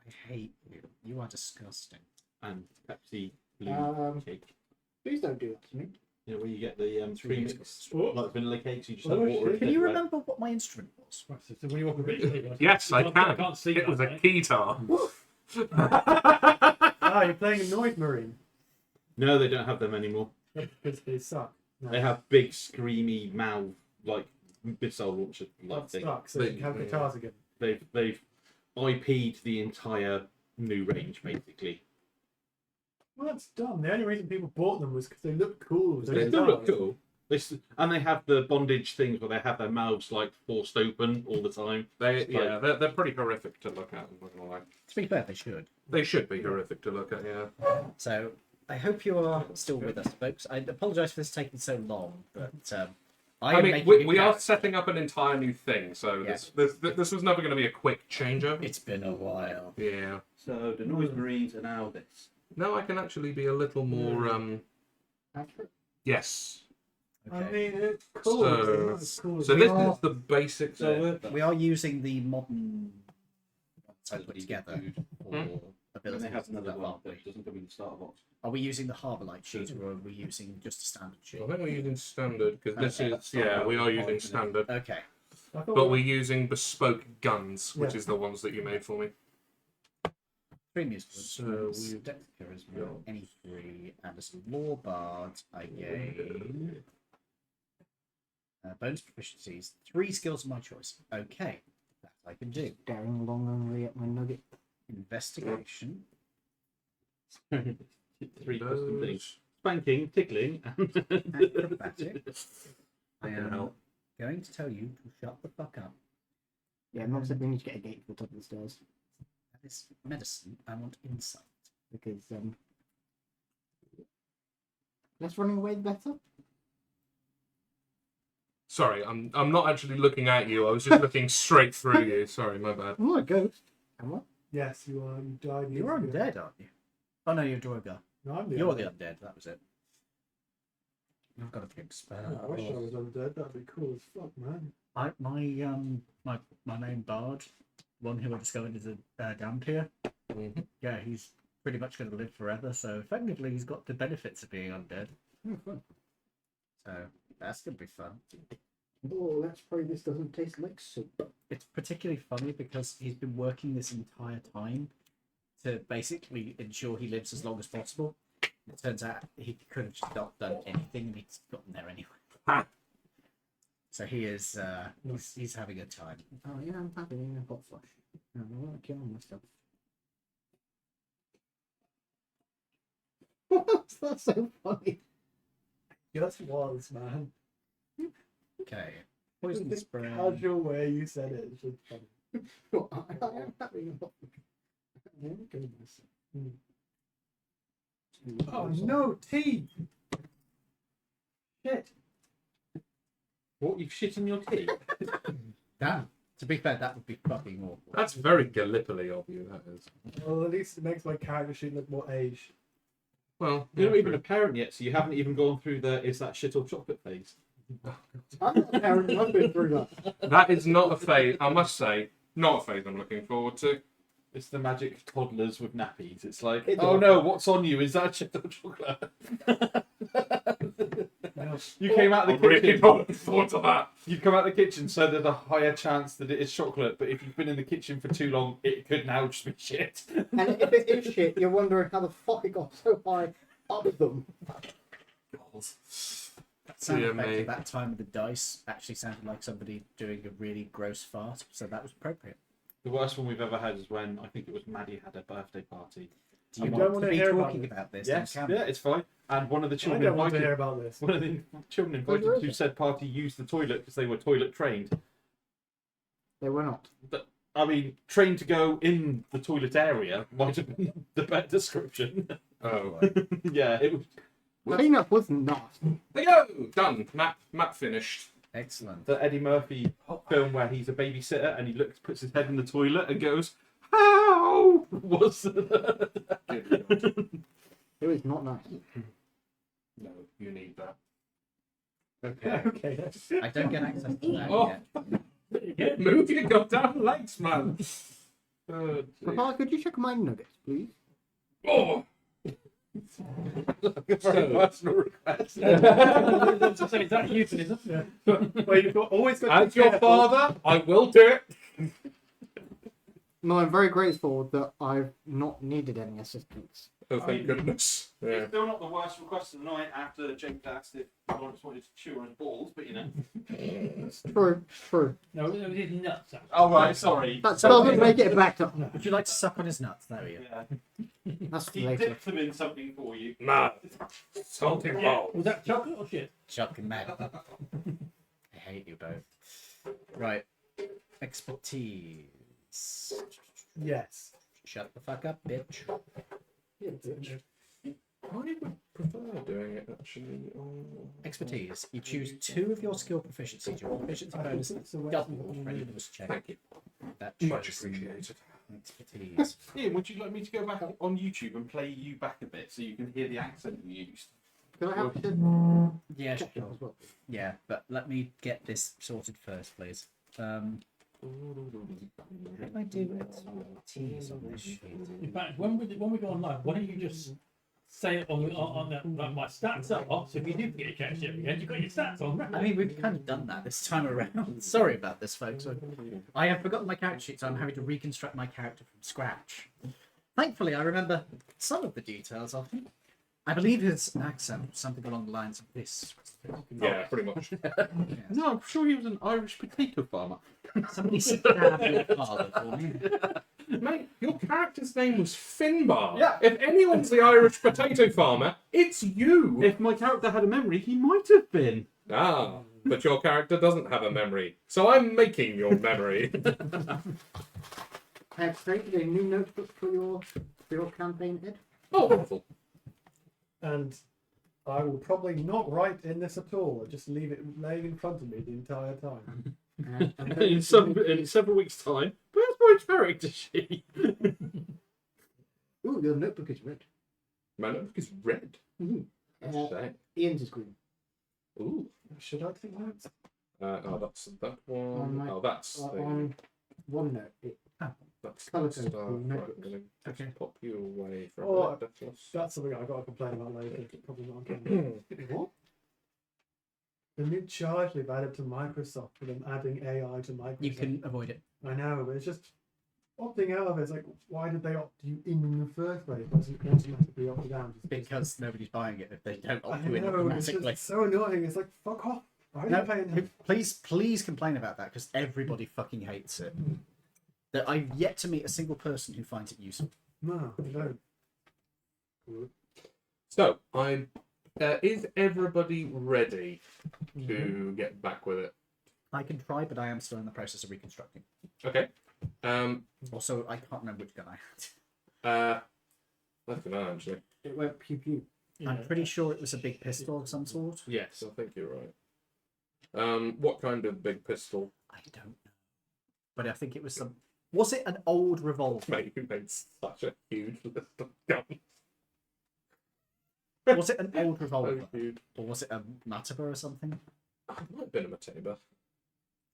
I hate you. You are disgusting. and Pepsi blue cake. Please don't do that to me. You know where you get the Three premix Oh. like vanilla cakes, you just Oh, have water. shit. Can in you it, remember what my instrument was? Right, so when you walk a bit, Yes, I can. I can't see It was a that, keytar. Ah, you're playing a noise marine. No, they don't have them anymore. Because they suck. They have big screamy mouth like missile launcher like Not thing. stuck, so They- you can have guitars again. They've IP'd the entire new range basically. Well, that's dumb. The only reason people bought them was because they look cool. They still look cool. And they have the bondage things where they have their mouths like forced open all the time. They're pretty horrific to look at. I'm not gonna lie. To be fair, they should. They should be horrific to look at. Yeah. So I hope you are still with us, folks. I apologise for this taking so long, but I am mean, making we a are character. setting up an entire new thing, so this was never going to be a quick changeover. It's been a while. Yeah. So the noise marines are now this. No, I can actually be a little more. Accurate. Yes. I Okay. mean, it's cool. So- it's not as cool as So we this are. is the basics of it. We are using the modern put together for And abilities. they have another that one aren't we? that doesn't come in the starter box. Are we using the Harbourlight sheet or are we using just a standard sheet? I think we're using standard because this Okay. is we are using standard, Okay. I thought but we're using bespoke guns, which Yeah. is the ones that you made for me. 3 musical So instruments, we've depth charisma, got- any 3, and as a law bard, I gain bonus proficiencies. 3 skills of my choice. Okay, that I can do. Staring longingly at my nugget. Investigation. 3 custom things. Spanking, tickling, and Acrobatics. I Fucking am hell. going to tell you to shut the fuck up. Yeah, Mum said we need to get a gate to the top of the stairs That is medicine. I want insight. because less running away the better. Sorry, I'm not actually looking at you. I was just looking straight through you. Sorry, my bad. I'm not a ghost. Am I? Yes, you are. You died. years You're ago. undead, aren't you? Oh no, you're Droga. No, I'm the You're undead. the undead. That was it. I've got a big spell. I wish I was undead. That'd be cool as fuck, man. My main bard, one who I discovered is a Dampier. Mhm. Yeah, he's pretty much going to live forever. So effectively, he's got the benefits of being undead. Oh, fun. So that's going to be fun. Oh, let's pray this doesn't taste like soup. It's particularly funny because he's been working this entire time to basically ensure he lives as long as possible. It turns out he could have just not done anything and he's gotten there anyway. Ha! So he is he's having a time. Oh, yeah, I'm having a hot flush. No, I want to kill myself. That's so funny. Just was, man. Okay. Poison The spray. casual way you said it is just funny. I am having a hot flush. I am killing myself. Oh no, tea! Shit. what, you've shit in your tea? That, to be fair, that would be fucking awful. That's very Gallipoli of you. That is. Well, at least it makes my character sheet look more aged. Well, You're not yeah, even a parent yet, so you haven't even gone through the is that shit or chocolate phase. I'm not a parent, I've been through that. that is not a phase. I must say, not a phase I'm looking forward to. It's the magic of toddlers with nappies. It's like, It's oh awful. no, what's on you? Is that shit or chocolate? You came out I'm of the really kitchen. not looking forward to that. You come out of the kitchen, so there's a higher chance that it is chocolate. But if you've been in the kitchen for too long, it could now just be shit. And if it is shit, you're wondering how the fuck it got so high up them. That sound Dear effect me. at that time of the dice actually sounded like somebody doing a really gross fart, so that was appropriate. The worst one we've ever had is when I think it was Maddie had a birthday party, Do you don't want want to to be hear about talking this. about this? Yes, then yeah, can we? it's fine. And one of the I children don't want to invited, hear about this. one of the children invited to said party used the toilet because they were toilet trained. They were not. I mean, trained to go in the toilet area might have been the better description. Oh. Yeah, it was Cleanup was not. There you go! Done. Map finished. Excellent. the Eddie Murphy film where he's a babysitter and he puts his head in the toilet and goes, "How was It was not nice. No, you need that. Okay. Okay, that's I don't get access to that Oh. yet. Move your goddamn legs, man. Oh, dear. Papa, could you check my nuggets, please? Oh. Very personal request. That's to say, is that euphemism? well, you've always got to As be your careful. father, I will do it. No, I'm very grateful that I've not needed any assistance. Oh, thank goodness. Yeah. It's still not the worst request of the night after James asked if Lawrence wanted to chew on his balls, but you know. True, true. No, it was his nuts. Oh, right, sorry. That doesn't make it back to. Would you like to suck on his nuts? There we go. Yeah. That's He later. dipped them in something for you. Nah. Salty balls. Was that chocolate or shit? Chuck and Matt. I hate you both. Right. Expertise. Yes. Shut the fuck up, bitch. I would prefer doing it actually. Expertise. You choose 2 of your skill proficiencies. Your proficiency bonus is double for any bonus check. Thank you. That Much choice. appreciated. Expertise. Ian, would you like me to go back on YouTube and play you back a bit so you can hear the accent you used? Can I have to Yeah, check sure. that as well? Yeah, but let me get this sorted first, please. How do I do expertise on this sheet? In fact, when we go online, why don't you just say it on the like my stats are, so if you do forget your character sheet again, you've got your stats on. I mean, we've kind of done that this time around. Sorry about this, folks. I have forgotten my character sheet, so I'm having to reconstruct my character from scratch. Thankfully, I remember some of the details of him. I believe his accent was something along the lines of this. Yeah, pretty much. No, I'm sure he was an Irish potato farmer. Somebody stab your father for me. Mate, your character's name was Finbar. Yeah. If anyone's the Irish potato farmer, it's you. If my character had a memory, he might have been. Ah, but your character doesn't have a memory, so I'm making your memory. I have created a new notebook for your campaign, Ed. Oh, wonderful. And I will probably not write in this at all. I'll just leave it laying in front of me the entire time. In several weeks' time, where's my character sheet? Ooh, your notebook is red. My notebook is red. That's Uh, shame. Ian's is green. Ooh. Should I take notes? Oh, that's that one. On my- Oh, that's the. On OneNote, That's colour the code stuff. for Right, I'm notebooks. gonna just Okay. pop you away from Oh, that. That's That's something I've got to complain about later. Probably not on camera. what? The new charge they've added to Microsoft for them adding AI to Microsoft. You can avoid it. I know, but it's just opting out of it. It's like, why did they opt you in the first place? It wasn't automatically opted out. Because nobody's buying it if they don't I opt you in know, it's automatically. just so annoying. It's like, fuck off. Why are you No, paying? please complain about that because everybody fucking hates it. That I've yet to meet a single person who finds it useful. No, I don't. So, is everybody ready to get back with it? I can try, but I am still in the process of reconstructing. Okay. Also, I can't remember which gun I had. I don't know actually. It went pew pew. I'm pretty sure it was a big pistol of some sort. Yes, I think you're right. What kind of big pistol? I don't know. But I think it was some... Was it an old revolver? Mate, you made such a huge list of guns. Was it an old So revolver? huge. Or was it a Mataba or something? It might have been a Mateba.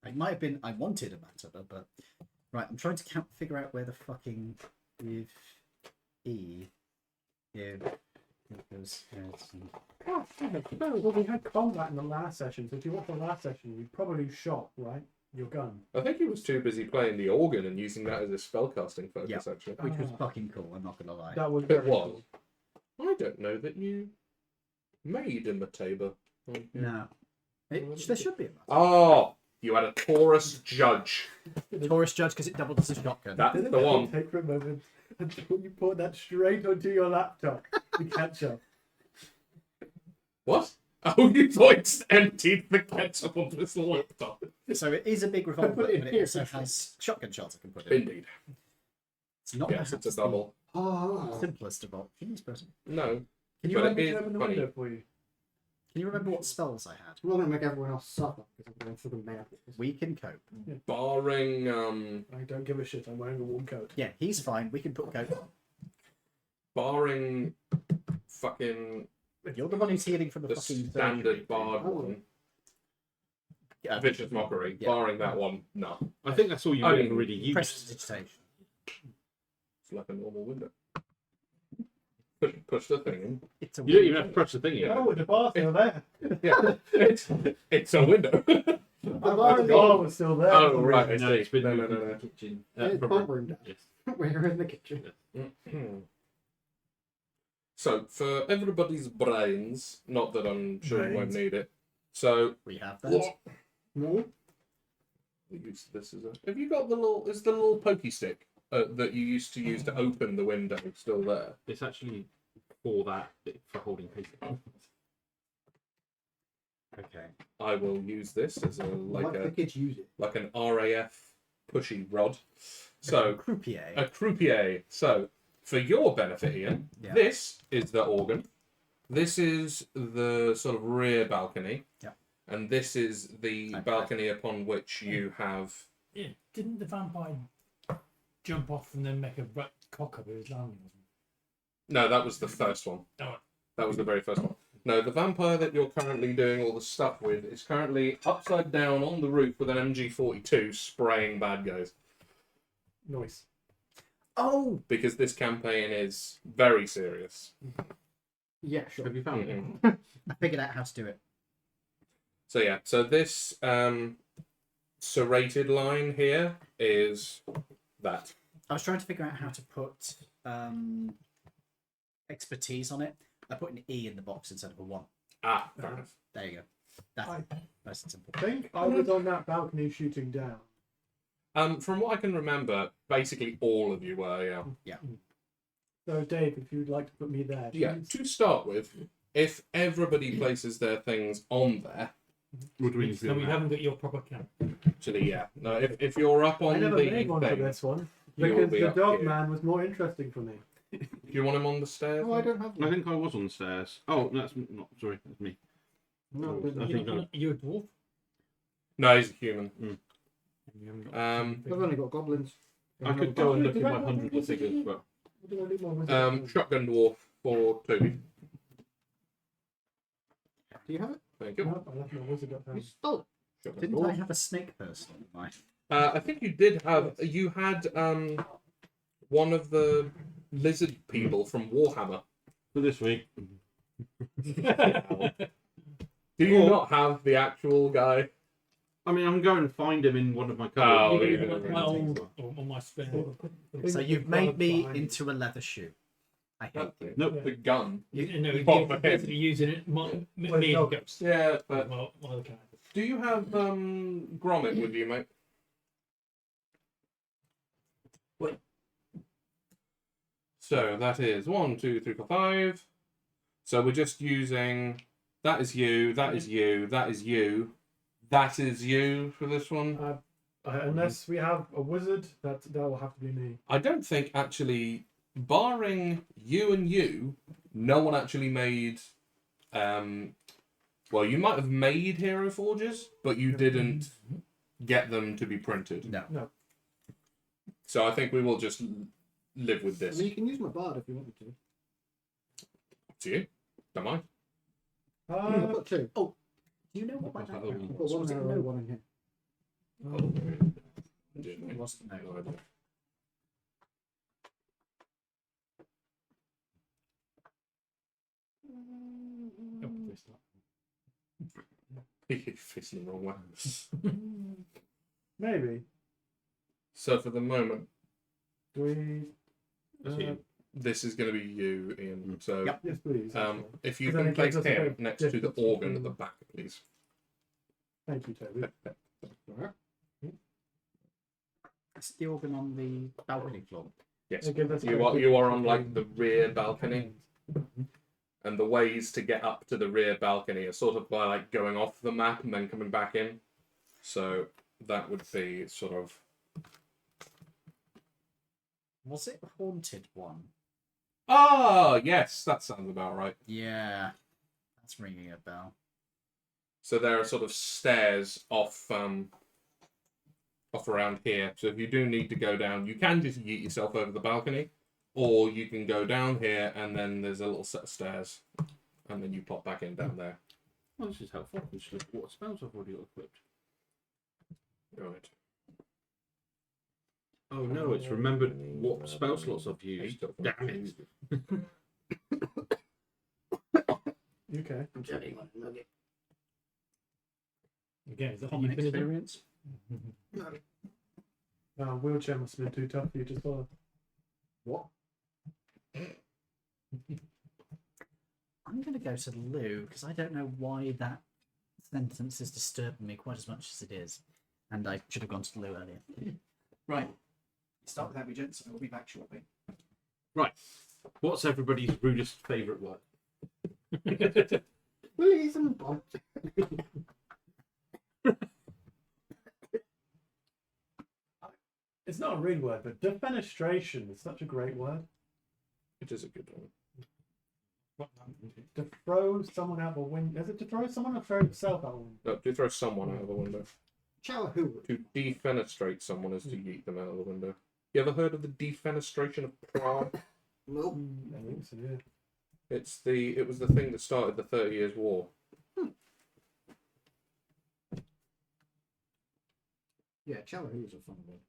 It might have been... I wanted a Mataba, but... Right, I'm trying to figure out where the fucking... If... E... If... Because... Oh, no, well, we had combat in the last session, so if you watch the last session, you probably shot, right? Your gun. I think he was too busy playing the organ and using that as a spellcasting focus, Yeah. actually. Which was fucking cool, I'm not gonna lie. That was It very was. cool. I don't know that you made a Mateba. No. There should be a Mataba. Oh, You had a Taurus Judge. Taurus Judge because it doubled as a shotgun. That's Didn't the it one. take for a moment until you put that straight onto your laptop to catch up? What? Oh, you thought emptied the ketchup onto this laptop. So it is a big revolver, put it in but it here. also has shotgun shots I can put in. Indeed. It's not Yes, it's a double. Oh, the simplest of options, but No. Can you But want it me is to open the funny. window for you? can you remember what spells I had? we're gonna make everyone else suffer because I'm going through the mail. We can cope. Barring, I don't give a shit. I'm wearing a warm coat. Yeah, he's fine. We can put cope on. barring fucking You're the one who's healing from the the fucking standard surgery. bard Oh. one. Yeah, Vicious Mockery. Yeah. Barring that one, no. I think that's all you I ever mean, really used. prestidigitation. It's like a normal window. Push the thing in. It's a You don't even have to press the thing yet. Oh, the bar's still there. Yeah, it's a window. The bar was still there. Oh, right, I No, see. it's been No, moved no, into no, the kitchen. It's Probably- pump room down. Yes. We're in the kitchen. So, for everybody's brains, not that I'm sure you won't Brains. need it. So, We have that. No? we use this as a. Have you got the little? Is the little pokey stick that you used to use to open the window still there? It's actually for that, for holding pieces. Okay. I will use this as a Like the like kids use it. an RAF pushy rod. So Croupier. a croupier. So for your benefit, Ian, Yeah. this is the organ. This is the sort of rear balcony. Yeah. And this is the Okay. balcony upon which you have. Yeah, didn't the vampire jump off and then make a cock up of his landing? No, that was the first one. Oh. That was the very first one. No, the vampire that you're currently doing all the stuff with is currently upside down on the roof with an MG42 spraying bad guys. Nice. Oh! Because this campaign is very serious. Yeah, sure. Have you found it? Mhm. I figured out how to do it. So yeah, so this serrated line here is that. I was trying to figure out how to put expertise on it. I put an E in the box instead of a 1. Ah, fair enough. There you go. That's I nice and simple. think I was on that balcony shooting down. From what I can remember, basically all of you were, yeah. So, Dave, if you'd like to put me there. Yeah, please. to start with, if everybody places their things on there, What do we need to So do we now? haven't got your proper camp. actually, yeah. No, if you're up I on never the made one for thing, this one you'll because be the up dog here. man was more interesting for me. Do you want him on the stairs? Oh, I don't have I one. think I was on the stairs. Oh, that's not. Sorry, that's me. No, I but think You're a dwarf? No, he's a human. You haven't got- I've only got goblins. I could go and look at my hundreds of figures, but What do I leave my wizard? Shotgun dwarf for Toby. Do you have it? Thank you. No, I left my wizard at You home. stole it. Shotgun Didn't I dwarf. have a snake person in my... I think you did have. You had one of the lizard people from Warhammer. for this week. Do you not have the actual guy? I mean, I'm going to find him in one of my Oh, cupboards. yeah. My old, on my spare. So you've made me into a leather shoe. I hate you. Nope. The gun. You know, Bottom of him. basically using it. Me and dog? Ghost. Yeah, but Well, one of the characters. do you have Gromit with you, mate? So that is 1, 2, 3, 4, 5. So we're just using that is you, that is you, that is you, that is you for this one. Unless we have a wizard, that will have to be me. I don't think actually, barring you and you, no one actually made. Well, you might have made hero forges, but you didn't get them to be printed. No. No. So I think we will just live with I this. mean, you can use my bard if you want me to. Up to you. Don't mind. I've got two. Do you know what my What's that background other I've got was? one Was it there no? and one in here. It wasn't no. No idea. You're facing the wrong way. Maybe. So for the moment, Do we? this is going to be you, Ian. So Yep. Yes, please. if you Because then can it place gives us a him bit next to the distance organ at between the them. back, please. Thank you, Toby. the organ on the balcony floor? Yes. It gives us You are on like the rear balcony, and the ways to get up to the rear balcony are sort of by like going off the map and then coming back in. So that would be sort of. Was it a haunted one? Ah, yes, that sounds about right. Yeah, that's ringing a bell. So there are sort of stairs off around here. So if you do need to go down, you can just yeet yourself over the balcony, or you can go down here and then there's a little set of stairs, and then you pop back in down there. Well, this is helpful. We should look at what spells I've already got equipped. Right. Oh no, it's remembered what spell slots I've used. Damn it. Okay. Again, is that Common you can do? experience. Wheelchair must have been too tough for you to follow. What? I'm going to go to Lou because I don't know why that sentence is disturbing me quite as much as it is, and I should have gone to Lou earlier. Right. Start with that, gents. I'll be back shortly. Right. What's everybody's rudest favourite word? Willies and bobs. It's not a rude word, but defenestration is such a great word. It is a good one. To throw someone out the window. Is it to throw someone or throw yourself out the window? No, to throw someone out of a window. Chowahoo. To defenestrate someone is to yeet them out of the window. You ever heard of the defenestration of Prague? Nope. I think so, yeah. It was the thing that started the 30 Years' War. Yeah, Chowahoo is a fun word.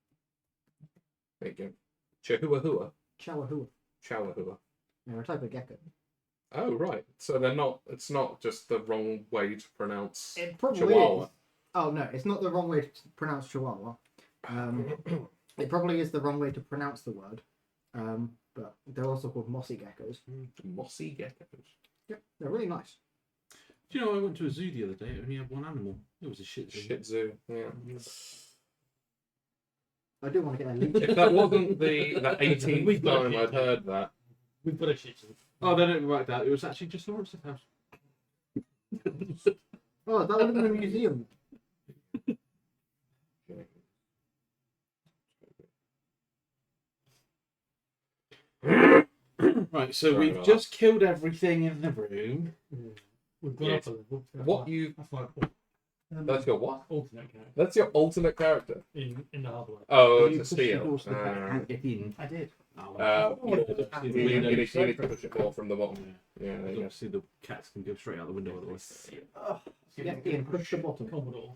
There you go. Chihuahua. Chowahoo. Chowahua. They're a type of gecko. Oh right. So they're not. It's not just the wrong way to pronounce It probably Chihuahua. is. Oh no, it's not the wrong way to pronounce Chihuahua. It probably is the wrong way to pronounce the word. But they're also called mossy geckos. Mossy geckos. Yep, they're really nice. Do you know I went to a zoo the other day? It only had one animal. It was a Shih Tzu. Shih Tzu. Yeah. I do want to get a leech. If that wasn't the 18th We've got time it. I'd heard that. We've got a shit. Oh, then it worked out. It was actually just Lawrence's house. Oh, that would have been a museum. Right, so Sorry we've about just killed everything in the room. We've gone Yes. up a level. What you? That's my That's your what? alternate character That's your alternate character. in the Harbourlight. Oh, You it's a pushed the steal. door so the cat can't get in. I did. You need to push it more from the bottom. Yeah, there you go. Obviously, the cats can go straight out the window otherwise. Yeah, Ian, push the bottom. Commodore.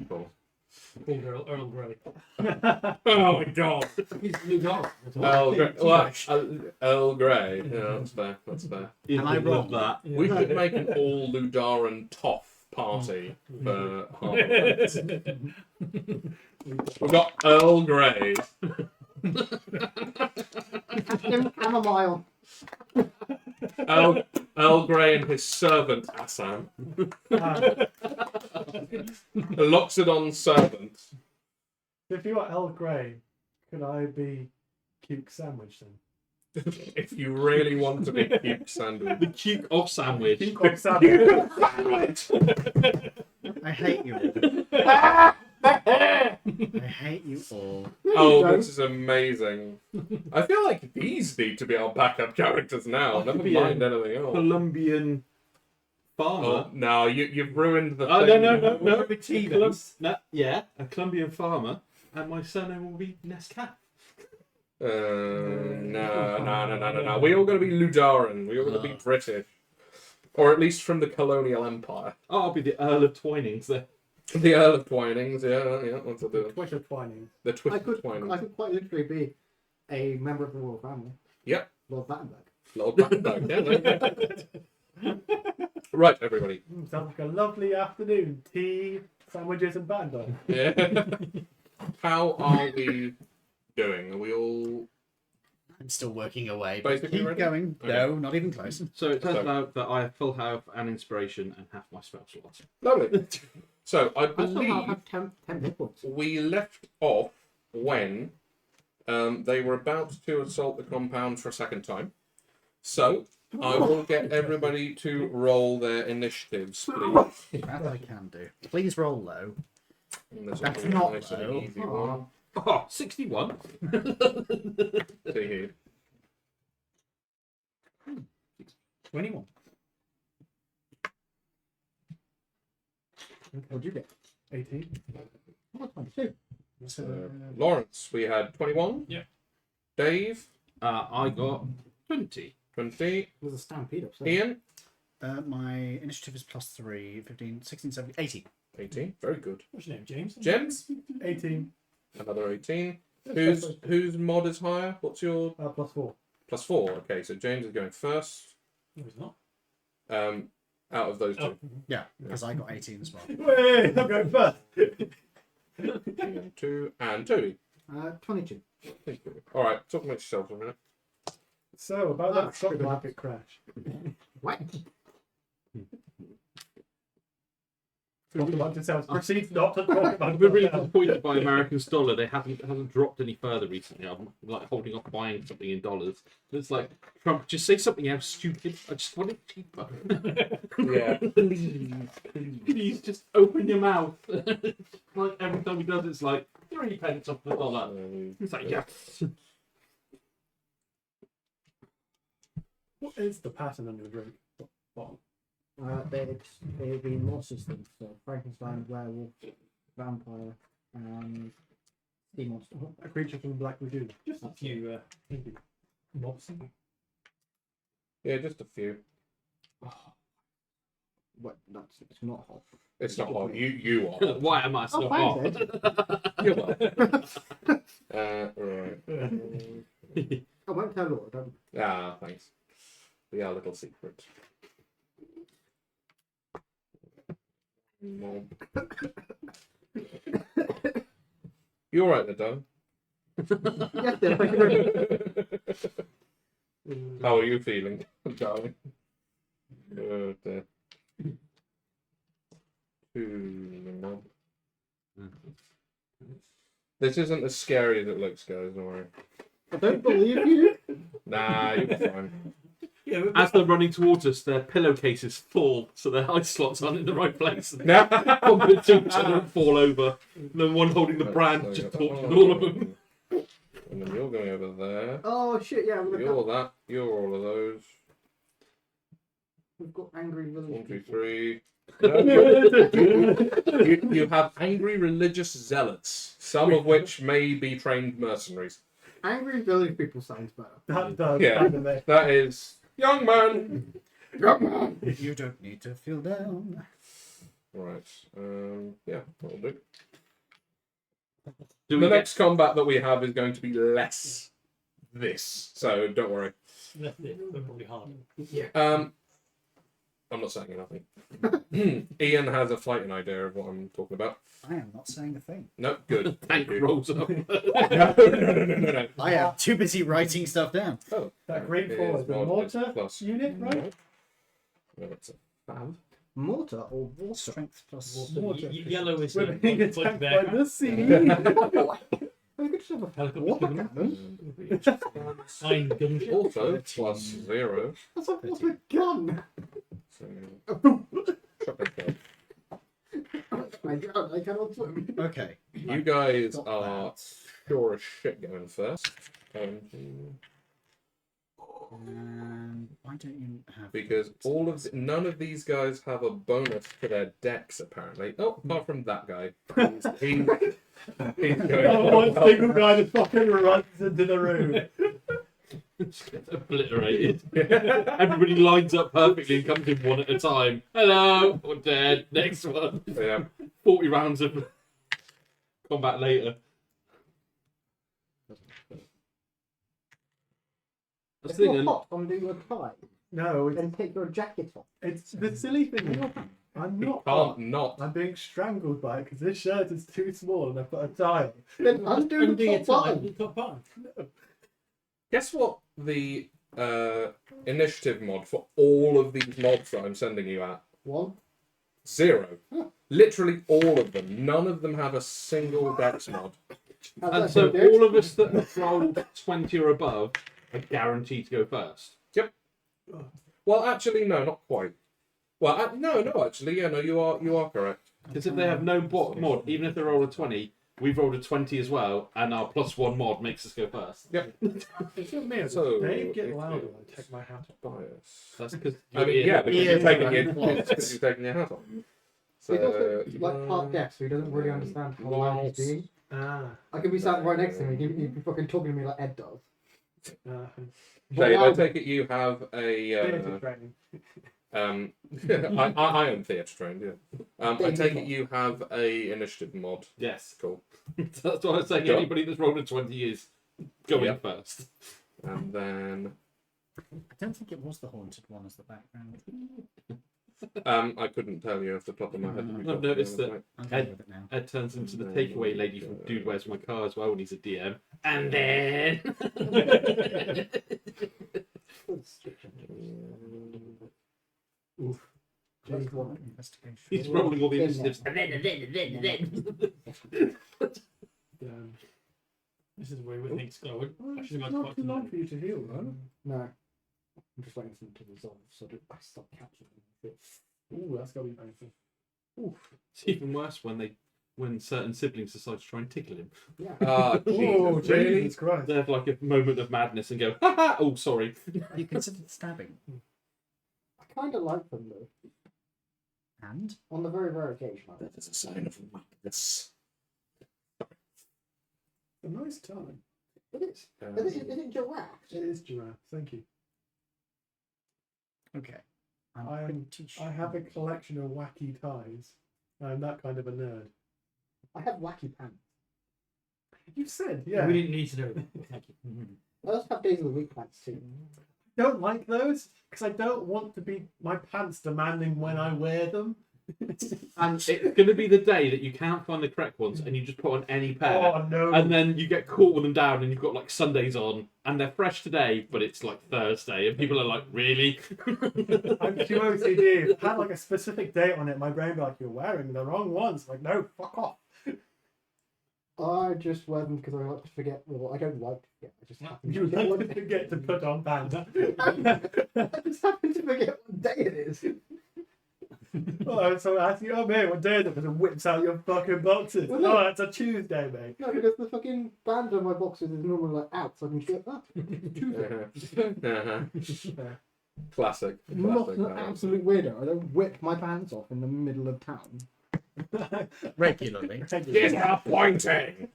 Cool. Called Earl Grey. Oh my god. He's Blue Dog. Earl Grey. Well, Earl Grey. Yeah, that's fair. That's fair. Am I wrong? That. We should make an all Ludaran Toff party for Harbourlight. We've got Earl Grey. Him chamomile. Earl Grey and his servant Assam. The Loxodon servant. If you are Earl Grey, could I be Cuke Sandwich then? If you really want to be cute sandwich. The cute off sandwich. Cuke Sandwich. I hate you all. I hate you all. Oh, this is amazing. I feel like these need to be our backup characters now. Never be mind a anything else. Colombian farmer. Oh, no, you've ruined the Oh, thing. no. Achievements. Yeah, a Colombian farmer, and my surname will be Nescaf. No. We all got to be Ludaran. We all got to be British. Or at least from the colonial empire. Oh, I'll be the Earl of Twinings there. The Earl of Twinings, yeah, that's a bit. Twitter Twining. The I Twitter could Twinings. quite literally be a member of the royal family. Yep. Lord Battenberg. Lord Battenberg, yeah. There you go. Right, everybody. Sounds like a lovely afternoon. Tea, sandwiches, and Battenberg. Yeah. How are we doing? Are we all I'm still working away. But basically keep ready? going. Okay. No, not even close. So it turns So- out that I full have an inspiration and half my spell slots. Lovely. So I I somehow believe have 10 hit points. we left off when They were about to assault the compound for a second time. So, I will get everybody to roll their initiatives, please. That I can do. Please roll low. And there's That's a not nice and low. easy one. Oh, 61. See here. 21. What'd you get? 18. Oh, 22. So, Lawrence, we had 21. Yeah. Dave, I got 20. 20. There's a stampede upstairs. Ian, My initiative is +3, 15, 16, 17, 18. 18. Very good. What's your name, James? James, 18. another 18. Whose mod is higher? What's your +4. +4? Okay, so James is going first. No, he's not. Out of those two. Oh. Yeah, because I got 18 as well. Wait, I'm going first. Ian 2 and Toby. 22. All right, talk amongst yourselves for a minute. So, about that stock market crash. What? Talk about yourselves. Proceed not to talk about I've been really yourselves. disappointed by American dollar. They hasn't dropped any further recently. I'm like holding off buying something in dollars. It's like, Trump, just say something else stupid. I just want it cheaper. Yeah. Please just open your mouth. Like every time he does, it's like 3 pence off the dollar. It's like, yes. What is the pattern on your drink? Bottom. They've been more systems. So Frankenstein, werewolf, vampire, and sea monster. A creature from the Black Lagoon. Just a few mobs. Yeah, just a few. What? That's it's not hot. It's not hot. You are. Why am I so Oh, hot? thanks, You're welcome. Right. I won't tell Laura. Don't. Ah, thanks. We are a little secret. Mob. You alright there, Doug? Yes, dear, thank you very much. How are you feeling, darling? Oh, dear. Mob. This isn't as scary as it looks, guys, don't worry. I don't believe you. Nah, you'll be fine. Yeah, As they're running towards us, their pillowcases fall, so their ice slots aren't in the right place. Nah. Bump into each other and fall over. And the one holding the brand just tortured all of them. And then you're going over there. Oh shit! Yeah, You're that. You're all of those. we've got angry village. 1, 2, people. 3. No, you have angry religious zealots, some of which may be trained mercenaries. Angry village people sounds better. That does. Yeah. That does. That is young man. Young man. You don't need to feel down. Right. Yeah, that'll do. Do The we next combat that we have is going to be less this, so don't worry. that's it. They're probably hard. I'm not saying anything. Ian has a fighting idea of what I'm talking about. I am not saying a thing. No, good. Tank Thank you. rolls up. No. I am too busy writing stuff down. Oh, That green it four is is the mod mortar plus unit, right? No, it's a fab. Mortar or water? Strength plus. Water. Yellow is We're being like attacked there. by the sea. We could just have a Helicopter water cannon. cannon. Iron gunship. Also, plus 0. That's a water gun. So, shotgun club. I cannot swim. Okay. You guys Got are that. sure as shit going first. Why don't you have? Because none of these guys have a bonus to their decks apparently. Oh, apart from that guy. He's going One single guy that fucking runs into the room. Just gets obliterated. Everybody lines up perfectly and comes in one at a time. Hello, we're dead. Next one. Yeah. 40 rounds of combat later. That's If the you're thing. hot, undo your tie No, and take your jacket off. it's the silly thing. I'm He not. can't not. I'm being strangled by it because this shirt is too small and I've got a tie. Then undo the top button. Top button. Guess what the initiative mod for all of these mobs that I'm sending you at? 1. 0. Literally all of them. None of them have a single dex mod. And so all of us that have rolled 20 or above are guaranteed to go first. Well, actually, no, not quite. Well, no, actually, yeah, no, you are correct. Because if they have no mod, even if they roll a 20, we've rolled a 20 as well, and our +1 mod makes us go first. Yep. It's not me. So, Dave get it louder is when I take my hat off. bias. That's because I mean, yeah, because you're taking your hat off. He's also So, like part deaf, so he doesn't really understand how loud he's being. Ah. I could be sat right next to him, he'd be fucking talking to me like Ed does. Dave, I take it you have a. Theatre training. I am theatre trained, yeah. I take it you have a initiative mod. Yes. Cool. That's what I was saying. Go on. Anybody that's rolled a 20 is going Yep. first. And then I don't think it was the haunted one as the background. I couldn't tell you off the top of my head. I've noticed that I'm going with it now. Ed turns into the takeaway lady from Dude Where's My Car as well when he's a DM. And then... Oof. Just one investigation. He's rolling all the initiatives. This is where everything's going. I It's should have not got too long for you to heal, though. No. I'm just waiting for them to resolve so that I stop catching them. Ooh, that's gotta be painful. It's even worse when certain siblings decide to try and tickle him. Yeah. Ah, Oh, Jesus, really? Jesus Christ. They have like a moment of madness and go, ha ha! Oh, sorry. You considered stabbing. I kind of like them though. And? On the very rare occasion. That is a sign of weakness. A nice time. It is. Is it giraffe? It is giraffe. Thank you. Okay. I'm I pretty sure. have a collection of wacky ties. I'm that kind of a nerd. I have wacky pants. You said, yeah. We didn't need to know that. Thank you. I also have days of the week pants too. Don't like those because I don't want to be my pants demanding when I wear them. And it's going to be the day that you can't find the correct ones and you just put on any pair. Oh no! And then you get caught with them down and you've got like Sundays on and they're fresh today, but it's like Thursday and people are like, really? I'm too OCD. If it had like a specific date on it, my brain would be like, you're wearing the wrong ones. Like, no, fuck off. I just wear them because I like to forget. Well, I don't like to forget. I just happen to You forget like what to forget to put on pants. I just happen to forget what day it is. Oh, so I ask you, oh mate, what day is it? Because it whips out your fucking boxes. Well, no. Oh, it's a Tuesday, mate. No, because the fucking band on my boxes is normally like out, so I can just go, Uh-huh. Classic. I'm not Classic. an absolute weirdo. I don't whip my pants off in the middle of town. Regularly. Disappointing.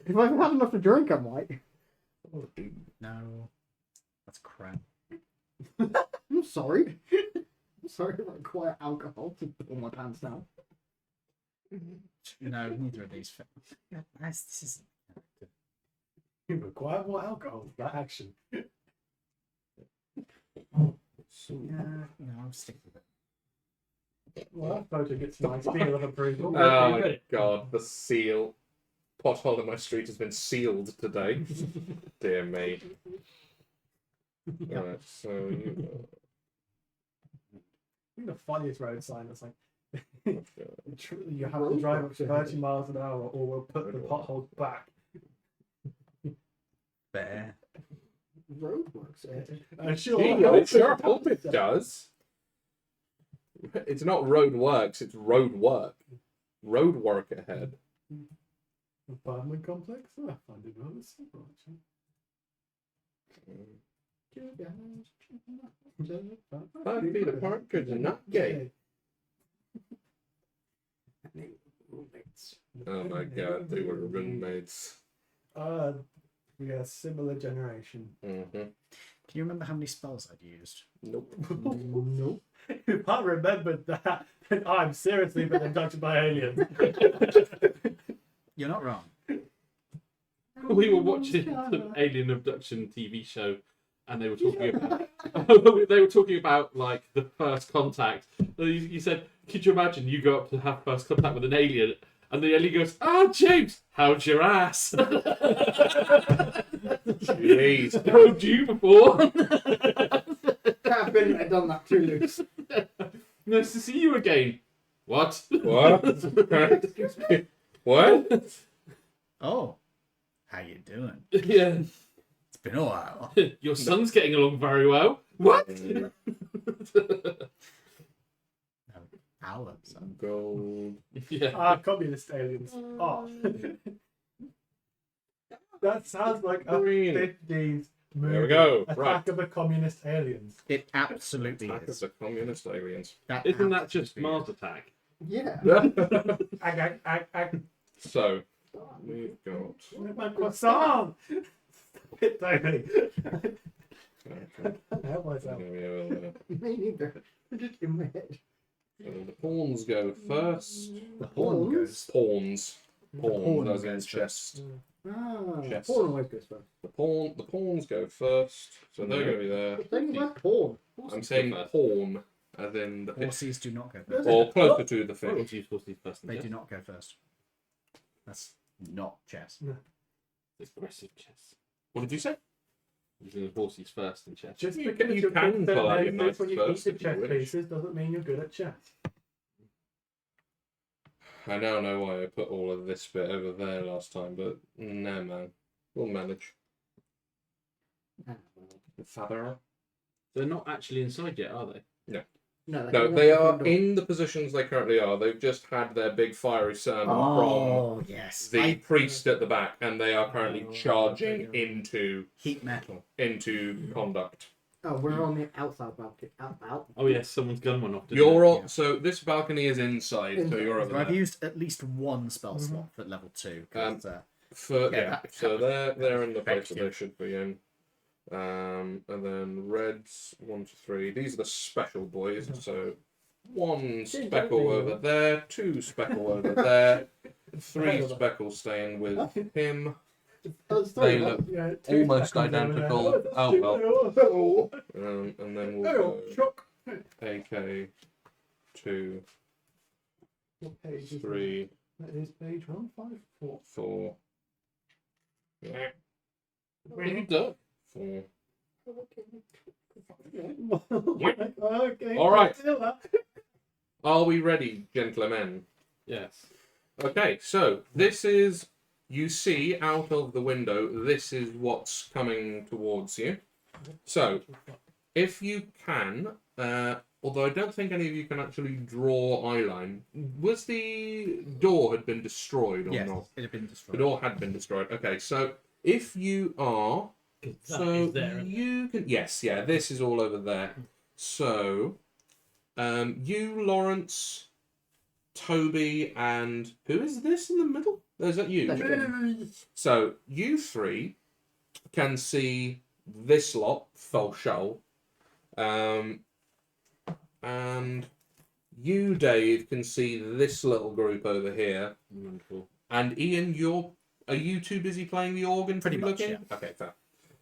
If I've had enough to drink, I might. No. That's crap. I'm sorry. I'm sorry to require alcohol to pull my pants down. No, neither of these fit. This is. You require more alcohol for that action. No, I'll stick with it. Well, that photo gets my seal of approval. Oh my god, the seal. Pothole in my street has been sealed today. Dear me. Alright, so you. I think the funniest road sign is like, you have to drive up to 30 miles an hour or we'll put the potholes back. Fair. Roadworks. Gee, I sure hope it does. It's not road works, it's road work. Road work ahead. Apartment complex? Oh, I find it rather simple, actually. 5 feet apart because you're not gay. Roommates. Oh my god, they were roommates. We are a similar generation. Mm-hmm. Can you remember how many spells I'd used? Nope. Nope. If I remembered that, then I'm seriously been abducted by aliens. You're not wrong. We were watching some alien abduction TV show and they were talking about they were talking about like the first contact. You said, could you imagine you go up to have first contact with an alien and the alien goes, "Ah, James, how's your ass?" Jeez. Probed you before. I've been there, done that too, Luke. Nice to see you again. What? What? What? Oh, how you doing? Yeah. It's been a while. Your son's getting along very well. What? Our son. Gold. Yeah. Communist aliens. Oh. That sounds like a Green. 50s movie. There we go. Attack Right. of the Communist Aliens. It absolutely Attack of is. the communist aliens. Isn't that just absolutely Mars is. Attack? Yeah. So, we've got. My croissant! Bit tiny. Okay. I can't help myself. There we are there. Me neither. Just in my head. So the pawns go first. The pawn goes. Pawns. Pawns, pawn as in goes chest. Ah, Chest. pawn always goes first. The pawns go first, so they're going to be there. It's only my pawn. I'm saying pawn, as in the fifth, Horses do not go first. or closer to the I fifth. want to use horses first. They do not go first. That's not chess. Aggressive chess. What did you say? Using horses first in chess. Just You because can- you you're can good at pull out your knights knights when you first eat the if you chess wish. pieces doesn't mean you're good at chess. I now know why I put all of this bit over there last time, but no, man. We'll manage. Father? They're not actually inside yet, are they? No, No, they are in the positions they currently are. They've just had their big fiery sermon Oh, yes. from the priest at the back, and they are currently charging into Heat metal. conduct. Oh, we're on the outside balcony. Out. Oh yes, someone's gun went off. You're on, so this balcony is inside, so you're over So I've there. used at least one spell slot for level 2. 'Cause, So that they're in the place that effective. they should be in. And then reds 1 to 3. These are the special boys. So 1 speckle over there, 2 speckle over there, 3 speckles staying with him. They look almost identical. Oh well. And then we'll go AK 2, What page is 3, that? That is page 154. 4. Yeah, Big duck. 4. Okay. All right. Godzilla. Are we ready, gentlemen? Yes. Okay, so this is, you see out of the window, this is what's coming towards you. So, if you can, although I don't think any of you can actually draw eyeline, was the door had been destroyed or Yes, not? it had been The destroyed. door had been destroyed. Okay, so if you are, so you can, yes, yeah, this is all over there. So, you, Lawrence, Toby, and who is this in the middle? Is that you? So you 3 can see this lot, Felshul, and you, Dave, can see this little group over here. Wonderful. And Ian, are you too busy playing the organ? Pretty much, looking? yeah. Okay, fair.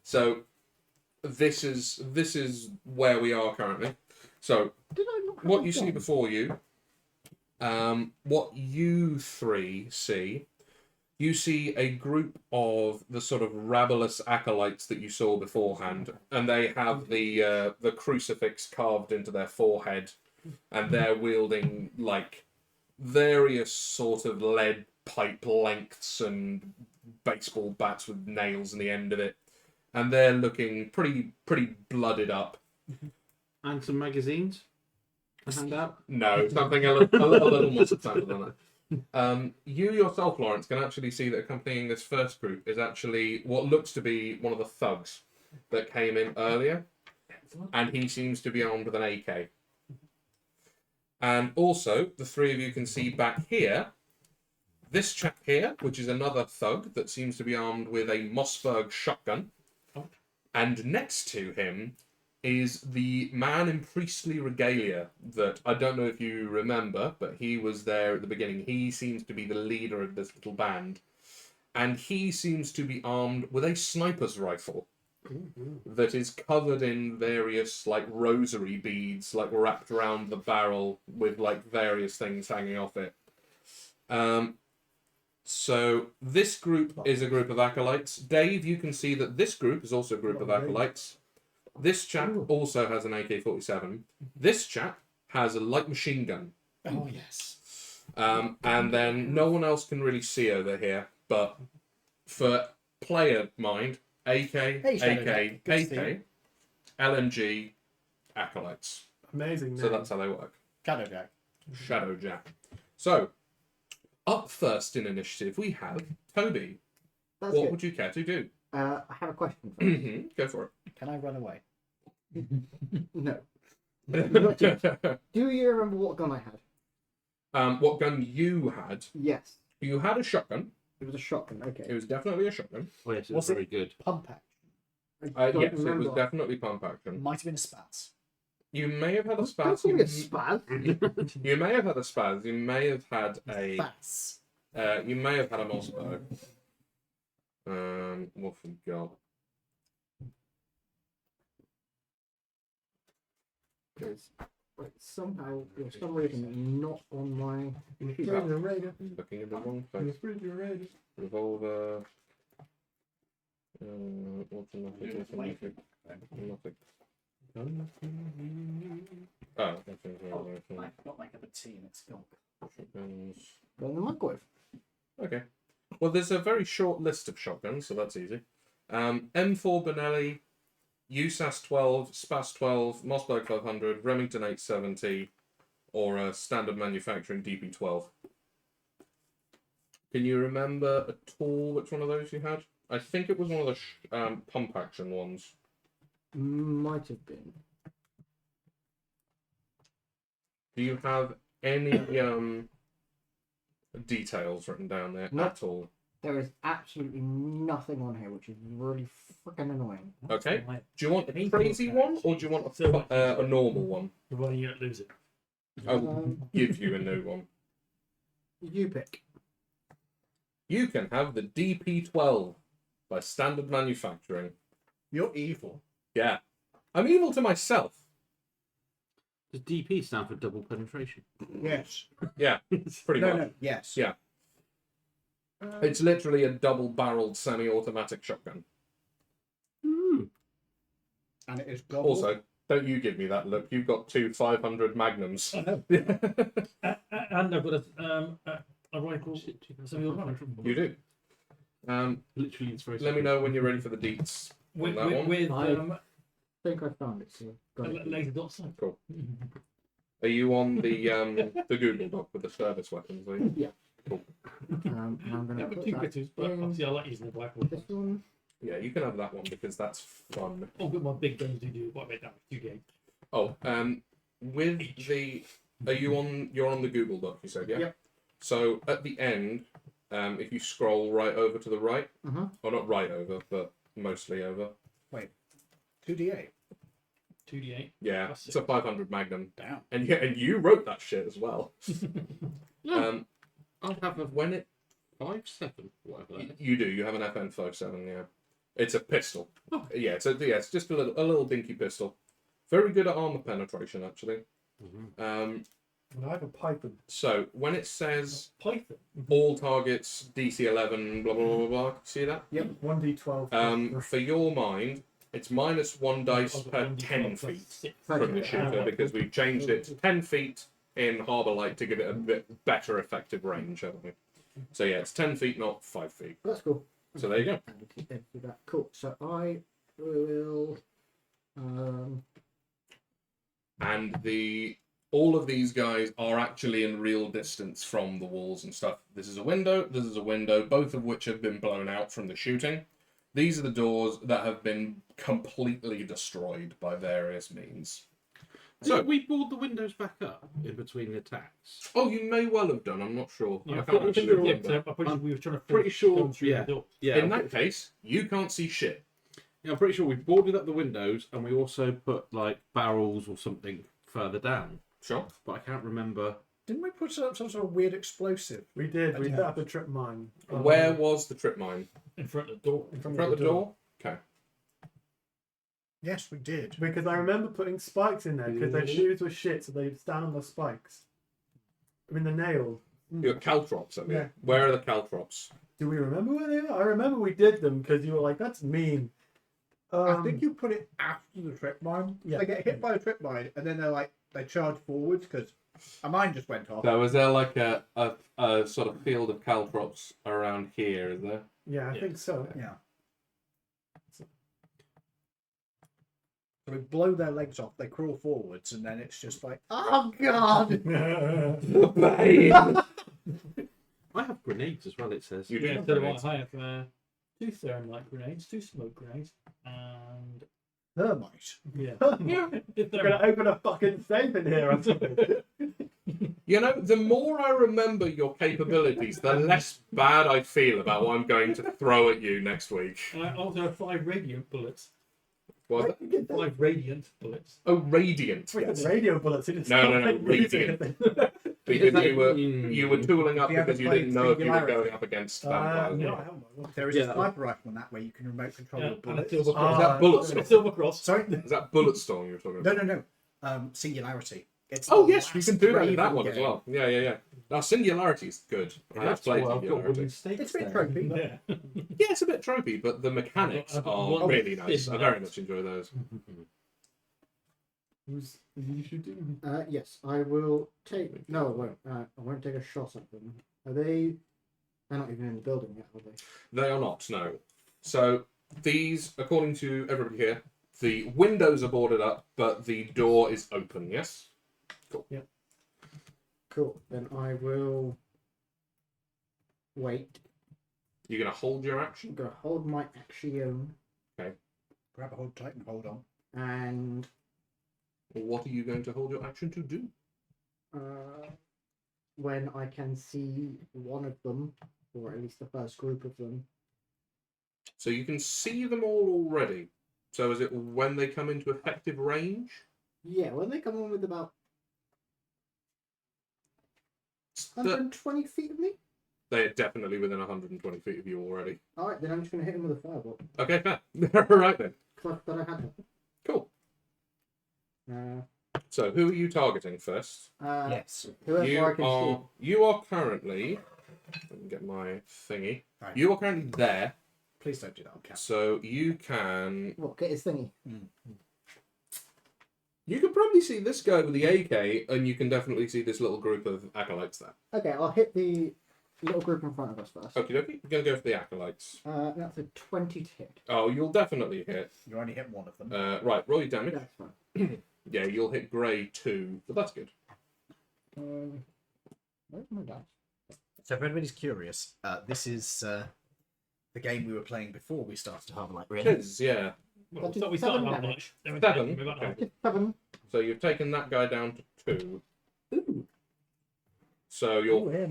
So this is where we are currently. So what you see before you, what you 3 see, you see a group of the sort of rabulous acolytes that you saw beforehand, and they have the crucifix carved into their forehead, and they're wielding like various sort of lead pipe lengths and baseball bats with nails in the end of it, and they're looking pretty blooded up. And some magazines. A handout. No, something a little more substantial than that. You yourself, Lawrence, can actually see that accompanying this first group is actually what looks to be one of the thugs that came in earlier, and he seems to be armed with an AK. And also, the 3 of you can see back here, this chap here, which is another thug that seems to be armed with a Mossberg shotgun, and next to him is the man in priestly regalia that I don't know if you remember, but he was there at the beginning. He seems to be the leader of this little band, and he seems to be armed with a sniper's rifle that is covered in various like rosary beads, like wrapped around the barrel with like various things hanging off it. So this group is a group of acolytes. Dave, you can see that this group is also a group of acolytes. This chap also has an AK-47. This chap has a light machine gun. Oh, yes. And then no one else can really see over here, but for player mind, AK, Hey, Shadow AK, Jack. Good to see AK, you. LNG, Acolytes. Amazing. So name. that's how they work. Shadow Jack. Shadow Jack. So, up first in initiative, we have Toby. That's What good. would you care to do? I have a question first. Go for Can I run away? No. it. Do you remember what gun I had? What gun you had? Yes. You had a shotgun. It was a shotgun. Okay. It was definitely a shotgun. Oh, yes, it Was was it- very good. Pump action. I don't Yes, it remember. was definitely pump action. Might have been a spats. You may have had a Don't spaz. call You, me a spaz. you may have had a spaz. You may have had a. Spats. You may have had a Mossberg. What have we got? Because somehow, for some reason, not on my computer. Looking in the wrong place. Revolver. Automatic. Automatic. Oh, that's Not my cup of tea and it's gone. shotguns. Go in the microwave. Okay. Well, there's a very short list of shotguns, so that's easy. M4 Benelli, USAS 12, SPAS 12, Mossberg 500, Remington 870, or a standard manufacturing DP12. Can you remember at all which one of those you had? I think it was one of the pump action ones. Might have been. Do you have any details written down there No. at all? There is absolutely nothing on here, which is really freaking annoying. Okay. Right. Do you want a Any crazy pump one, or action. do you want So a normal one? Providing you don't lose it. I'll give you a new one. You pick. You can have the DP12 by Standard Manufacturing. You're evil. Yeah. I'm evil to myself. Does DP stand for double penetration? Yes. Yeah, pretty much. No. Yes. Yeah. It's literally a double-barreled semi-automatic shotgun. And it is gobble. Also, don't you give me that look. You've got two 500 Magnums. I know. And I've got a rifle. Semi-automatic. You do. Literally, it's very. Let me know when you're ready for the deets. With, that one? with I think I found it. So got a it. laser dot sight. Cool. Are you on the Google Doc with the service weapons? Are you? Yeah. And I'm going Yeah, to but put two that glitters, but in obviously I like using the black one. this one. Yeah, you can have that one because that's fun. Oh, but my big guns do quite a bit damage. 2d8. Oh, with the, you're on the Google Doc, you said, yeah? Yep. So at the end, if you scroll right over to the right, Mhm. or not right over, but mostly over, 2d8. 2d8. yeah, That's it's a 500 Magnum, Damn. and you wrote that shit as well. No, I'll have a When it, 5-7, whatever. That is. you do, you have an FN57, yeah. It's a pistol. Oh. Yeah, it's just a little dinky pistol. Very good at armor penetration, actually. Mhm. And I have a Python. So when it says Python. all targets DC11, blah blah blah blah blah, see that? Yep, 1d12. For your mind, it's -1 dice I've got per 1d12 10 plus feet 6. from the shooter because we've changed it to 10 feet in Harbourlight to give it a bit better effective range, haven't we? So yeah, it's 10 feet, not 5 feet. That's cool. So there you go. And do that. Cool. So I will. And all of these guys are actually in real distance from the walls and stuff. This is a window, both of which have been blown out from the shooting. These are the doors that have been completely destroyed by various means. So we board the windows back up in between the attacks. Oh, you may well have done, I'm not sure. Yeah, I I can't thought actually we were, remember. I'm pretty sure we were trying to pretty sure, go through yeah. the door. Yeah, In that case, you can't see shit. I'm pretty sure we boarded up the windows and we also put like barrels or something further down. Sure. But I can't remember. Didn't we put some sort of weird explosive? We did. We Yeah. set up a trip mine. Where was the trip mine? In front of the door. In In front front of the door? Okay. Yes, we did. Because I remember putting spikes in there because their shoes were shit, so they'd stand on the spikes. I mean, the nails. You got caltrops, have you? Yeah. Where are the caltrops? Do we remember where they are? I remember we did them because you were like, "That's mean." I think you put it after the trip mine. Yeah. They get hit by the trip mine, and then they charge forwards because Mine just went off. So is there like a sort of field of caltrops around here, is there? Yeah, I Yeah. think so. Yeah. So we blow their legs off, they crawl forwards, and then it's just like, oh god! I have grenades as well, it says. You do Yeah, have so do I. grenades. I have 2 thermite grenades, 2 smoke grenades, and Thermite. yeah. We're gonna open a fucking safe in here or something. You know, the more I remember your capabilities, the less bad I feel about what I'm going to throw at you next week. And I also have 5 radiant bullets. What was that? 5 radiant bullets. Oh, radiant. Yes. Radio bullets. It is No, no, no, something music. Because you were tooling up If you ever because you played didn't know if you were Singularity. going up against vampires. No, Yeah. I haven't. There is Yeah. a sniper rifle on that where you can remote control Yeah, your and a bullets. silver Is cross. that bullet And a storm? silver cross. Sorry? Is that bullet storm you're talking about? No. Singularity. It's Oh the yes, you last can do that in Raven that one as game. well. Yeah. Now Singularity is good. I have That's played why I've got wooden Singularity. stakes It's a bit there. tropey. Yeah. Yeah, it's a bit tropey, but the mechanics I've got are one really nice. I thin very nut. much enjoy those. Who's you shooting? Yes, I will take. No, I won't. I won't take a shot at them. Are they? They're not even in the building yet, are they? They are not, no. So these, according to everybody here, the windows are boarded up, but the door is open. Yes. Cool. Yep. Cool. Then I will wait. You're gonna hold your I'm action. gonna hold my action, Grab a hold tight and hold on. and What are you going to hold your action to do? when I can see one of them, or at least the first group of them. So you can see them all already. So is it when they come into effective range? Yeah, when they come in with about The- 120 feet of me. They are definitely within 120 feet of you already. All right, then I'm just gonna hit him with a fireball. Okay, fair. Right then. Because I thought I had Cool. one. So who are you targeting first? Yes. Whoever You I can are. You are currently. Let me get my thingy. Right. You are currently there, Please don't do that on camera. so you can. see. What? Get his thingy. You can probably see this guy with the AK, and you can definitely see this little group of acolytes there. Okay, I'll hit the little group in front of us first. Okie dokie. We're gonna go for the acolytes. That's a 20 to hit. Oh, you'll definitely hit. You only hit one of them. Right, roll your damage. That's fine. Yeah, you'll hit grey too, but that's good. Where's my dice? So if anybody's curious, this is the game we were playing before we started Harbourlight, It really. is, yeah. Well, That is so we 7 started on damage. like 7, we got okay. on. 7. So you've taken that guy down to 2. Ooh. So your Ooh, yeah,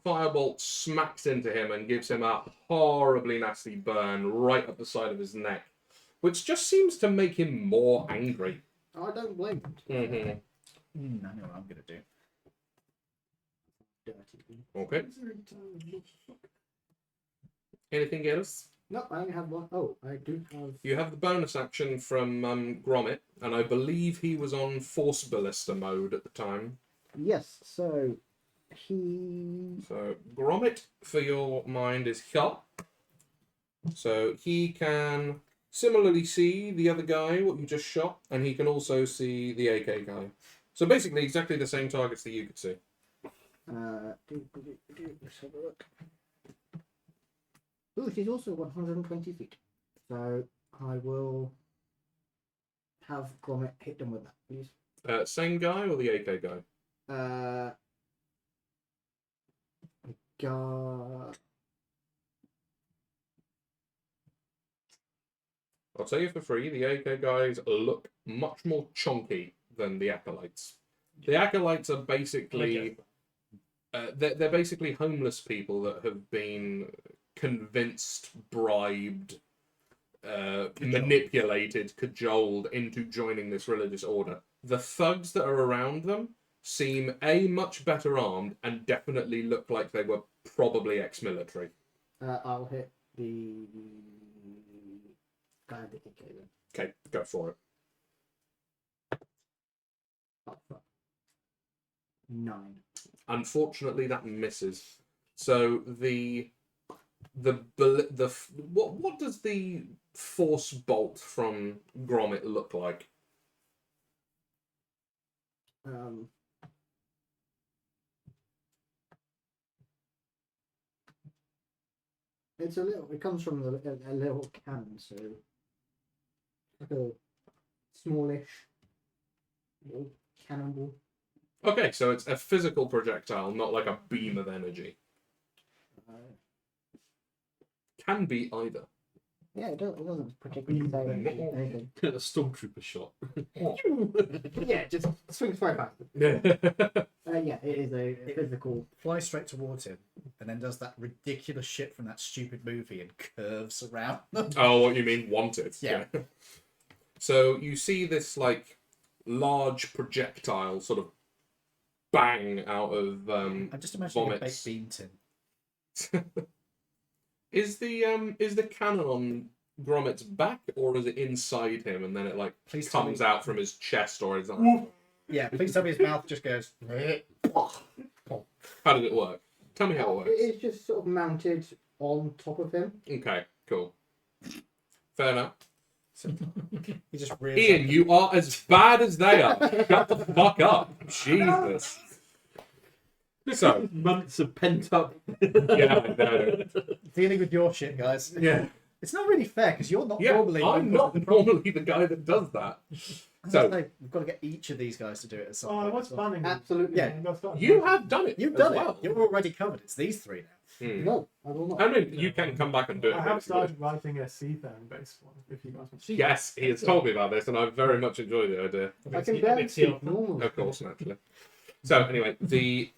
firebolt smacks into him and gives him a horribly nasty burn right up the side of his neck, which just seems to make him more angry. I don't blame him. Mm-hmm. I know what I'm going to do. Dirty. Okay. Anything else? No, I only have one. Oh, I do have. You have the bonus action from Gromit, and I believe he was on Force Ballista mode at the time. Yes, so he. So Gromit, for your mind, is here. So he can similarly see the other guy, what you just shot, and he can also see the AK guy. So basically exactly the same targets that you could see. Let's have a look. Ooh, she's also 120 feet. So I will have Gromit hit them with that, please. Same guy or the AK guy? I'll tell you for free, the AK guys look much more chunky than the Acolytes. The Acolytes are basically... they're basically homeless people that have been convinced, bribed, manipulated, cajoled into joining this religious order. The thugs that are around them seem much better armed and definitely look like they were probably ex-military. I'll hit the guy with the AK then. Okay, go for it. Oh, fuck. 9. Unfortunately, that misses. So what does the force bolt from Gromit look like? It's a little. It comes from a little cannon, so like a smallish little cannonball. Okay, so it's a physical projectile, not like a beam of energy. Can be either. Yeah, it doesn't particularly say anything. A stormtrooper shot. Yeah, just swings very fast. Yeah. Yeah, it is a physical. Flies straight towards him, and then does that ridiculous shit from that stupid movie and curves around. Oh, what you mean wanted? Yeah. So you see this like large projectile sort of bang out of I'm just imagining a vomits. baked bean tin. Is the cannon on Gromit's back, or is it inside him and then it like Please tell comes me. out from his chest or his arm? Yeah, please tell me his mouth just goes. How did it work? Tell me how it works. It's just sort of mounted on top of him. Okay, cool. Fair enough. He just rears Ian, up. you are as bad as they are. Shut the fuck up. Jesus. So, Months of pent up. yeah, I know. Dealing with your shit, guys. Yeah. It's not really fair because you're not Yeah, normally. I'm not normally the guy that does that. So, We've got to get each of these guys to do it at some Oh, point. what's as well. banning? Absolutely. Yeah. you have done it. You've as done well. it. You're already covered. It's these three now. Hmm. No, I will not. I mean, you can come back and do it. I if have it's good. started writing a CFAN based one. If you guys want. Yes, he has told me about this, and I very much enjoy the idea. I can barely speak normal. Of course, naturally. So anyway, the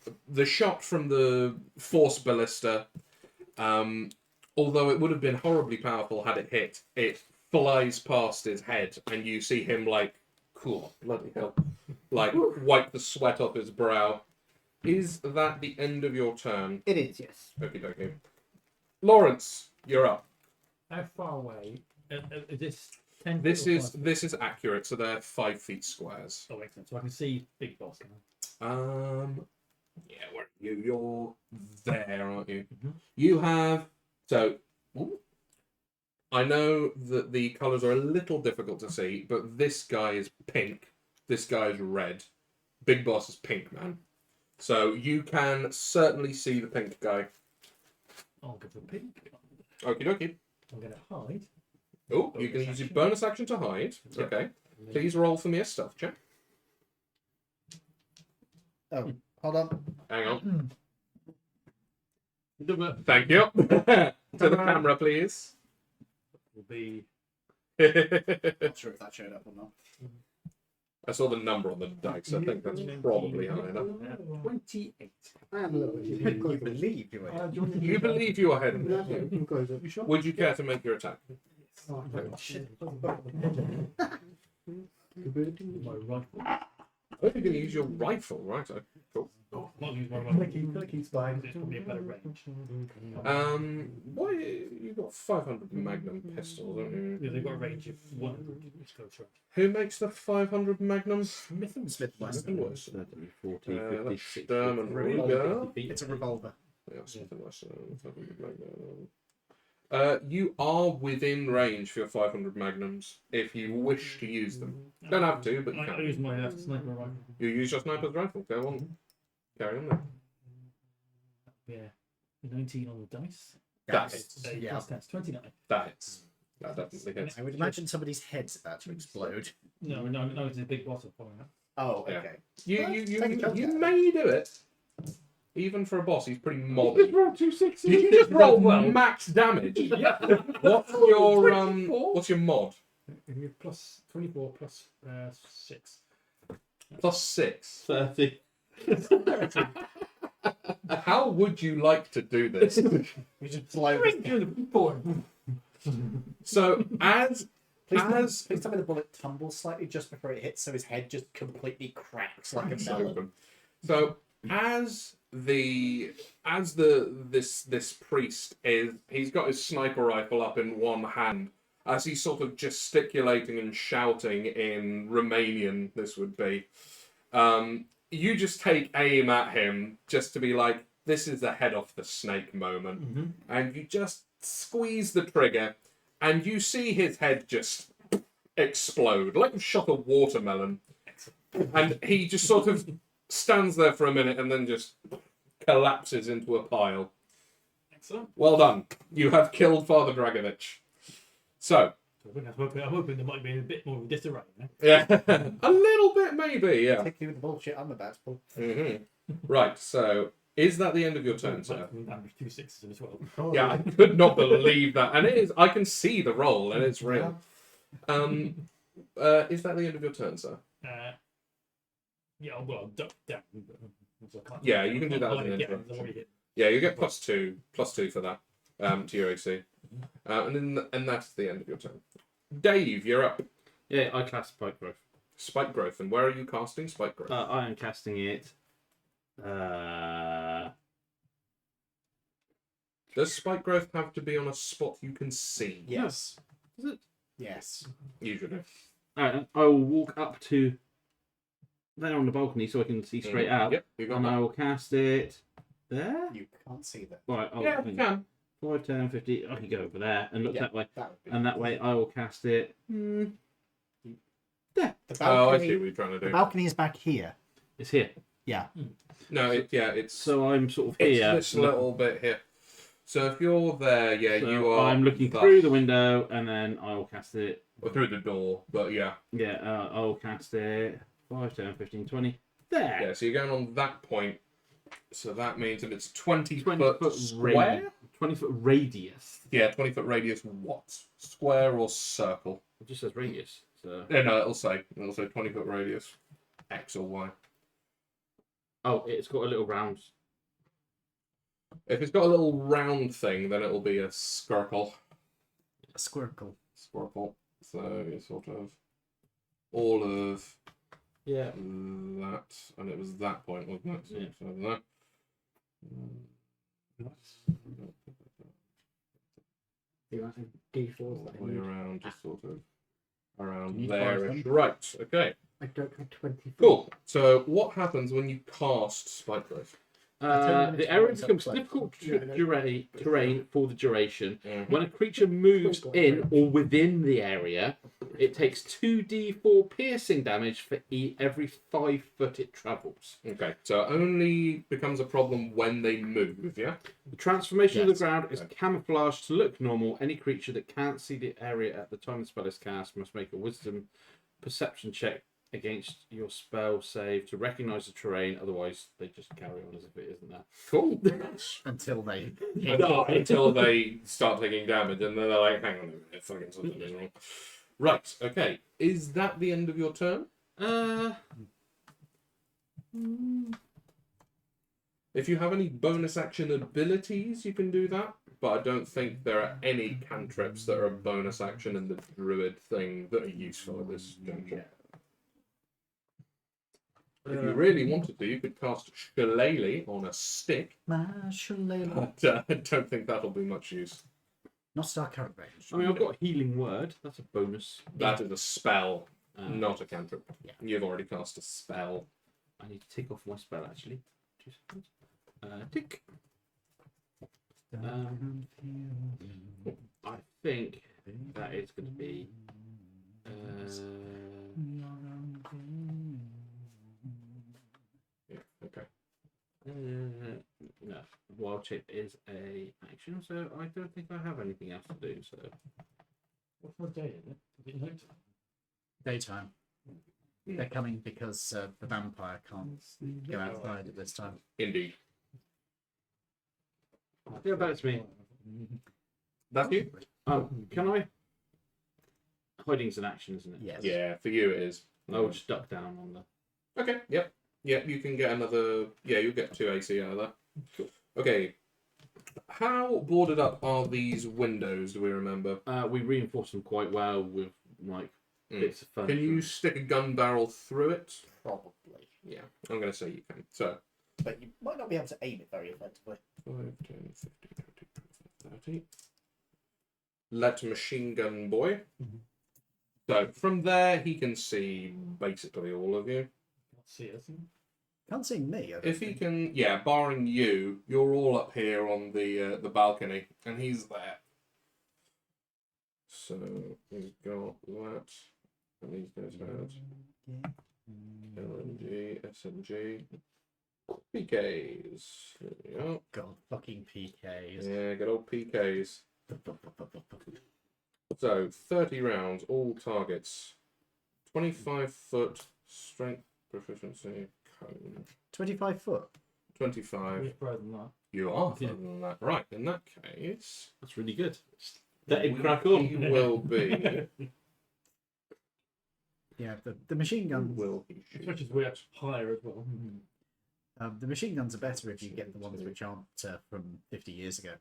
shot from the force ballista, although it would have been horribly powerful had it hit, it flies past his head, and you see him like, cool, bloody hell, like wipe the sweat off his brow. Is that the end of your turn? It is, yes. Okie dokie. Lawrence, you're up. How far away? Is this 10 This feet or is 5 feet? this is accurate, so they're 5 feet squares. Oh, excellent. So I can see Big Boss. Can I? Yeah, where are you? You're there, aren't you? Mhm. You have so. Ooh. I know that the colours are a little difficult to see, but this guy is pink. This guy is red. Big Boss is pink, man. So you can certainly see the pink guy. I'll go for pink. Okie dokie. I'm going to hide. Oh, you can use your bonus action to hide. Yeah. Okay. Please roll for me a stealth check. Oh, hold on. Hang on. Number Thank you. To the camera, please. Will be Not sure if that showed up or not. I saw the number on the dice. I think that's probably high enough. 28. I am a little bit. You believe you were. You believe you are heading That's there. it, we can close it. You sure? Would you care to make your attack? Oh, Shit. My rifle. Oh, you're going to use your rifle, right? Cool. Not use my rifle. Clicky's fine. It's probably a better range. Why you got 500 Magnum pistols, don't you? Yeah, they've got a range of 100. Let's go try. Who makes the 500 Magnum? Smith and Wesson. Wesson. That'd be 40, 50, That's 60. Sturm and Ruger. It's a revolver. Yeah, Smith and Wesson, 500 Magnum. You are within range for your 500 Magnums if you wish to use them. Don't have to, but you I can. use my sniper rifle. You use your sniper's rifle. Go on. Carry on then. Yeah. 19 on the dice. That hits. Yeah. Plus that's 29. That hits. That definitely hits. I would imagine somebody's head's about to explode. No, it's a big boss following that. Oh, Yeah. okay. You may do it. Even for a boss, he's pretty modern. roll 2 6s. Did you just roll well. max damage? Yeah. What's your 24? what's your mod? Plus 24 plus 6. Plus 6. 30. How would you like to do this? We just slow. So as Please tell me the bullet tumbles slightly just before it hits, so his head just completely cracks like a melon. open. So as this priest is, he's got his sniper rifle up in one hand as he's sort of gesticulating and shouting in Romanian. This would be. You just take aim at him just to be like, this is the head off the snake moment, and you just squeeze the trigger, and you see his head just explode like a shot of watermelon. And he just sort of stands there for a minute and then just collapses into a pile. Excellent. Well done. You have killed Father Dragovich. So, I'm hoping there might be a bit more of a disarray. yeah, a little bit maybe, yeah. Particularly with the bullshit I'm about to pull. Right, so is that the end of your turn, sir? Damage 2 6s as well. Yeah, I could not believe that. And it is, I can see the roll and it's real. Is that the end of your turn, sir? Yeah, well, duck down. Yeah, you can do that as an interruption. Yeah, you get +2 for that to your AC. And that's the end of your turn. Dave, you're up. Yeah, I cast Spike Growth. Spike Growth, and where are you casting Spike Growth? I am casting it. Does Spike Growth have to be on a spot you can see? Yes. Is it? Yes. Usually. Alright, I will walk up to there on the balcony so I can see straight out. Yep, you got and that. I will cast it there. You can't see that. Right, Yeah, you can. 5, 10, 50. I can go over there and look Yeah, that way. That would be. And that way I will cast it. The Oh, I balcony, see what you're trying to the do. balcony is back here. It's here. Yeah. No, it's So I'm sort of it's here. this little bit here. So if you're there, yeah, So you are. I'm looking through the window and then I will cast it. Or through the door, but yeah. Yeah, I will cast it. 5, 10, 15, 20. There. Yeah, so you're going on that point. So that means that it's 20 20 foot square? 20 foot radius. Yeah, 20 foot radius what? Square or circle? It just says radius. So. No, it'll say 20 foot radius. X or Y. Oh, it's got a little round. If it's got a little round thing, then it'll be a skirkle. A squircle. Squircle. So it's sort of all of Yeah. that, and it was that point, wasn't it? So Yeah. it's over there. D4s All that the I way need. around, just sort of around You need there. five Right. Okay. I don't have 20. Cool. So what happens when you cast Spike Growth? The area becomes Like- difficult Yeah, no. terrain for the duration. Mhm. When a creature moves in or within the area, it takes 2d4 piercing damage for every 5 foot it travels. Okay. So it only becomes a problem when they move, yeah? The transformation of Yes. the ground is camouflaged to look normal. Any creature that can't see the area at the time the spell is cast must make a wisdom perception check against your spell save to recognize the terrain. Otherwise, they just carry on as if it isn't there. Cool. Until they. Until they start taking damage, and then they're like, hang on a minute, fucking something is wrong. Right, okay. Is that the end of your turn? If you have any bonus action abilities, you can do that. But I don't think there are any cantrips that are a bonus action in the druid thing that are useful at this juncture. If you really wanted to, you could cast Shillelagh on a stick. Shillelagh. But I don't think that'll be much use. Not star current range. I mean, I've got healing word. That's a bonus. That is a spell, not a cantrip. Yeah. You've already cast a spell. I need to tick off my spell actually. 2 seconds. Tick. I think that is going to be. Yeah, okay. No, wild chip is a action, so I don't think I have anything else to do. So What time of day is it? Is it night? Daytime. They're coming because the vampire can't go outside at this time. Indeed. yeah, that's me. That's you? Can I? Hiding's an action, isn't it? Yes. Yeah, for you it is. I will just duck down on the. Okay, yep. Yep, you can get another... Yeah, you'll get 2 AC out of that. Okay. How boarded up are these windows, do we remember? We reinforce them quite well with like bits of furniture. Can you stick a gun barrel through it? Probably. Yeah, I'm going to say you can. So, But you might not be able to aim it very effectively. 5, 10, 15, 20, 25, 30. Let machine gun boy. So, from there, he can see basically all of you. Can't see us. Can't see me. I don't If he think. can, yeah, barring you, you're all up here on the balcony, and he's there. So he's got that, and he's got that. LNG, SNG, PKs. There we go. God, fucking PKs. Yeah, good old PKs. So 30 rounds, all targets. 25-foot strength proficiency cone. 25 foot. 25. Who's better than that? You are further than that. Right, in that case, That's really good. Let him crack on. he will be. Yeah, the machine gun. Will he shoot? Especially as we're actually higher as well. The machine guns are better if you get the ones which aren't from 50 years ago.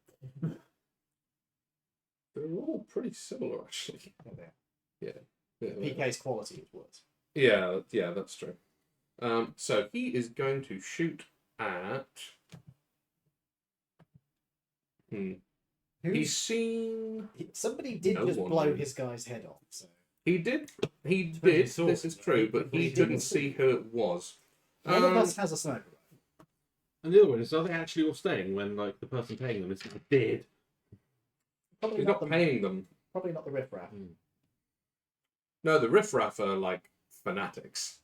They're all pretty similar, actually. Yeah. PK's quality is worse. Yeah, that's true. So he is going to shoot at. He's seen. Somebody did No just one blow really. his guy's head off. So. He did. He But he did. saw This it, is though. true, but But he he couldn't didn't see who it was. One of us has a sniper rifle. And the other one is, are they actually all staying when like the person paying them is dead? Probably He's not not the, paying them. Probably not the riffraff. No, the riffraff are like fanatics.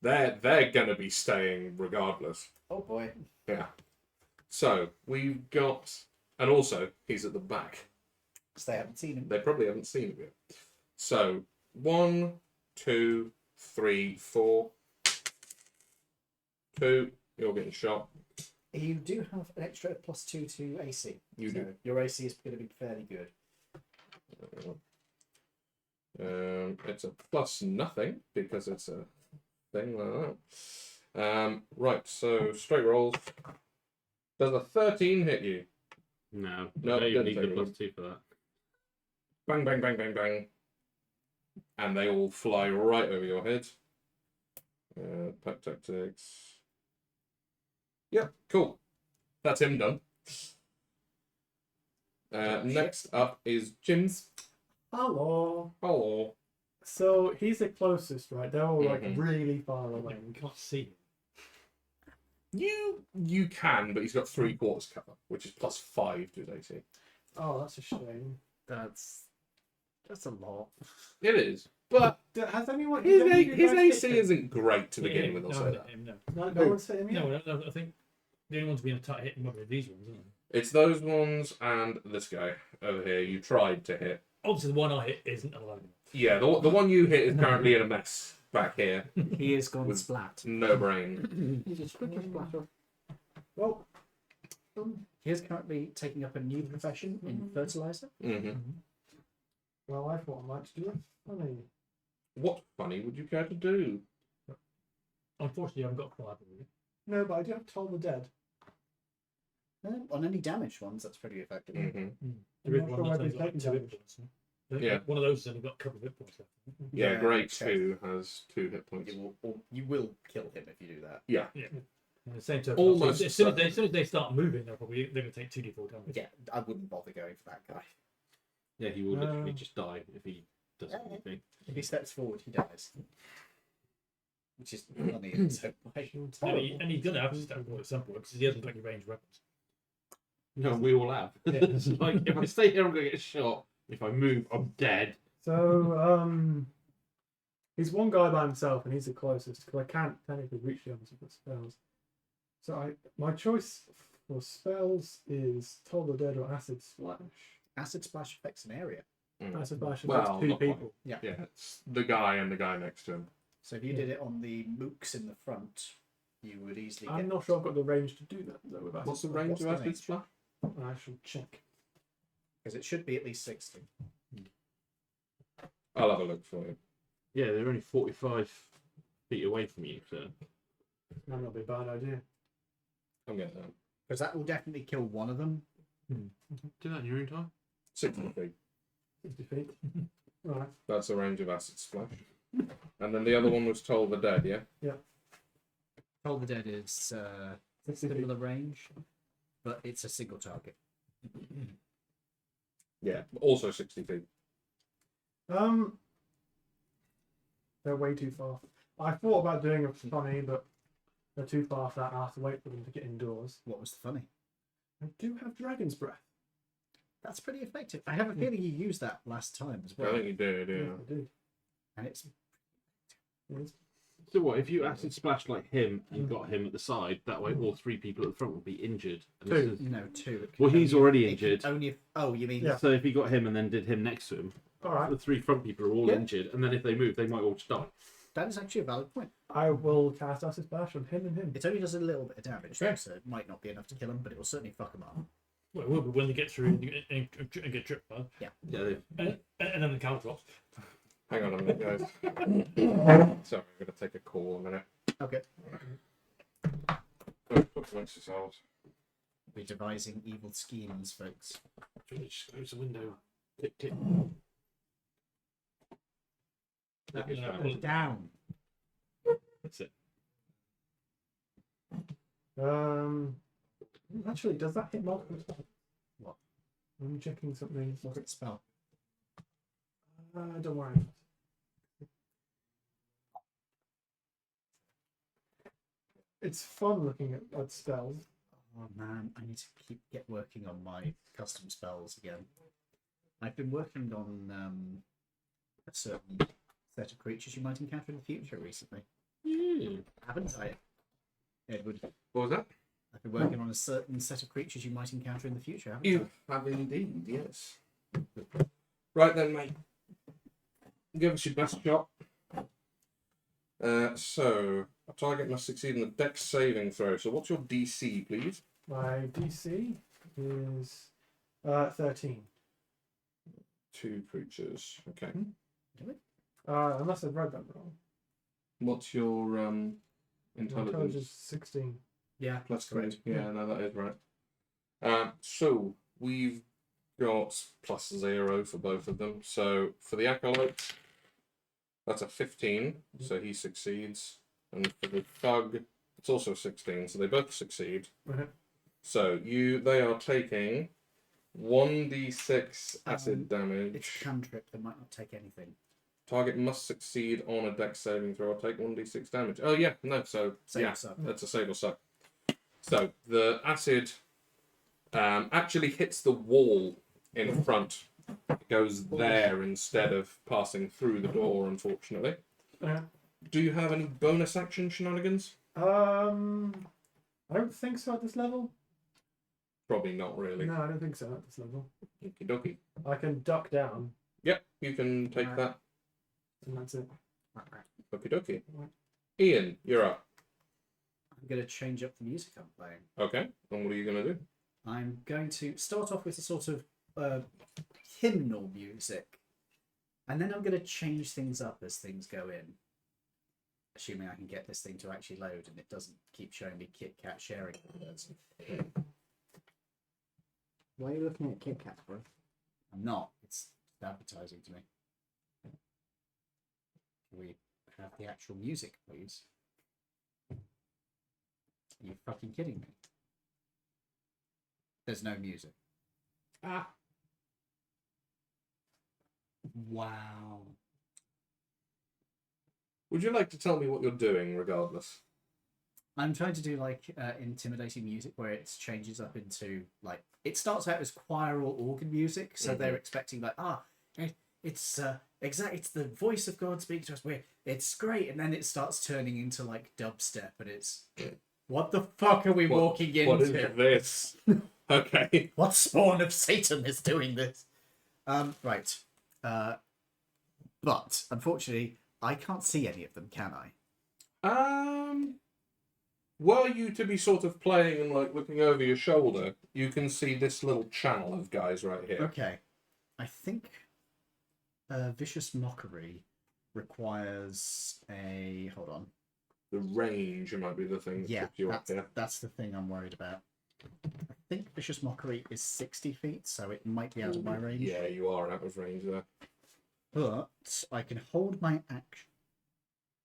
They're gonna be staying regardless. Oh boy. Yeah. So we've got, and also he's at the back. Because they haven't seen him. They probably haven't seen him yet. So 1, 2, 3, 4. 2. You're getting shot. You do have an extra +2 to AC. You so do. Your AC is going to be fairly good. It's a plus nothing because it's a thing like that. Right, so straight rolls. Does a 13 hit you? No, No, you don't need take the it. +2 for that. Bang, bang, bang, bang, bang. And they all fly right over your head. Pack tactics. Yep, cool. That's him done. Next up is Jim's. Hello. Hello. So he's the closest, right? They're all like Mhm. really far away. We can't see him. You can, but he's got 3/4 cover, which is +5 to his AC. Oh, that's a shame. That's a lot. It is, but Has anyone? his, did any of you his guys AC hit him? isn't great to begin Yeah, with. I'll no, say that. No, No one's hit him yet. no, I think the only ones being attacked hitting are these ones, isn't it? It's those ones and this guy over here. You tried to hit. Obviously, the one I hit isn't alive. Yeah, the one you hit is currently in a mess back here. He is gone With- splat. No brain. He's a splitter splatter. Well, He is currently taking up a new profession in fertilizer. hmm well, I thought I might do it. Funny. What funny would you care to do? Unfortunately, I haven't got quite with it. No, but I do have Toll the Dead. On any damaged ones, that's pretty effective. hmm There is not one sure that's whether only he's got taken 2 hit damage. points. Yeah. One of those has only got a couple of hit points left. Yeah, Grade okay. 2 has 2 hit points. You will kill him if you do that. Yeah. And the same token, Almost as soon as they start moving, they're going to take 2d4 damage. Yeah, I wouldn't bother going for that guy. Yeah, he will literally Um, just die if he does anything. If he steps forward, he dies. Which is funny in its own way. And he's going to have to step forward at some point because he hasn't got any ranged weapons. No, we all have. It's like, if I stay here, I'm going to get shot. If I move, I'm dead. So, he's one guy by himself, and he's the closest because I can't technically reach the others with spells. So my choice for spells is Toll the Dead or Acid Splash. Acid splash affects an area. Acid Splash Well, affects 2 not quite. people. Yeah, it's the guy and the guy next to him. So if you did it on the mooks in the front, you would easily I'm get. not sure I've got the range to do that though with Acid What's the Splash. range of What's the acid range? splash? I shall check. Because it should be at least 60. I'll have a look for you. Yeah, they're only 45 feet away from you, so. Might not be a bad idea. I'm getting that. Because that will definitely kill one of them. Do that in your own time. 60 feet. 50 feet. Right. That's the range of acid splash. And then the other one was Toll the Dead, yeah? Toll the Dead is 60 feet. similar range, but it's a single target. Yeah. Also 60 feet. They're way too far. I thought about doing a funny, but they're too far for that. I have to wait for them to get indoors. What was the funny? I do have Dragon's Breath. That's pretty effective. I have a feeling you used that last time as I well. think you did, yeah. Yes, I did. And it's Yes. So what, if you acid splashed like him and got him at the side, that way all 3 people at the front would be injured. And this is- No, 2. Well, he's already It can injured. only if... Oh, you mean... Yeah. So if he got him and then did him next to him, All right. the 3 front people are all Yeah. injured, and then if they move, they might all just die. That is actually a valid point. I will cast Acid Splash on him and him. It only does a little bit of damage, Okay. so it might not be enough to kill him, but it will certainly fuck him up. Well, it will be when they get through and get tripped by. Yeah, they... And then the count drops. Hang on a minute, guys. Sorry, I'm going to take a call a minute. Okay. Talk amongst yourselves. We're devising evil schemes, folks. Just close the window. Tick, tick. That is is fine. Down. That's it. Actually, does that hit multiple spells? What? I'm checking something. What's the spell? Don't worry. It's fun looking at spells. Oh man, I need to get working on my custom spells again. I've been working on a certain set of creatures you might encounter in the future recently. Haven't I, Edward? What was that? I've been working on a certain set of creatures you might encounter in the future, haven't You have indeed, yes. Right then, mate. Give us your best shot. So, a target must succeed in the dex saving throw. So, what's your DC, please? My DC is 13. 2 creatures. Okay. Unless I've read that wrong. What's your My intelligence? intelligence is 16. Yeah, That's correct. great. Yeah, no, that is right. So we've got +0 for both of them. So for the acolyte, that's a 15, so he succeeds, and for the thug, it's also 16, so they both succeed. Okay. So they are taking 1d6 acid It's damage. a cantrip that might not take anything. Target must succeed on a dex saving throw or take 1d6 damage. Oh yeah, no, so Save yeah, us up. that's a save or suck. So the acid actually hits the wall in front. It goes there instead of passing through the door, unfortunately. Yeah. Do you have any bonus action shenanigans? I don't think so at this level. Probably not really. No, I don't think so at this level. Okie dokie. I can duck down, Yep, you can take Right. that. and that's it. Okie dokie. Ian, you're up. I'm going to change up the music I'm playing. Okay, and what are you going to do? I'm going to start off with a sort of hymnal music, and then I'm going to change things up as things go in. Assuming I can get this thing to actually load and it doesn't keep showing me Kit Kat sharing words. Why are you looking at Kit Kats, bro? I'm not. It's advertising to me. Can we have the actual music, please? Are you fucking kidding me? There's no music. Ah. Wow. Would you like to tell me what you're doing, regardless? I'm trying to do like intimidating music where it changes up into like it starts out as choir or organ music, so they're expecting like it's it's the voice of God speaking to us. It's great, and then it starts turning into like dubstep, and it's what the fuck are we walking into? What is this? Okay. What spawn of Satan is doing this? Right. But unfortunately, I can't see any of them, can I? Were you to be sort of playing and like looking over your shoulder, you can see this little channel of guys right here. Okay. I think Vicious Mockery requires a... Hold on. The range might be the thing that Yeah, puts you up here. that's the thing I'm worried about. I think Vicious Mockery is 60 feet, so it might be out of my range. Yeah, you are out of range there. But I can hold my action...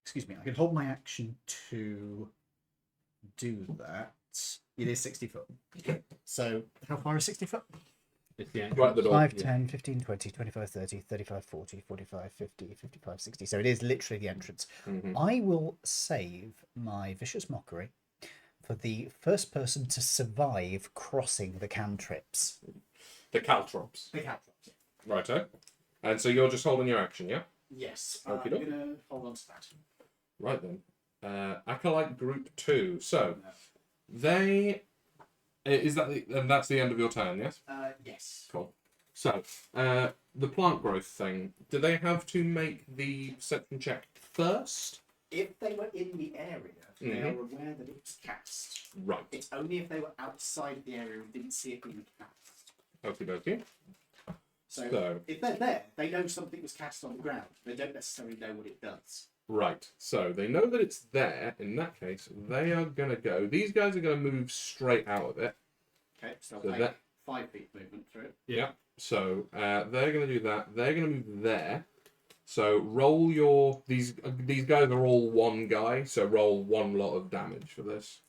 Excuse me, I can hold my action to do that. It is 60 foot. So, how far is 60 foot? It's the Right at the door. 5, 10, 15, 20, 25, 30, 35, 40, 45, 50, 55, 60. So it is literally the entrance. Mhm. I will save my Vicious Mockery for the first person to survive crossing the cantrips. The caltrops. The cantrips. Righto. And so you're just holding your action, yeah? Yes. Okey I'm doke. going to hold on to that. Right then. Acolyte Group 2. So, they... and that's the end of your turn, yes? Yes. Cool. So, the plant growth thing, do they have to make the perception check first? If they were in the area, they are aware that it was cast. Right. It's only if they were outside the area and didn't see it being cast. Okie dokie. So, if they're there, they know something was cast on the ground. They don't necessarily know what it does. Right. So, they know that it's there. In that case, they are going to go... These guys are going to move straight out of it. Okay, so So take that- 5 feet movement through it. Yeah. So, they're going to do that. They're going to move there. So, roll your... These guys are all one guy, so roll one lot of damage for this.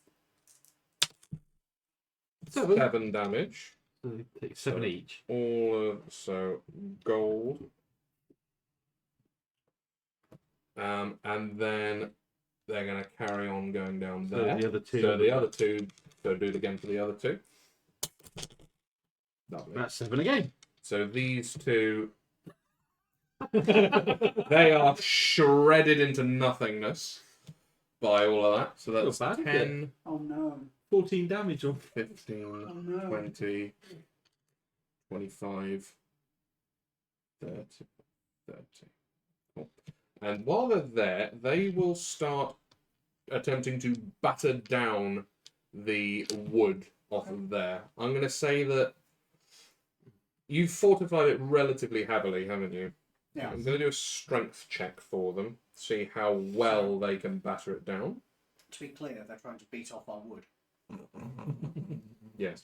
7 damage. So they take 7 each. All of... So, gold. And then they're going to carry on going down So there. the other two. So, the other two... So, do it again for the other two. Lovely. That's 7 again. So, these two... They are shredded into nothingness by all of that. So that's Not bad, is 10, Oh no. 14 damage on 15, Oh no. 20, 25, 30, 30. Cool. And while they're there, they will start attempting to batter down the wood off of there. I'm going to say that you've fortified it relatively heavily, haven't you? Yeah. I'm going to do a strength check for them, see how well they can batter it down. To be clear, they're trying to beat off our wood. Yes.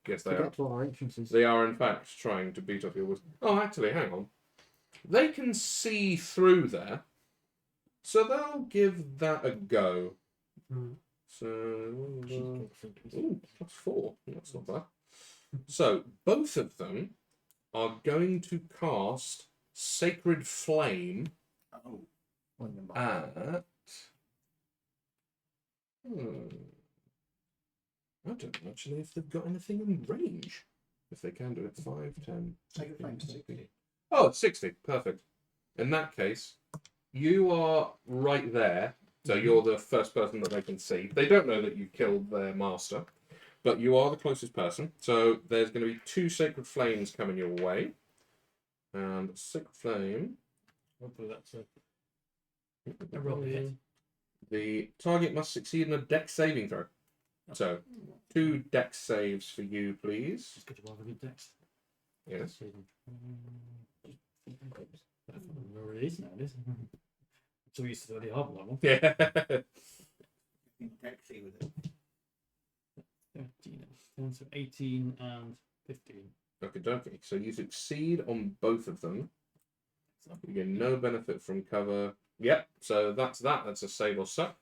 Yes, they To are. get to our entrances. They are, in fact, trying to beat off your wood. Oh, actually, hang on. They can see through there, so they'll give that a go. So, ooh, +4. That's not bad. So, both of them are going to cast Sacred Flame Oh. at... I don't know, actually, if they've got anything in range. If they can do it, 5, 10... Sacred Flame 15, 60. Oh, 60. Perfect. In that case, you are right there. So you're the first person that they can see. They don't know that you killed their master, but you are the closest person. So there's going to be 2 Sacred Flames coming your way. And Sacred Flame... Hopefully that's a roll hit. The target must succeed in a dex saving throw. So, 2 dex saves for you, please. It's good to have a good dex. Yes. Where it is now, it is. So we used to do the Harbourlight one. Yeah. Dexy with it. 13, 10, so 18 and 15. Okay. So you succeed on both of them. You get no benefit from cover. Yep, so that's that. That's a save or suck.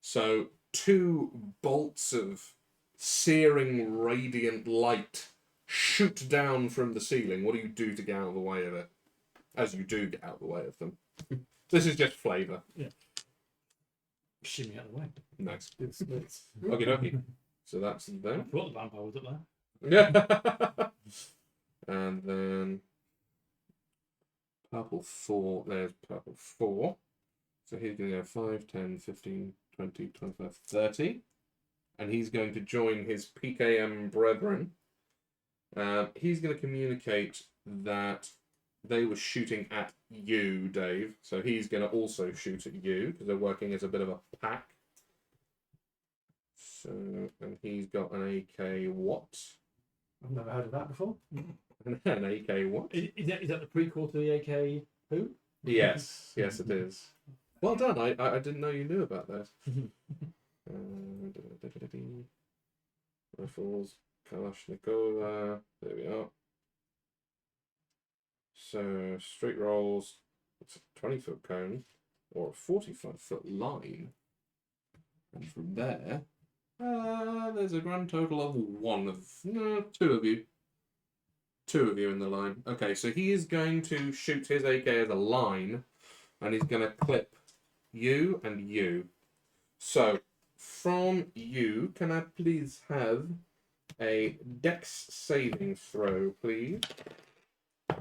So 2 bolts of searing radiant light shoot down from the ceiling. What do you do to get out of the way of it? As you do get out of the way of them. This is just flavour. Yeah. Shimmy out of the way. Nice. Okay. So that's I them. thought the vampire was up there. Yeah. And then purple 4. There's purple 4. So he's going to go 5, 10, 15, 20, 25, 30. And he's going to join his PKM brethren. He's going to communicate that they were shooting at you, Dave. So he's going to also shoot at you because they're working as a bit of a pack. So, and he's got an AK what? I've never heard of that before. An AK what? Is that the prequel to the AK who? Yes, yes, it is. Well done. I didn't know you knew about that. Rifles, Kalashnikova. There we are. So straight rolls. It's a 20-foot cone or a 45-foot line, and from there, there's a grand total of 2 of you. 2 of you in the line. Okay, so he is going to shoot his AK as a line, and he's going to clip you and you. So, from you, can I please have a dex saving throw, please?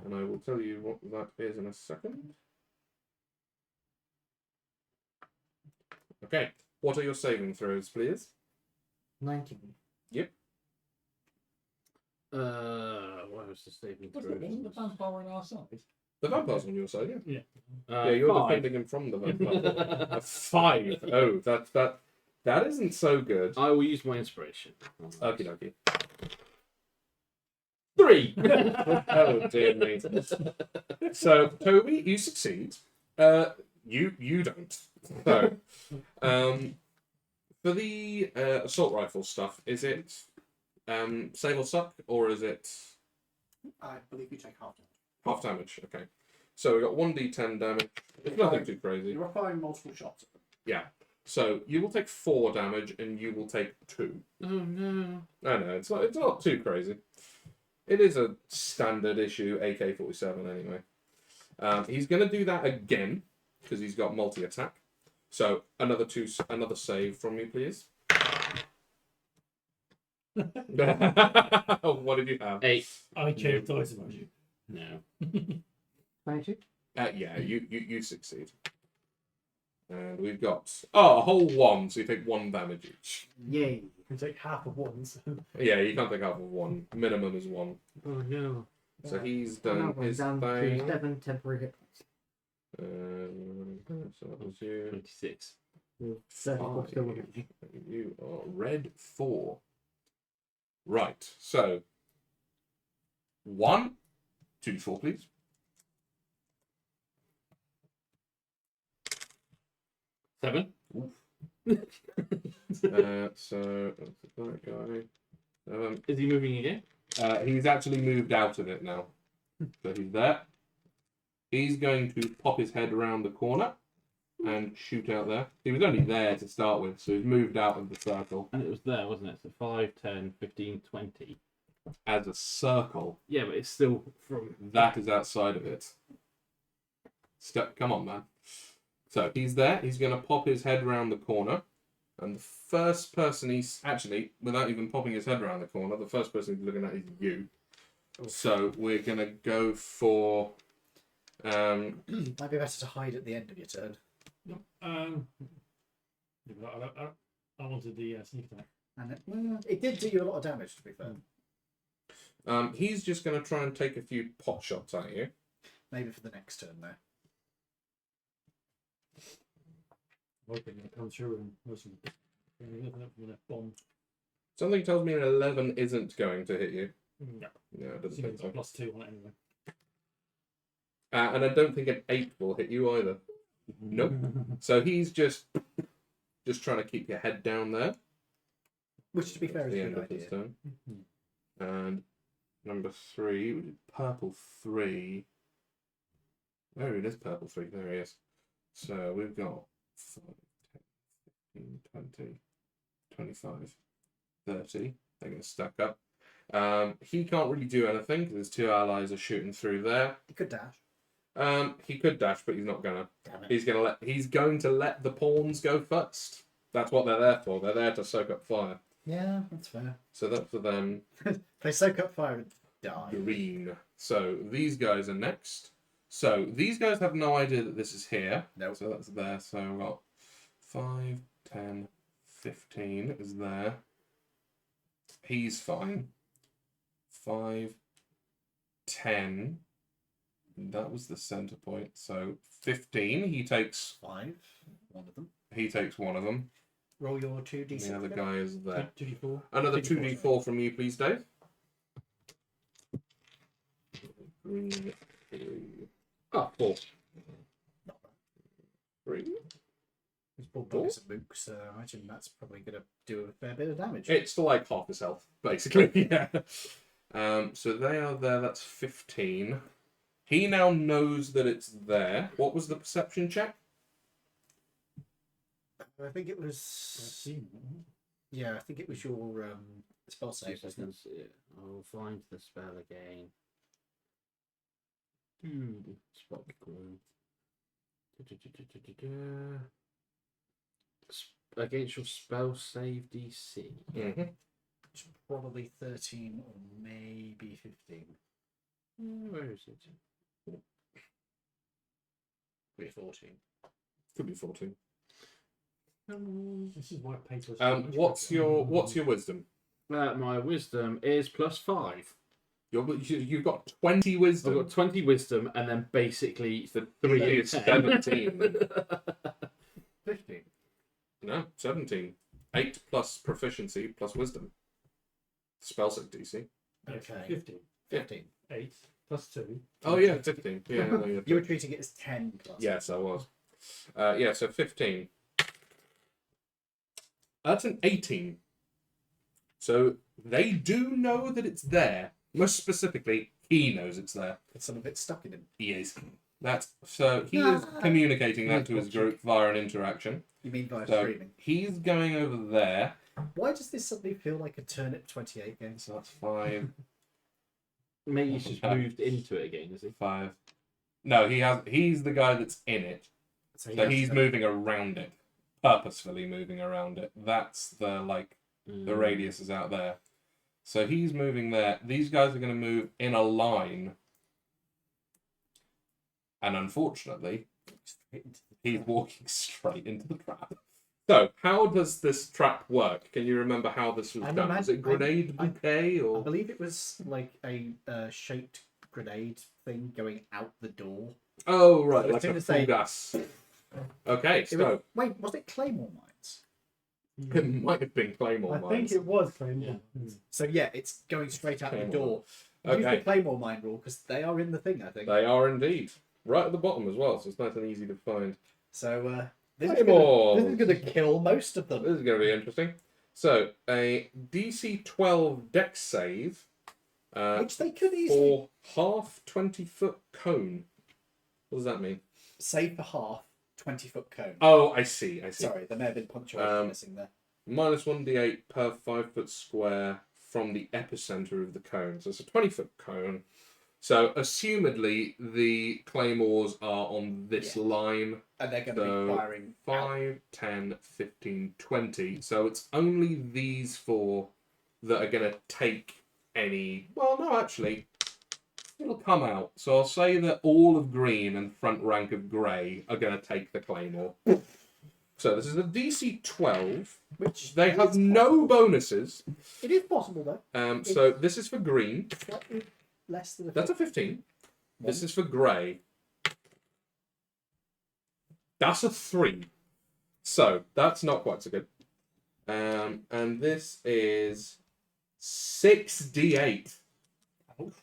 And I will tell you what that is in a second. Okay. What are your saving throws, please? 19. What was the saving throw? Wasn't the vampire on our side? The vampire's on your side, yeah. Yeah. Yeah, you're 5. defending him from the vampire. A 5. Oh, that isn't so good. I will use my inspiration. Okie dokie. 3. Oh dear me. So Toby, you succeed. You don't. So, for the assault rifle stuff, is it save or suck, or is it I believe you take half damage. half damage? Okay. So we got 1d10 damage. It's nothing too crazy. You're firing multiple shots at them. Yeah. So you will take 4 damage, and you will take 2. Oh no. No, it's not too crazy. It is a standard issue AK-47 anyway. He's gonna do that again because he's got multi-attack. So another save from you, please. What did you have? 8. I changed dice about you. No. 22. Yeah, you succeed. And we've got a whole 1, so you take 1 damage each. Yay. You can take half of one. So. Yeah, you can't take half of 1. Minimum is 1. Oh no. So he's Now done we're his down to thing. 7 temporary hit points. So that was you. 26. With 34 still with me. You are red 4. Right, so 1, 2d4, please. 7. So that's that guy. Is he moving again? He's actually moved out of it now. So he's there. He's going to pop his head around the corner and shoot out there. He was only there to start with, so he's moved out of the circle. And it was there, wasn't it? So 5, 10, 15, 20. As a circle. Yeah, but it's still from. That is outside of it. Come on, man. So he's there. He's going to pop his head round the corner. And the first person he's... Actually, without even popping his head around the corner, the first person he's looking at is you. So we're going to go for... Might be better to hide at the end of your turn. I wanted the sneak attack. And it did do you a lot of damage, to be fair. He's just going to try and take a few pot shots at you. Maybe for the next turn, though. Hoping it comes through and listen. Bomb. Something tells me an 11 isn't going to hit you. No. No, it doesn't think so. +2 on it anyway. And I don't think an 8 will hit you either. Nope. So he's just trying to keep your head down there. Which, to be fair, At is the a end good of his idea. turn. And number 3, we did purple 3. Where it is purple 3? There he is. So we've got 5, 10, 15, 20, 25, 30. They're going to stack up. He can't really do anything because his 2 allies are shooting through there. He could dash. He could dash, but he's not gonna. Damn it. He's going to let the pawns go first. That's what they're there for. They're there to soak up fire. Yeah, that's fair. So that's for them. They soak up fire and die. Green. So these guys are next. So these guys have no idea that this is here. Nope. So that's there. So we've got 5, 10, 15 is there. He's fine. 5, 10. That was the center point. So 15. He takes 5. One of them. He takes one of them. Roll your 2d6. The other guy is there. 2d4. Another 2d4 from you, please, Dave. 3, 3. Oh, 4. 3. His bulldog is a mook, so I imagine that's probably going to do a fair bit of damage. It's like half his health, basically. Yeah. So they are there. That's 15. He now knows that it's there. What was the perception check? I think it was. Yeah, I think it was your spell save, wasn't it? I'll find the spell again. Spot glue. Against your spell save DC. Mm-hmm. It's probably 13 or maybe 15. Where is it? Maybe 14. Could be 14. This is why paper. What's your wisdom? My wisdom is +5. You've got 20 wisdom. I've got 20 wisdom, and then basically So 3 is 17. 15. No, 17. 8 plus proficiency plus wisdom. Spellsec DC. Okay. 15. 15. 8 plus 2. Oh yeah, 15. Yeah, yeah. You were treating it as 10 plus. Yes, I was. Yeah, so 15. That's an 18. So they do know that it's there. Most specifically, he knows it's there. It's some of it stuck in him. He is. So he is communicating that to his group via an interaction. You mean by So screaming? he's going over there. Why does this suddenly feel like a Turnip 28 game? So that's 5. maybe he's just moved into it again, is he? 5. No, he's the guy that's in it. So So he's moving around it. Purposefully moving around it. That's the the radius is out there. So he's moving there. These guys are going to move in a line. And unfortunately, he's walking straight into the trap. So, how does this trap work? Can you remember how this was done? Was it grenade bouquet I or? believe it was like a shaped grenade thing going out the door. Oh right, I was like going a to say- full gas. Okay, so Wait, was it Claymore mines? it might have been Claymore I think mines. it was Claymore. So yeah, it's going straight out the Claymore. door. Use the Okay, Claymore mine rule because they are in the thing, I think. they are indeed right at the bottom as well, so it's nice and easy to find. So this is Claymore. going to kill most of them. This is going to be interesting. So a DC 12 Dex save Which they could easily for half 20-foot cone. What does that mean? save for half 20-foot cone. Oh, I see. Sorry, there may have been punctuation missing there. Minus 1d8 per 5-foot square from the epicenter of the cone. So it's a 20-foot cone. So, assumedly, the claymores are on this line. And they're going to So, be firing 5, 10, 15, 20. So it's only these 4 that are going to take any... Well, no, actually, it'll come out. So I'll say that all of green and front rank of grey are going to take the claymore. So this is a DC 12. which They have is no possible. bonuses. It is possible though. So this is for green. Slightly less than a That's a 15. This is for grey. That's a 3. So that's not quite so good. And this is 6d8.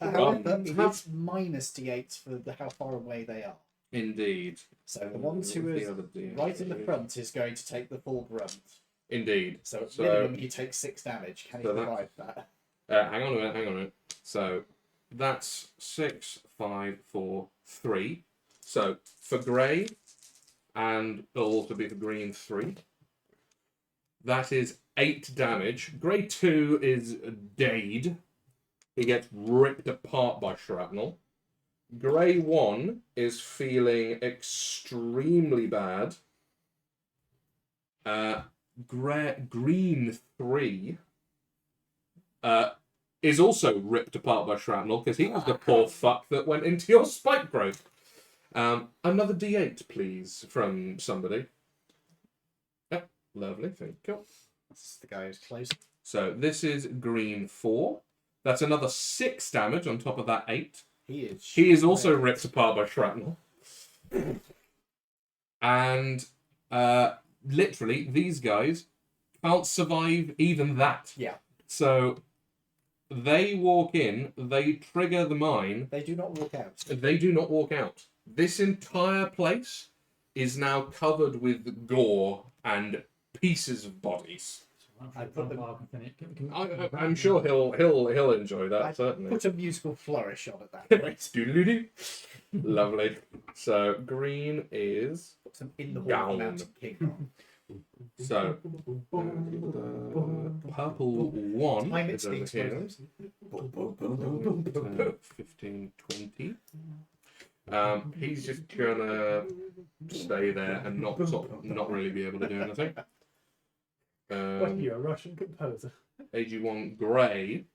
However, it is minus d8 for how far away they are. Indeed. So the ones who What's are the other D8? right in the front is going to take the full brunt. Indeed. So at So- minimum, he takes 6 damage. Can he So that- survive that? Hang on a minute. So that's 6, 5, 4, 3. So for grey, and it'll also be for green 3. That is 8 damage. Grey 2 is Dade. He gets ripped apart by shrapnel. Grey 1 is feeling extremely bad. Green 3 is also ripped apart by shrapnel because he was the poor fuck that went into your spike growth. Another D8, please, from somebody. Yep, lovely, thank you. This is the guy who's close. So this is green 4. That's another 6 damage on top of that 8. He is also ripped apart by shrapnel. And literally, these guys can't survive even that. Yeah. So they walk in, they trigger the mine, They do not walk out. they do not walk out. This entire place is now covered with gore and pieces of bodies. I put them- I'm sure he'll enjoy that, I certainly. put a musical flourish on at that point. Doodle-doo. Lovely. So green is Put some in the hall Down. of the Mountain King on. so purple 1 Time is over it here. stinks. 15, 20. He's just gonna stay there and not really be able to do anything. What are you, a Russian composer? AG1 grey.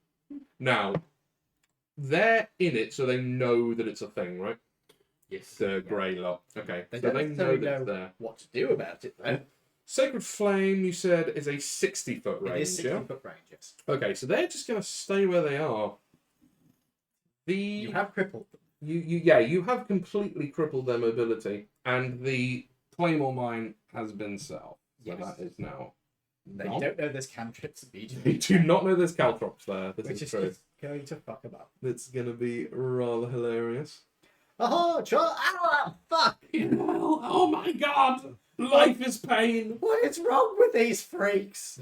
Now, they're in it, so they know that it's a thing, right? Yes. The grey lot. Okay, They so don't they know necessarily that it's know there. what to do about it though. Sacred Flame, you said, is a 60-foot range. It is 60 yeah? foot range, yes. Okay, so they're just going to stay where they are. You have crippled them. You have completely crippled their mobility, and the Claymore mine has been south. So Yes. that is now. They gone. don't know there's cantrips They immediately. do not know there's caltrops there. This Which is is true. just going to fuck them up. It's going to be rather hilarious. Oh, fuck! Oh my god! Life is pain! What is wrong with these freaks?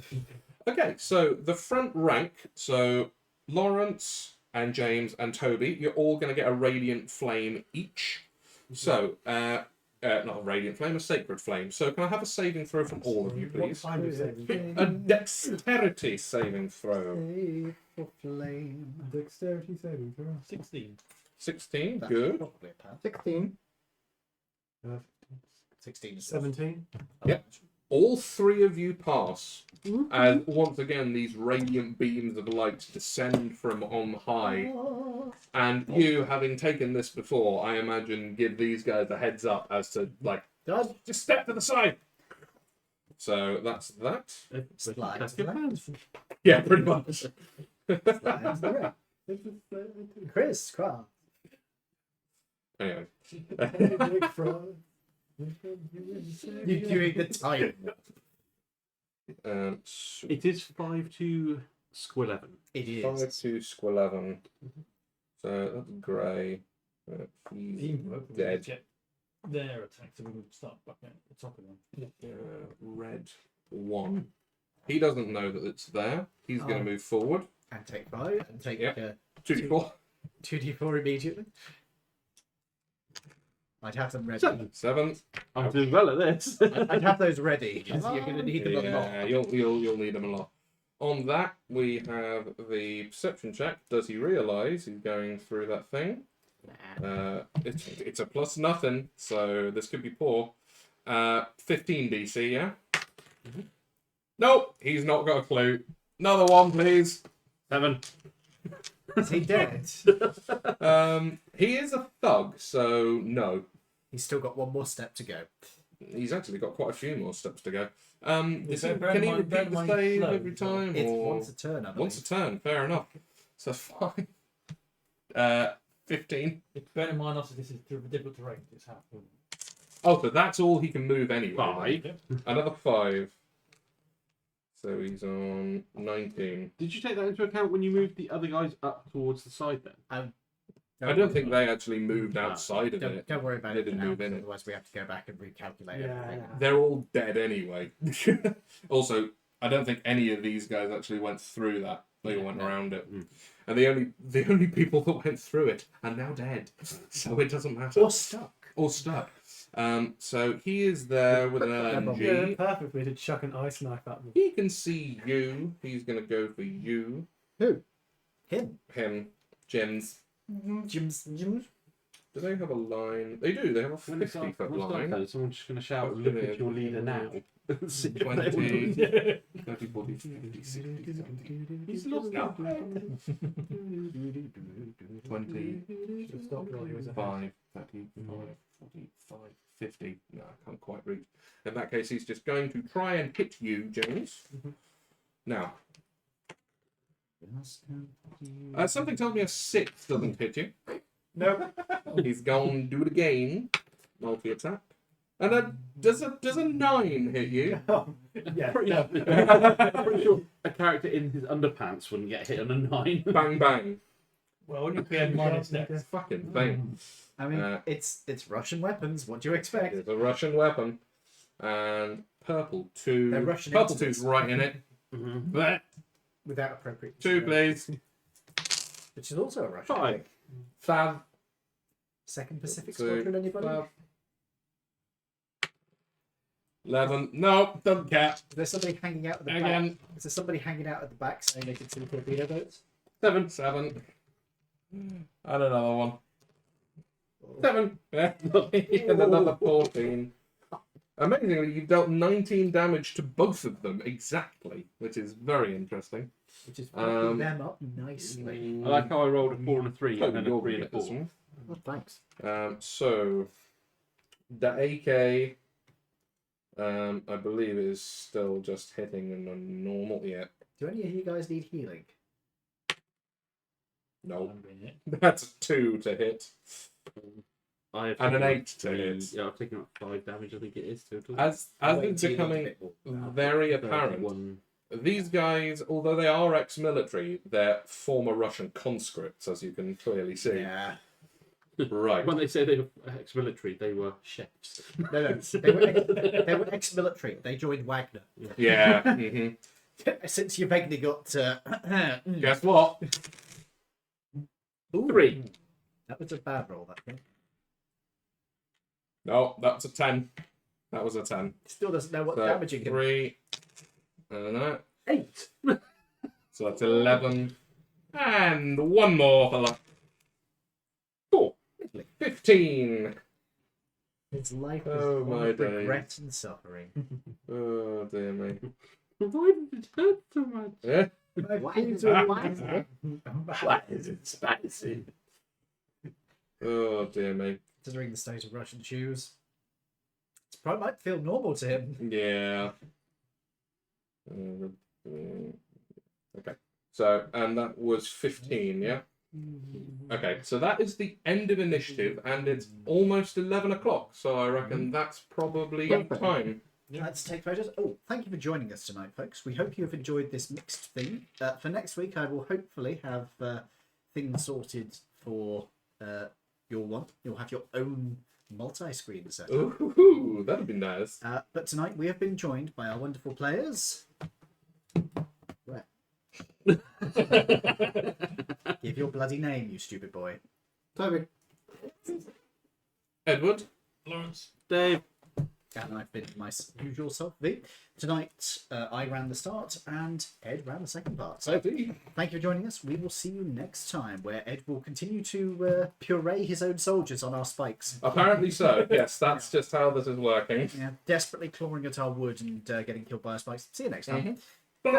Okay, so the front rank, so Lawrence and James and Toby, you're all going to get a radiant flame each. So, not a radiant flame, a sacred flame. So can I have a saving throw from all of you, What please? kind of saving? A dexterity saving throw. Save for flame. Dexterity saving throw. 16. 16, That's good. probably a pass. 16. 16 is 17. Yep. All three of you pass. And once again, these radiant beams of light descend from on high. And you, having taken this before, I imagine, give these guys a heads up as to, like, just step to the side. So that's that. Slide That's to the good. left. Yeah, pretty much. Slide to the right. Chris, Crown. Anyway. You're doing the time. So It is 5 to Squilleven. It is. 5 to Squilleven. So that's grey. He's dead. Their attack, so we can start back at the top of them. Red 1. He doesn't know that it's there. He's going to move forward. And take 5. And take Yep. 2d4. 2d4 immediately. I'd have them ready. 7. I'm doing well at this. I'd have those ready because you're going to need them a Yeah, lot. you'll need them a lot. On that, we have the perception check. Does he realise he's going through that thing? It's a plus nothing, so this could be poor. 15 DC, yeah? Nope, he's not got a clue. Another one, please. 7. Is he dead? He is a thug, so no. He's still got one more step to go. He's actually got quite a few more steps to go. bear Can he in repeat the mind save slow, every time? It's or... once a turn, I believe. Once a turn, fair enough. So fine. 15. Bear in mind, also, this is difficult terrain. It's happening. Oh, so that's all he can move anyway. 5. Yep. Another 5. So he's on 19. Did you take that into account when you moved the other guys up towards the side then? I don't think they actually moved outside of it. Don't worry about They it. didn't for now, move in it. Otherwise, we have to go back and recalculate Yeah, everything. yeah. They're all dead anyway. Also, I don't think any of these guys actually went through that. They all went around it. And the only people that went through it are now dead. So it doesn't matter. Or stuck. Or stuck. So he is there with an Yeah, LMG. perfect. We did chuck an ice knife at them. He can see you. He's going to go for you. Who? Him. Him. Jim's. Jim's. Do they have a line? They do. They have a 50-foot line. Someone's just going to shout, What's look gonna- at your leader now. 20, 30, 40, 50, 60, 70. He's lost No. now. 20, Stop rolling with a 5, 35, 45, 50. No, I can't quite reach. In that case, he's just going to try and hit you, James. Now, something tells me a 6 doesn't hit you. Nope. He's going to do it again. Multi-attack. And does a 9 hit you? Yeah. I'm pretty sure a character in his underpants wouldn't get hit on a 9. Bang, bang. Well, when you pay minus next. It's fucking thing. I mean, it's Russian weapons. What do you expect? It's a Russian weapon. And purple 2. They're Russian Purple instruments. 2's right in it. There. Without appropriate. 2, please. Which is also a Russian. 5. Fab. Second Pacific 2, Squadron, anybody? Fab. 11. No, doesn't care. Is there somebody hanging out at the back? Again. Is there somebody hanging out at the back saying they can see torpedo boats? 7. 7. And another one. 7. And another 14. Amazingly, you've dealt 19 damage to both of them exactly, which is very interesting. Which is fucking them up nicely. I like how I rolled a 4 and a 3 Oh, and then a you're 3 gonna and a get this 4. one. Oh, thanks. So, the AK I believe it is still just hitting in a normal. Yeah. Do any of you guys need healing? No. That's a 2 to hit. I have And an taken 8 to three- hit. Yeah, I've taken up 5 damage. I think it is total. As it's becoming very apparent, 31. these guys, although they are ex-military, they're former Russian conscripts, as you can clearly see. Yeah. Right. When they say they were ex-military, they were chefs. No, they were ex-military. They joined Wagner. Yeah. hmm Since you've vaguely got. Guess what? Ooh, 3. That was a bad roll, that thing. No, that's a 10. That was a 10. Still doesn't know what So damaging him. 3. No. 8. So that's 11. And one more fella. 4. 15. His life is Oh, one my of days. regret and suffering. Oh, dear me. Why did it hurt so much? Yeah. Why is it Why is it spicy? Oh, dear me. Considering the state of Russian shoes, it probably might feel normal to him. Yeah. Okay. So, and that was 15, yeah? Okay, so that is the end of initiative, and it's almost 11 o'clock, so I reckon that's probably time. Let's take photos. Oh, thank you for joining us tonight, folks. We hope you have enjoyed this mixed theme. For next week, I will hopefully have things sorted for your one. You'll have your own multi-screen setup. Ooh, that'd be nice. But tonight we have been joined by our wonderful players. Where? Give your bloody name, you stupid boy. Toby. Edward? Lawrence. Dave. And I've been my usual self, V. Tonight, I ran the start and Ed ran the second part. So, thank you for joining us. We will see you next time, where Ed will continue to puree his own soldiers on our spikes. Apparently so. Yes, that's just how this is working. Yeah, desperately clawing at our wood and getting killed by our spikes. See you next time. Bye.